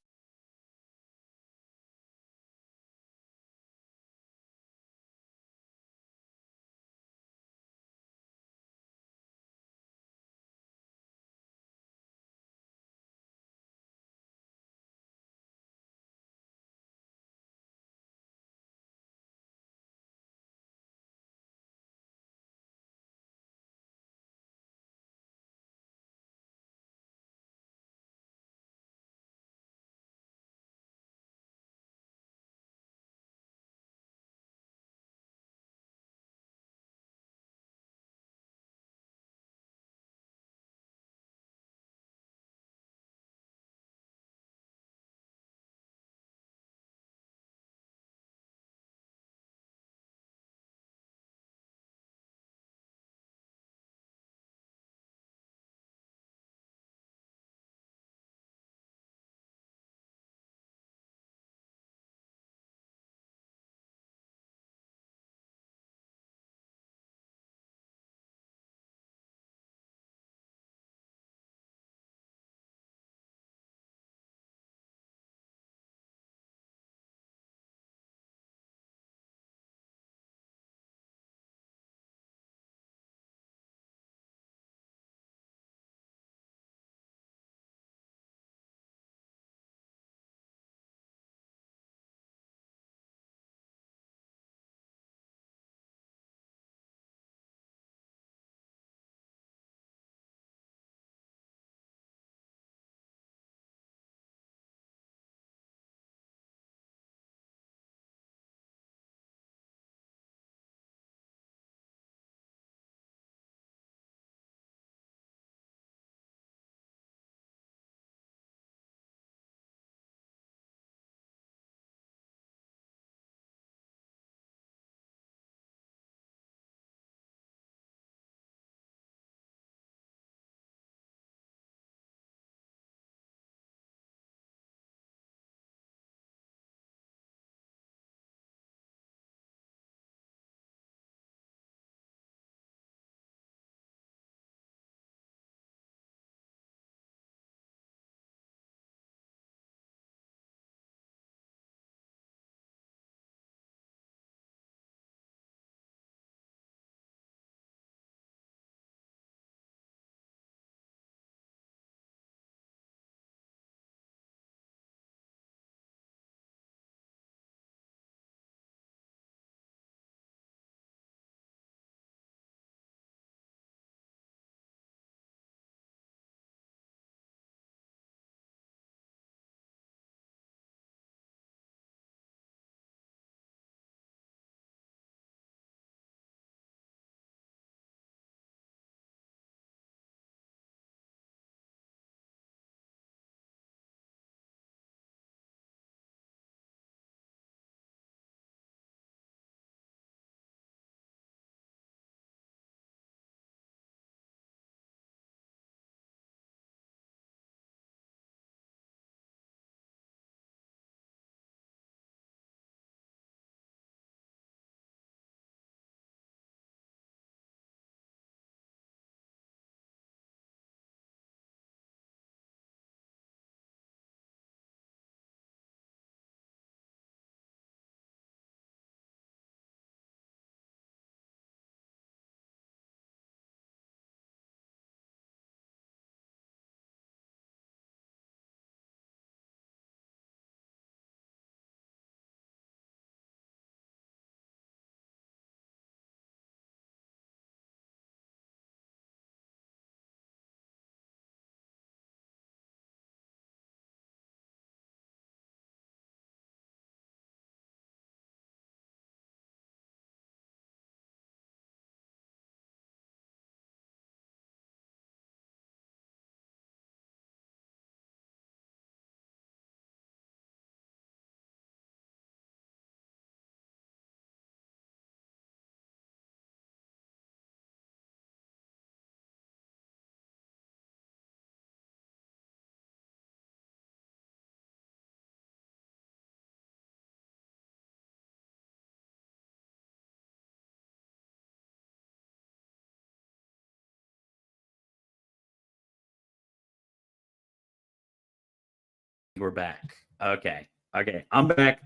We're back. Okay. I'm back.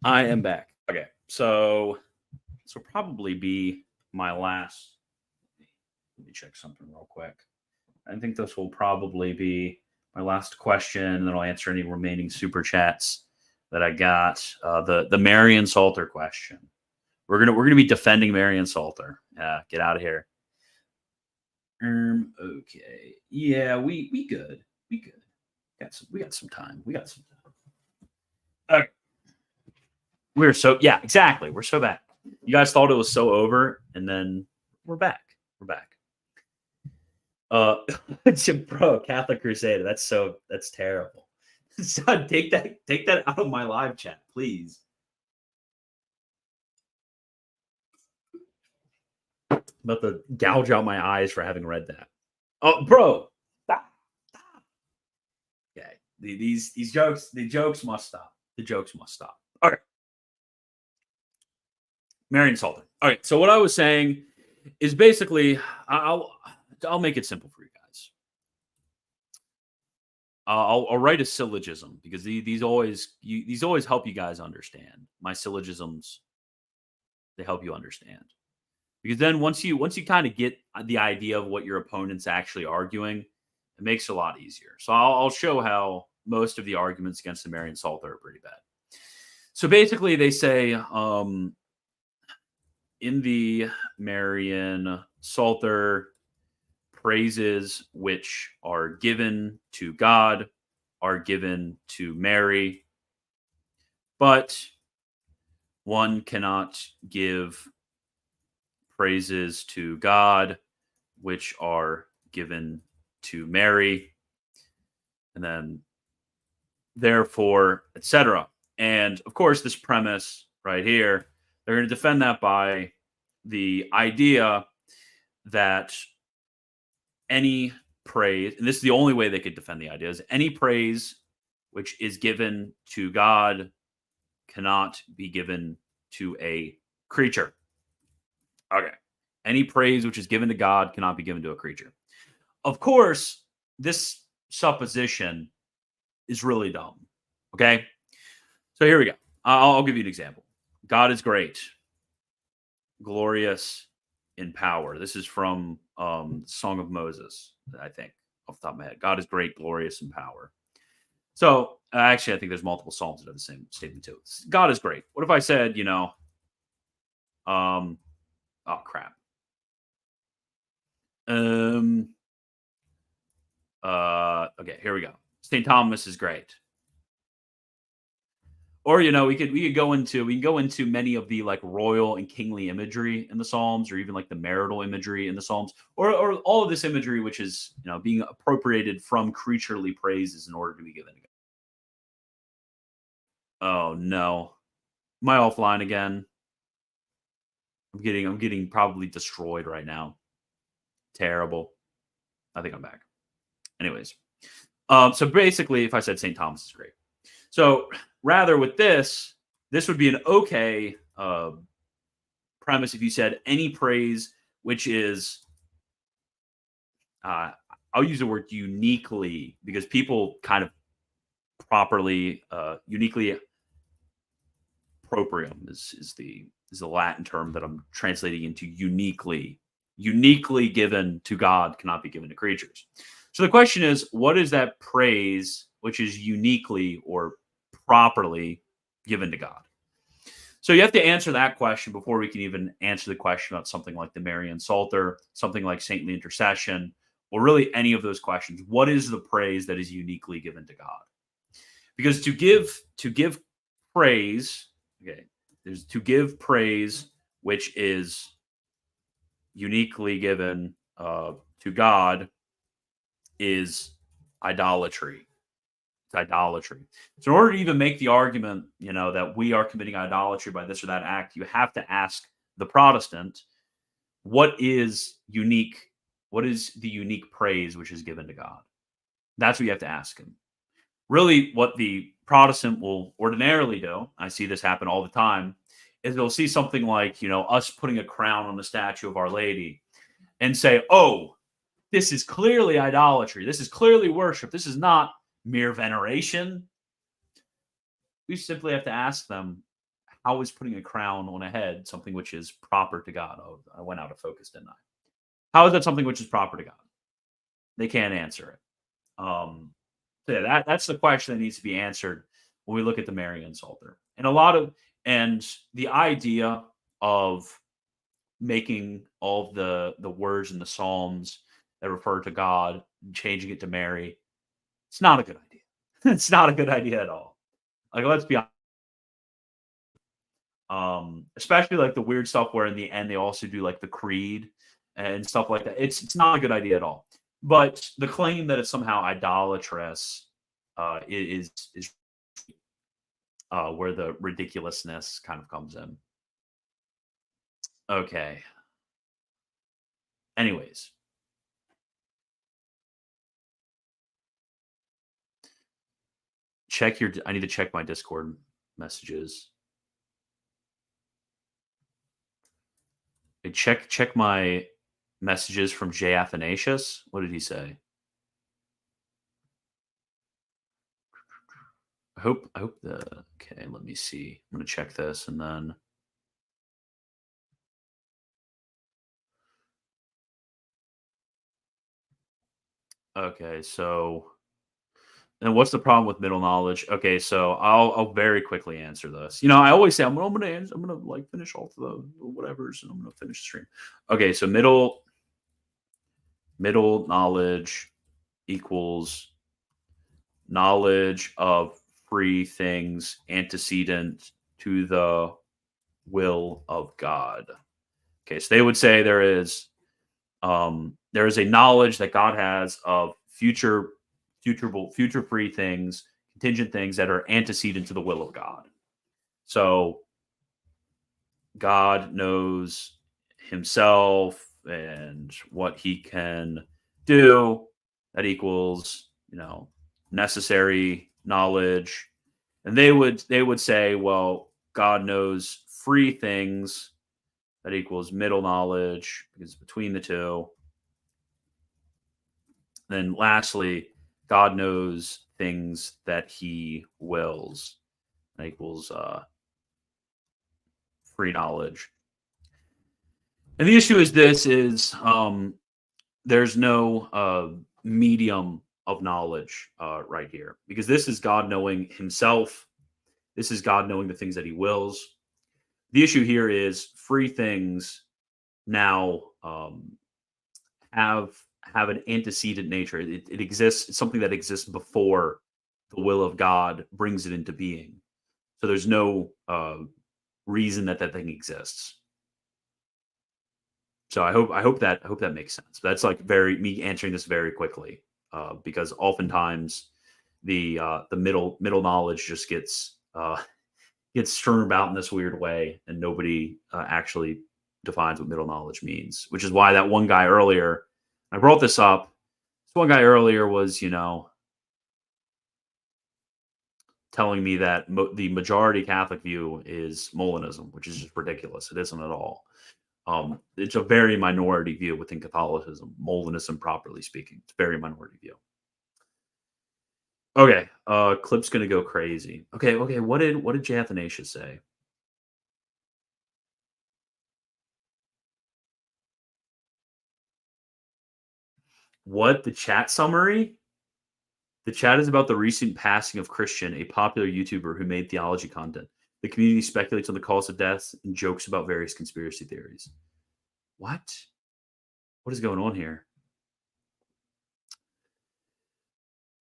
I am back. Okay. So this will probably be my last. Let me check something real quick. I think this will probably be my last question, and then I'll answer any remaining super chats that I got. The Maran Salter question. We're gonna be defending Maran Salter. Get out of here. Okay. Yeah, we good. We good. We got some time. Okay. Exactly. We're so back. You guys thought it was so over, and then we're back. Bro, Catholic Crusader. That's terrible. Son, take that out of my live chat, please. I'm about to gouge out my eyes for having read that. Oh, bro. Stop. Okay. These jokes, the jokes must stop. Okay. Maran Salter. All right. So what I was saying is basically, I'll make it simple for you guys. I'll write a syllogism because these always help you guys understand. My syllogisms, they help you understand. Because then once you kind of get the idea of what your opponent's actually arguing, it makes it a lot easier. So I'll show how most of the arguments against the Maran Salter are pretty bad. So basically they say in the Maran Salter, praises which are given to God are given to Mary, but one cannot give praises to God which are given to Mary, and then therefore, etc. And of course, this premise right here, they're going to defend that by the idea that any praise, and this is the only way they could defend the idea, is any praise which is given to God cannot be given to a creature. Okay. Any praise which is given to God cannot be given to a creature. Of course, this supposition is really dumb. Okay. So here we go. I'll give you an example. God is great, glorious in power. This is from Song of Moses, I think, off the top of my head. God is great, glorious in power. So actually, I think there's multiple Psalms that have the same statement too. God is great. What if I said, oh crap. Okay, here we go. St. Thomas is great. Or we could go into many of the like royal and kingly imagery in the Psalms, or even like the marital imagery in the Psalms, or all of this imagery which is being appropriated from creaturely praises in order to be given to God. Oh no. Am I offline again? I'm getting probably destroyed right now. Terrible. I think I'm back. Anyways. So basically, if I said St. Thomas is great. So rather with this would be an okay premise if you said any praise which is, I'll use the word uniquely, because people kind of properly, uniquely proprium is the Latin term that I'm translating into uniquely given to God cannot be given to creatures. So the question is, what is that praise which is uniquely or properly given to God? So you have to answer that question before we can even answer the question about something like the Maran Salter, something like saintly intercession, or really any of those questions. What is the praise that is uniquely given to God? Because to give praise, okay, there's to give praise which is uniquely given to God is idolatry. It's idolatry. So in order to even make the argument, that we are committing idolatry by this or that act, you have to ask the Protestant, what is unique? What is the unique praise which is given to God? That's what you have to ask him. Really, what the Protestant will ordinarily do, I see this happen all the time, is they'll see something like, us putting a crown on the statue of Our Lady and say, oh, this is clearly idolatry. This is clearly worship. This is not mere veneration, we simply have to ask them, how is putting a crown on a head something which is proper to God? Oh, I went out of focus, didn't I? How is that something which is proper to God? They can't answer it. So yeah, that's the question that needs to be answered when we look at the Maran Salter. And the idea of making all of the words in the Psalms that refer to God and changing it to Mary, it's not a good idea. It's not a good idea at all. Like, let's be honest. Especially like the weird stuff where in the end they also do like the creed and stuff like that. It's not a good idea at all. But the claim that it's somehow idolatrous is where the ridiculousness kind of comes in. Okay. Anyways. I need to check my Discord messages. Check my messages from J. Athanasius. What did he say? I hope okay, let me see. I'm gonna check this and then okay, so and what's the problem with middle knowledge? Okay, so I'll very quickly answer this. I always say I'm gonna like finish all the whatevers and I'm gonna finish the stream. Okay, so middle knowledge equals knowledge of free things antecedent to the will of God. Okay, so they would say there is a knowledge that God has of future free things, contingent things that are antecedent to the will of God. So God knows himself and what he can do. That equals, necessary knowledge. And they would say, well, God knows free things. That equals middle knowledge because it's between the two. Then lastly, God knows things that he wills. That equals free knowledge. And the issue is there's no medium of knowledge right here, because this is God knowing himself. This is God knowing the things that he wills. The issue here is free things now have an antecedent nature. It exists. It's something that exists before the will of God brings it into being. So there's no reason that thing exists. So I hope that makes sense. That's like me answering this very quickly because oftentimes the middle knowledge just gets strewn about in this weird way, and nobody actually defines what middle knowledge means. Which is why that one guy earlier, I brought this up. This one guy earlier was, telling me that the majority Catholic view is Molinism, which is just ridiculous. It isn't at all. It's a very minority view within Catholicism. Molinism, properly speaking, it's a very minority view. Okay, clip's gonna go crazy. Okay. What did J. Athanasius say? What, the chat summary? The chat is about the recent passing of Christian, a popular YouTuber who made theology content. The community speculates on the cause of death and jokes about various conspiracy theories. What? What is going on here?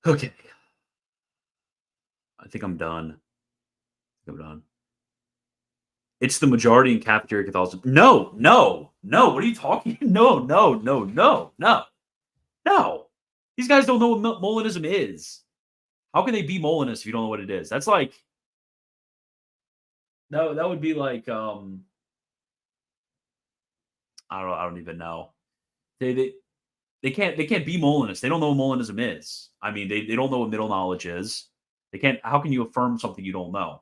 Okay. I think I'm done. It's the majority in cafeteria Catholicism. No. What are you talking? No. These guys don't know what Molinism is. How can they be Molinist if you don't know what it is? That's like, no, that would be like, I don't even know. They can't be Molinist. They don't know what Molinism is. I mean, they don't know what middle knowledge is. They can't. How can you affirm something you don't know?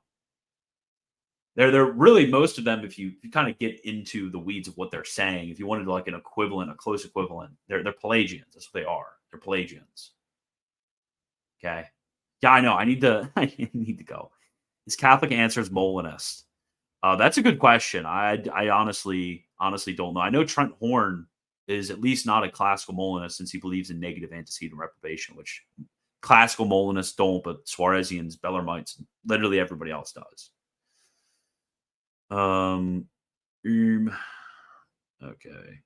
They're really, most of them, if you kind of get into the weeds of what they're saying, if you wanted like an equivalent, a close equivalent, they're Pelagians. That's what they are. They're Pelagians. Okay. Yeah, I know. I need to. I need to go. Is Catholic answers Molinist? That's a good question. I honestly don't know. I know Trent Horn is at least not a classical Molinist since he believes in negative antecedent reprobation, which classical Molinists don't, but Suarezians, Bellarmites, literally everybody else does. Okay.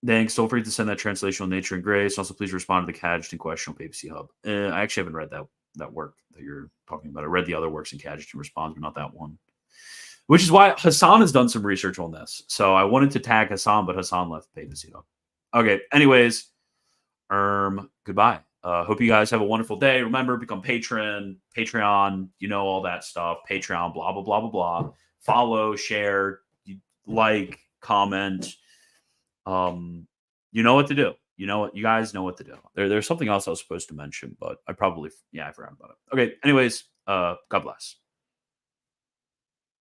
Thanks. Don't forget to send that translational Nature and Grace. Also, please respond to the Cajetan question on Papacy Hub. I actually haven't read that work that you're talking about. I read the other works in Cajetan Response, but not that one. Which is why Hassan has done some research on this. So I wanted to tag Hassan, but Hassan left Papacy Hub. Okay. Anyways, goodbye. Hope you guys have a wonderful day. Remember, become Patreon, all that stuff. Patreon, blah, blah, blah, blah, blah. Follow, share, like, comment. You know what to do. You guys know what to do. There's something else I was supposed to mention, but I forgot about it. Okay. Anyways, God bless.